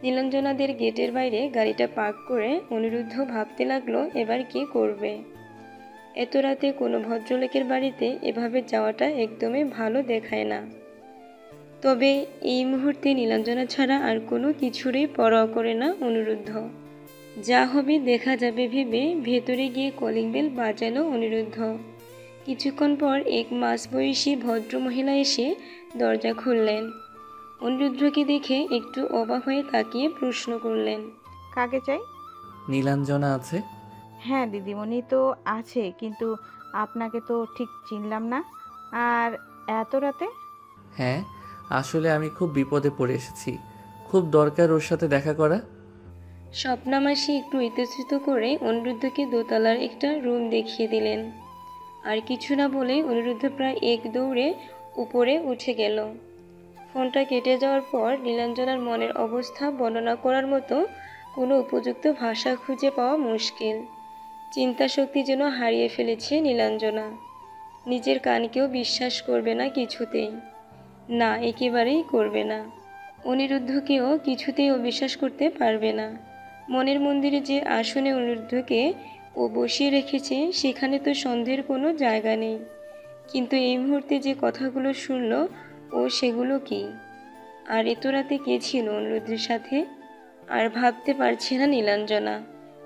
B: নীলাঞ্জনাদের গেটের বাইরে গাড়িটা পার্ক করে অনিরুদ্ধ ভাবতে লাগলো এবার কি করবে। এত রাতে কোনো ভদ্রলোকের বাড়িতে এভাবে যাওয়াটা একদমই ভালো দেখায় না। তবে এই মুহূর্তে নীলাঞ্জনা ছাড়া আর কোনো কিছুরই পরোয়া করে না অনিরুদ্ধ। যা হবে দেখা যাবে ভেবে ভেতরে গিয়ে কলিং বেল বাজালো অনিরুদ্ধ। কিছুক্ষণ পর এক মাঝবয়সী ভদ্রমহিলা এসে দরজা খুললেন। অনিরুদ্ধকে দেখে একটু অবাক হয়ে তাকিয়ে প্রশ্ন করলেন,
G: কাকে চাই?
F: নীলাঞ্জনা আছে?
G: হ্যাঁ দিদিমণি তো আছে, কিন্তু আপনাকে তো ঠিক চিনলাম না। আর এত রাতে?
F: হ্যাঁ, আসলে আমি খুব বিপদে পড়ে এসেছি, খুব দরকার ওর সাথে দেখা করা।
B: স্বপ্নামাসি একটু ইতস্তত করে অনিরুদ্ধকে দোতলার একটা রুম দেখিয়ে দিলেন। আর কিছু না বলে অনিরুদ্ধ প্রায় এক দৌড়ে উপরে উঠে গেল। ফোনটা কেটে যাওয়ার পর নীলাঞ্জনার মনের অবস্থা বর্ণনা করার মতো কোনো উপযুক্ত ভাষা খুঁজে পাওয়া মুশকিল। চিন্তাশক্তি যেন হারিয়ে ফেলেছে নীলাঞ্জনা। নিজের কানকেও বিশ্বাস করবে না কিছুতেই, না একেবারেই করবে না। অনিরুদ্ধকেও কিছুতেই অবিশ্বাস করতে পারবে না। মনের মন্দিরে যে আসনে অনিরুদ্ধকে ও বসিয়ে রেখেছে সেখানে তো সন্দেহের কোনো জায়গা নেই। কিন্তু এই মুহূর্তে যে কথাগুলো শুনল ও সেগুলো কি? আর এত রাতে কে ছিল অনিরুদ্ধের সাথে? আর ভাবতে পারছে না নীলাঞ্জনা।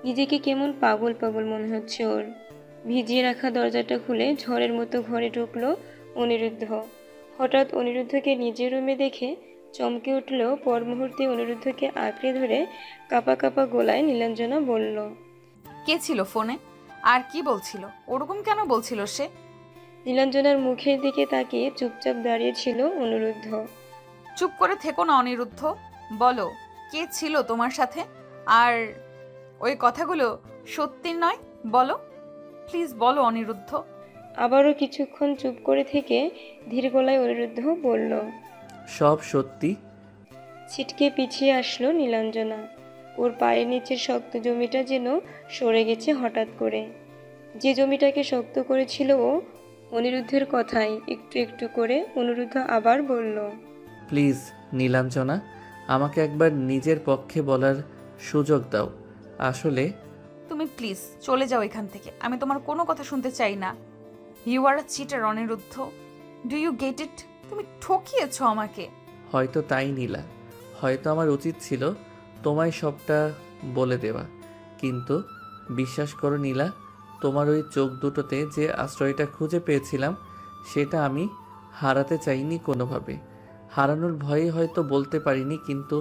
B: নিজেকে কেমন পাগল পাগল মনে হচ্ছে ওর। ভিজিয়ে রাখা দরজাটা খুলে ঝড়ের মতো ঘরে ঢুকলো অনিরুদ্ধ। হঠাৎ অনিরুদ্ধকে নিজের রুমে দেখে চমকে উঠলেও পর মুহূর্তে অনিরুদ্ধকে আঁকড়ে ধরে কাঁপা কাঁপা গলায় নীলাঞ্জনা বলল,
E: কে ছিল ফোনে? আর কি বলছিল? ওরকম কেন বলছিল সে?
B: নীলাঞ্জনার মুখের দিকে তাকিয়ে চুপচাপ দাঁড়িয়ে ছিল অনিরুদ্ধ।
E: চুপ করে থেকো না অনিরুদ্ধ, বলো কে ছিল তোমার সাথে? আর ওই কথাগুলো সত্যি নয়, বলো প্লিজ, বলো অনিরুদ্ধ।
B: আবারও কিছুক্ষণ চুপ করে থেকে ধীর গলায় অনিরুদ্ধ বলল,
F: সব সত্যি।
B: ছিটকে পিছিয়ে আসলো নীলাঞ্জনা। ওর পায়ের নিচের শক্ত জমিটা যেন সরে গেছে হঠাৎ করে। যে জমিটাকে শক্ত করেছিল ও, অনিরুদ্ধের কথাই একটু একটু করে অনিরুদ্ধ আবার বলল,
F: প্লিজ নীলাঞ্জনা, আমাকে একবার নিজের পক্ষে বলার সুযোগ দাও। আসলে
E: তুমি প্লিজ চলে যাও এখান থেকে, আমি তোমার কোনো কথা শুনতে চাই না। You are a cheater Aniruddha, do you get it? তুমি ঠকিয়েছো আমাকে।
F: হয়তো তাই নীলা, হয়তো আমার উচিত ছিল তোমায় সবটা বলে দেওয়া, কিন্তু বিশ্বাস করো নীলা, তোমার ওই চোখ দুটোতে যে আশ্রয়টা খুঁজে পেয়েছিলাম সেটা আমি হারাতে চাইনি কোনোভাবে। হারানোর ভয়ে হয়তো বলতে পারিনি, কিন্তু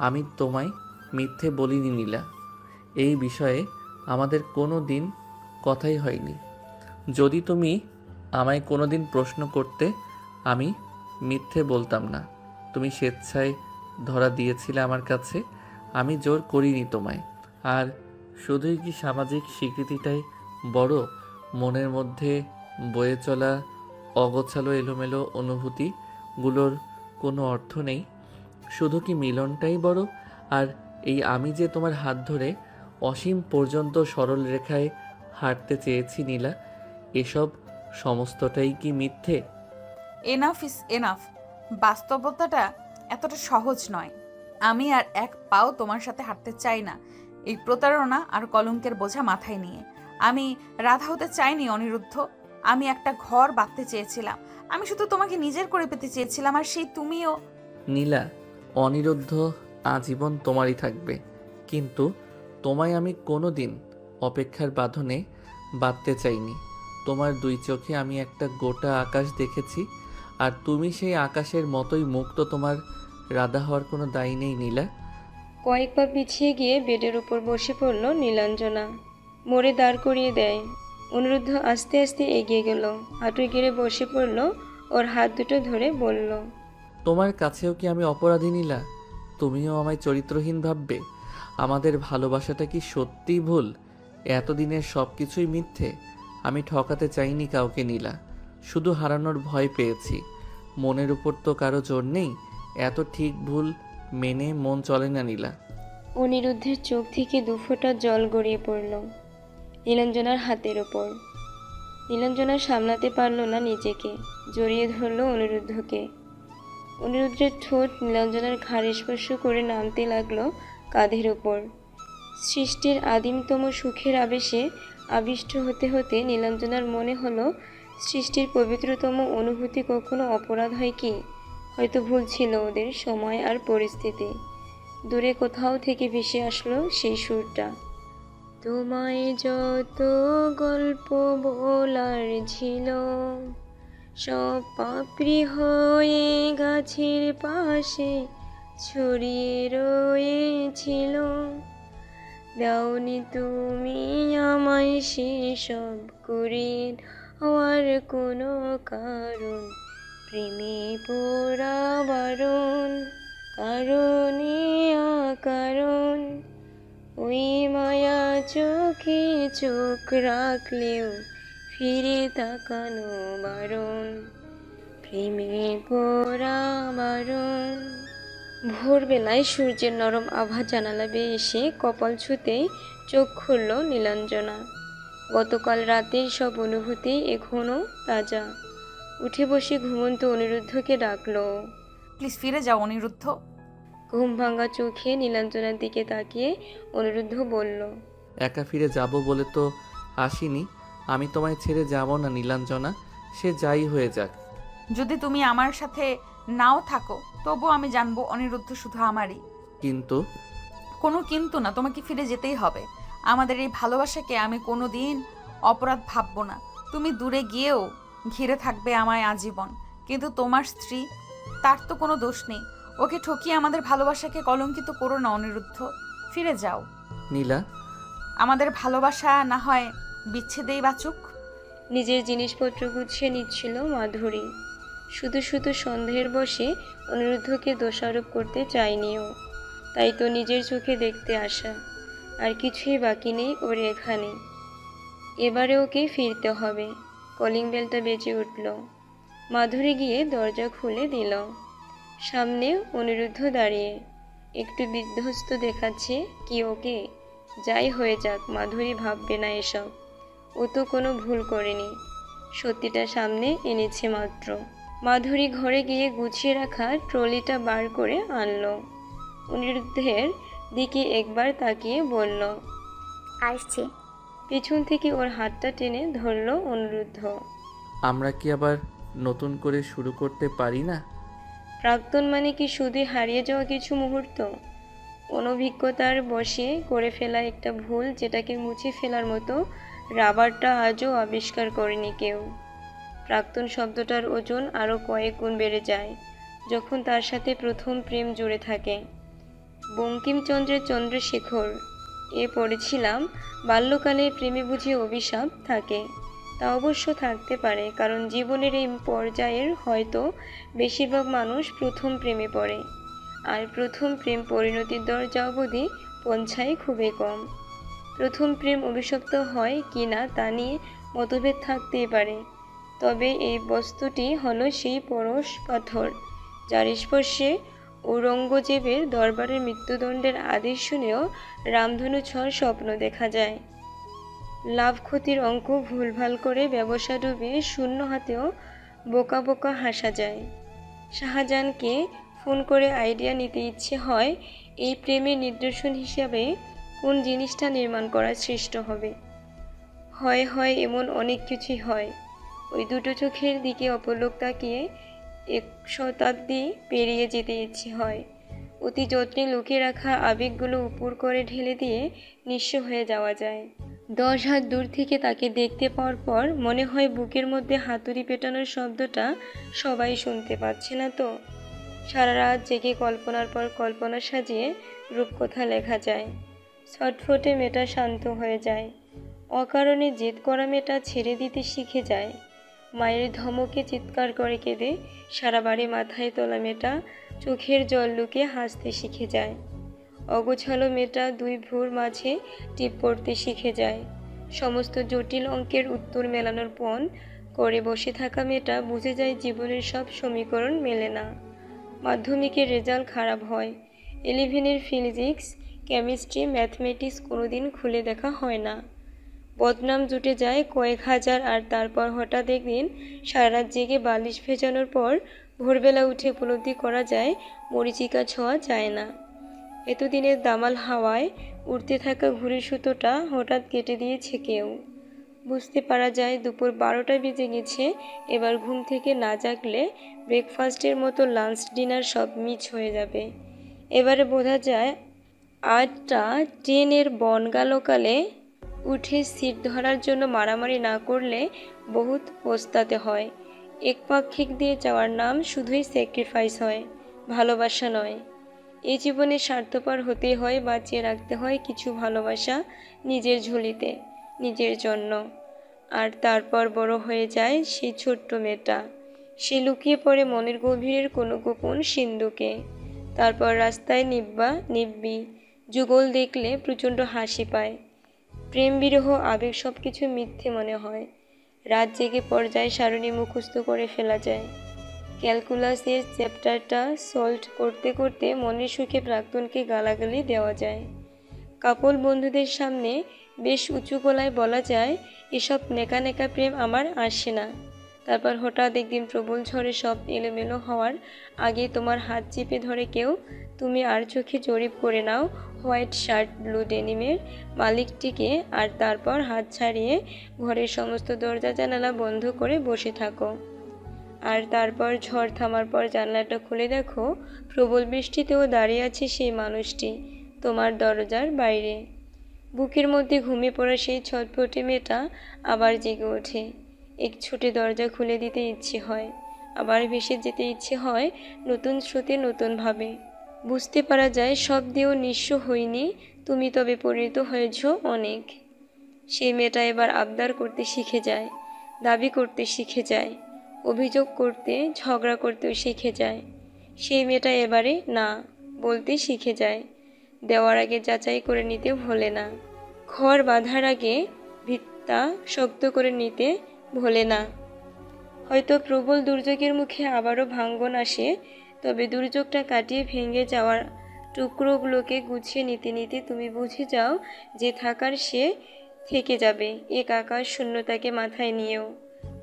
F: আমি তোমায় মিথ্যে বলিনি নীলা। এই বিষয়ে আমাদের কোনো দিন কথাই হয়নি। যদি তুমি আমায় কোনো দিন প্রশ্ন করতে, আমি মিথ্যে বলতাম না। তুমি স্বেচ্ছায় ধরা দিয়েছিলে আমার কাছে, আমি জোর করিনি তোমায়। আর শুধুই কি সামাজিক স্বীকৃতিটাই বড়? মনের মধ্যে বয়ে চলা অগোছালো এলোমেলো অনুভূতিগুলোর কোনো অর্থ নেই? শুধু কি মিলনটাই বড়? আর এই আমি যে তোমার হাত ধরে অসীম পর্যন্ত সরল রেখায় হাঁটতে চেয়েছি নীলা, এসব সমস্তটাই কি মিথ্যে?
E: Enough is enough. বাস্তবতাটা এতটা সহজ নয়। আমি আর এক পাও তোমার সাথে হাঁটতে চাই না এই প্রতারণা আর কলঙ্কের বোঝা মাথায় নিয়ে। আমি রাধা হতে চাইনি অনিরুদ্ধ, আমি একটা ঘর বাঁধতে চেয়েছিলাম। আমি শুধু তোমাকে নিজের করে পেতে চেয়েছিলাম, আর সেই তুমিও।
F: নীলা, অনিরুদ্ধ আজীবন তোমারই থাকবে, কিন্তু তোমায় আমি কোনো দিন অপেক্ষার বাঁধনে বাঁধতে চাইনি। তোমার দুই চোখে আমি একটা গোটা আকাশ দেখেছি, আর তুমি সেই আকাশের মতোই মুক্ত। তোমার রাধা হওয়ার কোনো দায় নেই নীলা।
B: কয়েক পা পিছিয়ে গিয়ে বেডের উপর বসে পড়ল নীলাঞ্জনা। মোড়ে দাঁড় করিয়ে দেয়। অনিরুদ্ধ আস্তে আস্তে এগিয়ে গেল, হাঁটু গেড়ে বসে পড়ল, ওর হাত দুটো ধরে বলল,
F: তোমার কাছেও কি আমি অপরাধী নীলা? তুমিও আমায় চরিত্রহীন ভাববে? আমাদের ভালোবাসাটা কি সত্যিই ভুল? এতদিনের সব কিছুই মিথ্যে? আমি ঠকাতে চাইনি কাউকে নীলা, শুধু হারানোর ভয় পেয়েছি। মনের উপর তো কারো জোর নেই, এত ঠিক ভুল মেনে মন চলে না নীলা।
B: অনিরুদ্ধের চোখ থেকে দুফোঁটা জল গড়িয়ে পড়ল নীলাঞ্জনার হাতের ওপর। নীলাঞ্জনা সামলাতে পারল না নিজেকে, জড়িয়ে ধরল অনিরুদ্ধকে। অনিরুদ্ধের ঠোঁট নীলাঞ্জনার ঘাড় স্পর্শ করে নামতে লাগলো কাঁধের ওপর। সৃষ্টির আদিমতম সুখের আবেশে আবিষ্ট হতে হতে নীলাঞ্জনার মনে হলো, সৃষ্টির পবিত্রতম অনুভূতি কখনো অপরাধ হয় কি? হয়তো ভুল ছিল ওদের সময় আর পরিস্থিতি। দূরে কোথাও থেকে ভেসে আসলো সেই সুরটা, তোমায় যত গল্প বলার ছিল সব পাপড়ি হয়ে গাছের পাশে ছড়িয়ে রয়েছিল, দাওনি তুমি আমায় সেসব করে হওয়ার কোনো কারণ, প্রেমে পোড়া বারণ, কারণে আকারণ, ওই মায়া চোখে চোখ রাখলেও ফিরে তাকানো বারণ, প্রেমে পোড়া বারণ। ভোরবেলায় সূর্যের নরম আভা জানালা বেয়ে এসে কপাল ছুঁতেই চোখ খুলল নীলাঞ্জনা। গতকাল রাতের সব অনুভূতি এখনও তাজা। উঠে বসে ঘুমন্ত অনিরুদ্ধকে ডাকলো,
E: প্লিজ ফিরে যাও অনিরুদ্ধ।
B: ঘুম ভাঙা চোখে নীলাঞ্জনার দিকে তাকিয়ে অনিরুদ্ধ বলল,
F: একা ফিরে যাব বলে তো আসিনি। আমি তোমায় ছেড়ে যাব না নীলাঞ্জনা, সে যাই হয়ে যাক।
E: যদি তুমি আমার সাথে নাও থাকো তবু আমি জানবো অনিরুদ্ধ শুধু আমারই।
F: কিন্তু
E: কোনো কিন্তু না, তোমাকে ফিরে যেতেই হবে। আমাদের এই ভালোবাসাকে আমি কোনো দিন অপরাধ ভাববো না। তুমি দূরে গিয়েও ঘিরে থাকবে আমায় আজীবন, কিন্তু তোমার স্ত্রী, তার তো কোনো দোষ নেই। ওকে ঠকিয়ে আমাদের ভালোবাসাকে কলঙ্কিত করো না অনিরুদ্ধ, ফিরে যাও।
F: নীলা,
E: আমাদের ভালোবাসা না হয় বিচ্ছেদেই বাঁচুক।
B: নিজের জিনিসপত্র গুছিয়ে নিচ্ছিল মাধুরী। শুধু শুধু সন্দেহের বশে অনিরুদ্ধকে দোষারোপ করতে চায়নিও, তাই তো নিজের চোখে দেখতে আসা। আর কিছুই বাকি নেই ওর এখানে। এবারে ওকে ফিরতে হবে। কলিং বেলটা বেজে উঠল। মাধুরী গিয়ে দরজা খুলে দিল। সামনে অনিরুদ্ধ দাঁড়িয়ে, একটু বিধ্বস্ত দেখাচ্ছে কি ওকে। যাই হয়ে যাক, মাধুরী ভাববে না এসব। ও তো কোনো ভুল করেনি, সত্যিটা সামনে এনেছে মাত্র। মাধুরী ঘরে গিয়ে গুছিয়ে রাখা ট্রলিটা বার করে আনলো। অনিরুদ্ধের দিকে একবার তাকিয়ে বলল,
J: আসছি।
B: পিছন থেকে ওর হাতটা টেনে ধরলো অনিরুদ্ধ।
F: আমরা কি আবার নতুন করে শুরু করতে পারি না?
B: প্রাক্তন মানে কি শুধুই হারিয়ে যাওয়া কিছু মুহূর্ত? অনভিজ্ঞতার বশে করে ফেলা একটা ভুল, যেটাকে মুছে ফেলার মতো রাবারটা আজও আবিষ্কার করেনি কেউ। প্রাক্তন শব্দটার ওজন আরও কয়েক গুণ বেড়ে যায় যখন তার সাথে প্রথম প্রেম জুড়ে থাকে। বঙ্কিমচন্দ্রের চন্দ্রশেখর এ পড়েছিলাম, বাল্যকালের প্রেমে বুঝি অভিশাপ থাকে। তা অবশ্য থাকতে পারে, কারণ জীবনের এই পর্যায়ের হয়তো বেশিরভাগ মানুষ প্রথম প্রেমে পড়ে, আর প্রথম প্রেম পরিণতির দরজা অবধি পৌঁছায় খুবই কম। প্রথম প্রেম অভিশপ্ত হয় কি না তা নিয়ে মতভেদ থাকতেই পারে, তবে এই বস্তুটি হলো সেই পরশ পাথর যার স্পর্শে ঔরঙ্গজেবের দরবারের মৃত্যুদণ্ডের আদেশ শুনেও রামধনু ছোঁয়ার স্বপ্ন দেখা যায়। লাভ ক্ষতির অঙ্ক ভুলভাল করে ব্যবসা ডুবিয়ে শূন্য হাতেও বোকা বোকা হাসা যায়। শাহজাহানকে ফোন করে আইডিয়া নিতে ইচ্ছে হয় এই প্রেমের নিদর্শন হিসাবে কোন জিনিসটা নির্মাণ করার সৃষ্ট হবে। হয় এমন অনেক কিছুই হয়। ওই দুটো চোখের দিকে অপলক তাকিয়ে 1 শতাব্দী পেরিয়ে যেতে ইচ্ছে হয়। অতি যত্নে লুকিয়ে রাখা আবেগগুলো উপর করে ঢেলে দিয়ে নিঃস্ব হয়ে যাওয়া যায়। 10 হাত দূর থেকে তাকে দেখতে পাওয়ার পর মনে হয় বুকের মধ্যে হাতুড়ি পেটানোর শব্দটা সবাই শুনতে পাচ্ছে না তো। সারা রাত জেগে কল্পনার পর কল্পনা সাজিয়ে রূপকথা লেখা যায়। ছটফটে মেয়েটা শান্ত হয়ে যায়, অকারণে জেদ করা মেয়েটা ছেড়ে দিতে শিখে যায়। মায়ের ধমকে চিৎকার করে কেঁদে সারা বাড়ি মাথায় তোলা মেয়েটা চোখের জল লুকিয়ে হাসতে শিখে যায়। অগোছালো মেয়েটা 2 ভ্রুর মাঝে টিপ পড়তে শিখে যায়। সমস্ত জটিল অঙ্কের উত্তর মেলানোর পণ করে বসে থাকা মেয়েটা বুঝে যায় জীবনের সব সমীকরণ মেলে না। মাধ্যমিকের রেজাল্ট খারাপ হয়, 11-এর ফিজিক্স, কেমিস্ট্রি, ম্যাথমেটিক্স কোনোদিন খুলে দেখা হয় না। বদনাম জুটে যায় কয়েক হাজার, আর তারপর হঠাৎ একদিন সারা রাত জেগে বালিশ ভেজানোর পর ভোরবেলা উঠে উপলব্ধি করা যায় মরীচিকা ছোঁয়া যায় না। এতদিনের দামাল হাওয়ায় উড়তে থাকা ঘুড়ির সুতোটা হঠাৎ কেটে দিয়েছে কেউ। বুঝতে পারা যায় দুপুর 12টা বেজে গেছে। এবার ঘুম থেকে না জাগলে ব্রেকফাস্টের মতো লাঞ্চ ডিনার সব মিস হয়ে যাবে। এবারে বোঝা যায় 8টা ট্রেনের বনগালোকালে উঠে সিট ধরার জন্য মারামারি না করলে বহুত পস্তাতে হয়। একপাক্ষিক দিয়ে যাওয়ার নাম শুধুই স্যাক্রিফাইস হয়, ভালোবাসা নয়। এই জীবনে স্বার্থপর হতে হয়, বাঁচিয়ে রাখতে হয় কিছু ভালোবাসা নিজের ঝুলিতে, নিজের জন্য। আর তারপর বড় হয়ে যায় সেই ছোট্ট মেয়েটা। সে লুকিয়ে পড়ে মনের গভীরের কোনো গোপন সিন্ধুকে। তারপর রাস্তায় নিব্বি যুগল দেখলে প্রচণ্ড হাসি পায়। প্রেম বিরহ আবেগ সব কিছু মিথ্যে মনে হয়। রাত জেগে পর্যায় সারণী মুখস্থ করে ফেলা যায়। ক্যালকুলাসের চ্যাপ্টারটা সলভ করতে করতে মনের সুখে প্রাক্তনকে গালাগালি দেওয়া যায়। কাপল বন্ধুদের সামনে বেশ উঁচু গলায় বলা যায়, এসব নেকা নেকা প্রেম আমার আসে না। তারপর হঠাৎ একদিন প্রবল ঝড়ে সব এলোমেলো হওয়ার আগে তোমার হাত চেপে ধরে কেউ। তুমি আর চোখে জরিপ করে নাও হোয়াইট শার্ট ব্লু ডেনিমের মালিকটিকে, আর তারপর হাত ছাড়িয়ে ঘরের সমস্ত দরজা জানালা বন্ধ করে বসে থাকো। আর তারপর ঝড় থামার পর জানলাটা খুলে দেখো প্রবল বৃষ্টিতেও দাঁড়িয়ে আছে সেই মানুষটি তোমার দরজার বাইরে। বুকের মধ্যে ঘুমিয়ে পড়া সেই ছটফটে মেয়েটা আবার জেগে ওঠে। এক ছুটে দরজা খুলে দিতে ইচ্ছে হয়, আবার ভেসে যেতে ইচ্ছে হয় নতুন স্রোতে নতুনভাবে। বুঝতে পারা যায় সব দিয়েও নিঃস্ব হইনি, তুমি তবে পরিণত হয়েছ অনেক। সেই মেয়েটা এবার আবদার করতে শিখে যায়, দাবি করতে শিখে যায়, অভিযোগ করতে ঝগড়া করতেও শিখে যায়। সেই মেয়েটা এবারে না বলতে শিখে যায়, দেওয়ার আগে যাচাই করে নিতে ভোলে না, ঘর বাঁধার আগে ভিতটা শক্ত করে নিতে ভোলে না। হয়তো প্রবল দুর্যোগের মুখে আবারও ভাঙ্গন আসে, তবে দুর্যোগটা কাটিয়ে ভেঙে যাওয়ার টুকরোগুলোকে গুছিয়ে নিতে নিতে তুমি বুঝে যাও যে থাকার সে থেকে যাবে এক আকাশ শূন্যতাকে মাথায় নিয়েও।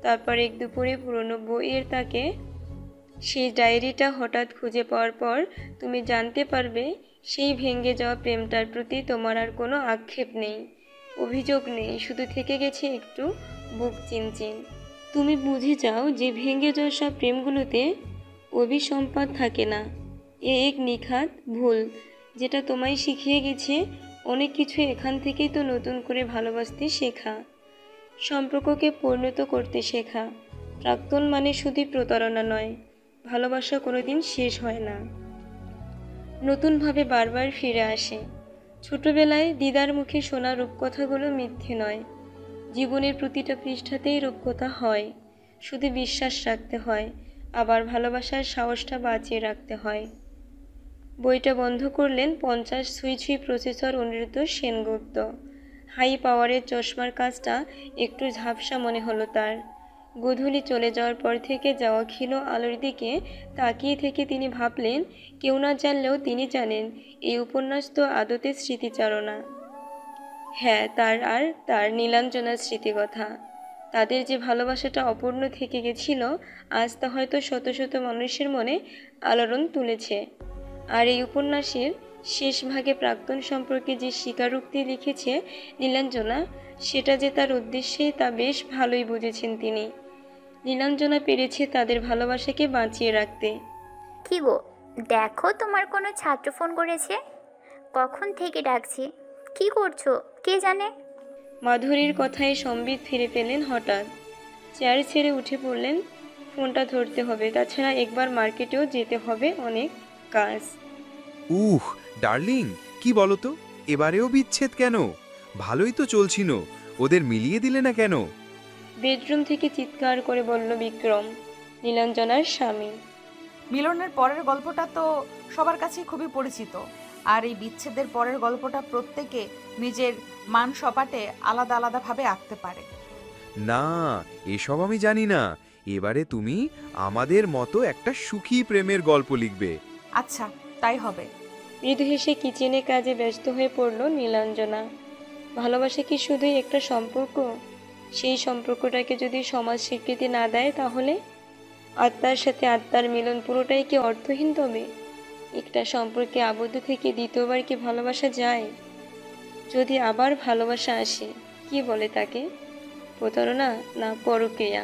B: তারপর এক দুপুরে পুরনো বইয়ের তাকে সেই ডায়েরিটা হঠাৎ খুঁজে পাওয়ার পর তুমি জানতে পারবে সেই ভেঙে যাওয়া প্রেমটার প্রতি তোমার আর কোনো আক্ষেপ নেই, অভিযোগ নেই, শুধু থেকে গেছে একটু বুক চিনচিন। তুমি বুঝে যাও যে ভেঙে যাওয়া সব প্রেমগুলোতে অভিসম্পাদ থাকে না, এ এক নিখাত ভুল যেটা তোমায় শিখিয়ে গেছে অনেক কিছু। এখান থেকেই তো নতুন করে ভালোবাসতে শেখা, সম্পর্ককে পরিণত করতে শেখা। প্রাক্তন মানে শুধু প্রতারণা নয়, ভালোবাসা কোনোদিন শেষ হয় না, নতুনভাবে বারবার ফিরে আসে। ছোটবেলায় দিদার মুখে শোনা রূপকথাগুলো মিথ্যে নয়, জীবনের প্রতিটা পৃষ্ঠাতেই রূপকথা হয়, শুধু বিশ্বাস রাখতে হয়, আবার ভালোবাসার সাহসটা বাঁচিয়ে রাখতে হয়। বইটা বন্ধ করলেন 50 ছুঁই ছুঁই প্রসেসর অনিরুদ্ধ সেনগুপ্ত। হাই পাওয়ারের চশমার কাজটা একটু ঝাপসা মনে হলো তার। গোধূলি চলে যাওয়ার পর থেকে যাওয়া ক্ষীণ আলোর দিকে তাকিয়ে থেকে তিনি ভাবলেন, কেউ না জানলেও তিনি জানেন এই উপন্যাস তো আদতে স্মৃতিচারণা। হ্যাঁ, তার নীলাঞ্জনার স্মৃতিকথা। তাদের যে ভালোবাসাটা অপূর্ণ থেকে গেছিল, আজ তা হয়তো শত শত মানুষের মনে আলোড়ন তুলেছে। আর এই উপন্যাসের শেষ ভাগে প্রাক্তন সম্পর্কে যে স্বীকারোক্তি লিখেছে নীলাঞ্জনা, সেটা যে তার উদ্দেশ্যেই তা বেশ ভালোই বুঝেছেন তিনি। নীলাঞ্জনা পেরেছে তাদের ভালোবাসাকে বাঁচিয়ে রাখতে।
J: কি গো, দেখো তোমার কোনো ছাত্র ফোন করেছে, কখন থেকে ডাকছি, কি করছো কে জানে।
B: মাধুরীর কথায় সম্বিত ফিরে পেলেন হঠাৎ, চেয়ার ছেড়ে উঠে পড়লেন। ফোনটা ধরতে হবে, তাছাড়া একবার মার্কেটেও যেতে হবে, অনেক কাজ।
K: ডার্লিং, কি বলো তো, এবারেও বিচ্ছেদ কেন? ভালোই তো চলছিল, ওদের মিলিয়ে দিলে না কেন?
B: বেডরুম থেকে চিৎকার করে বলল বিক্রম, নীলাঞ্জনার স্বামী।
E: মিলনের পরের গল্পটা তো সবার কাছেই খুবই পরিচিত, আর এই বিচ্ছেদের পরের গল্পটা প্রত্যেকে নিজের মান সপাটে আলাদা আলাদাভাবে আঁকতে পারে।
K: না, এসব আমি জানি না। এবারে তুমি আমাদের মতো একটা সুখী প্রেমের গল্প লিখবে।
E: আচ্ছা, তাই হবে।
B: মৃদু হেসে কিচেনে কাজে ব্যস্ত হয়ে পড়ল নীলাঞ্জনা। ভালোবাসা কি শুধুই একটা সম্পর্ক? সেই সম্পর্কটাকে যদি সমাজ স্বীকৃতি না দেয়, তাহলে আত্মার সাথে আত্মার মিলন পুরোটাই কি অর্থহীন? তবে একটা সম্পর্কে আবদ্ধ থেকে দ্বিতীয়বার কি ভালোবাসা যায়? যদি আবার ভালোবাসা আসে, কি বলে তাকে? প্রতারণা না পরক্রিয়া?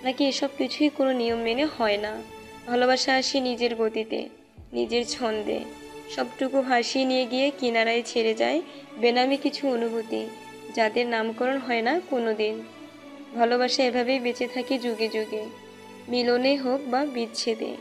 B: নাকি এসব কিছুই কোনো নিয়ম মেনে হয় না? ভালোবাসা আসে নিজের গতিতে, নিজের ছন্দে, সবটুকু ভাসিয়ে নিয়ে গিয়ে কিনারায় ছেড়ে যায় বেনামি কিছু অনুভূতি, যাদের নামকরণ হয় না কোনো দিন। ভালোবাসা এভাবেই বেঁচে থাকে যুগে যুগে, মিলনে হোক বা বিচ্ছেদে।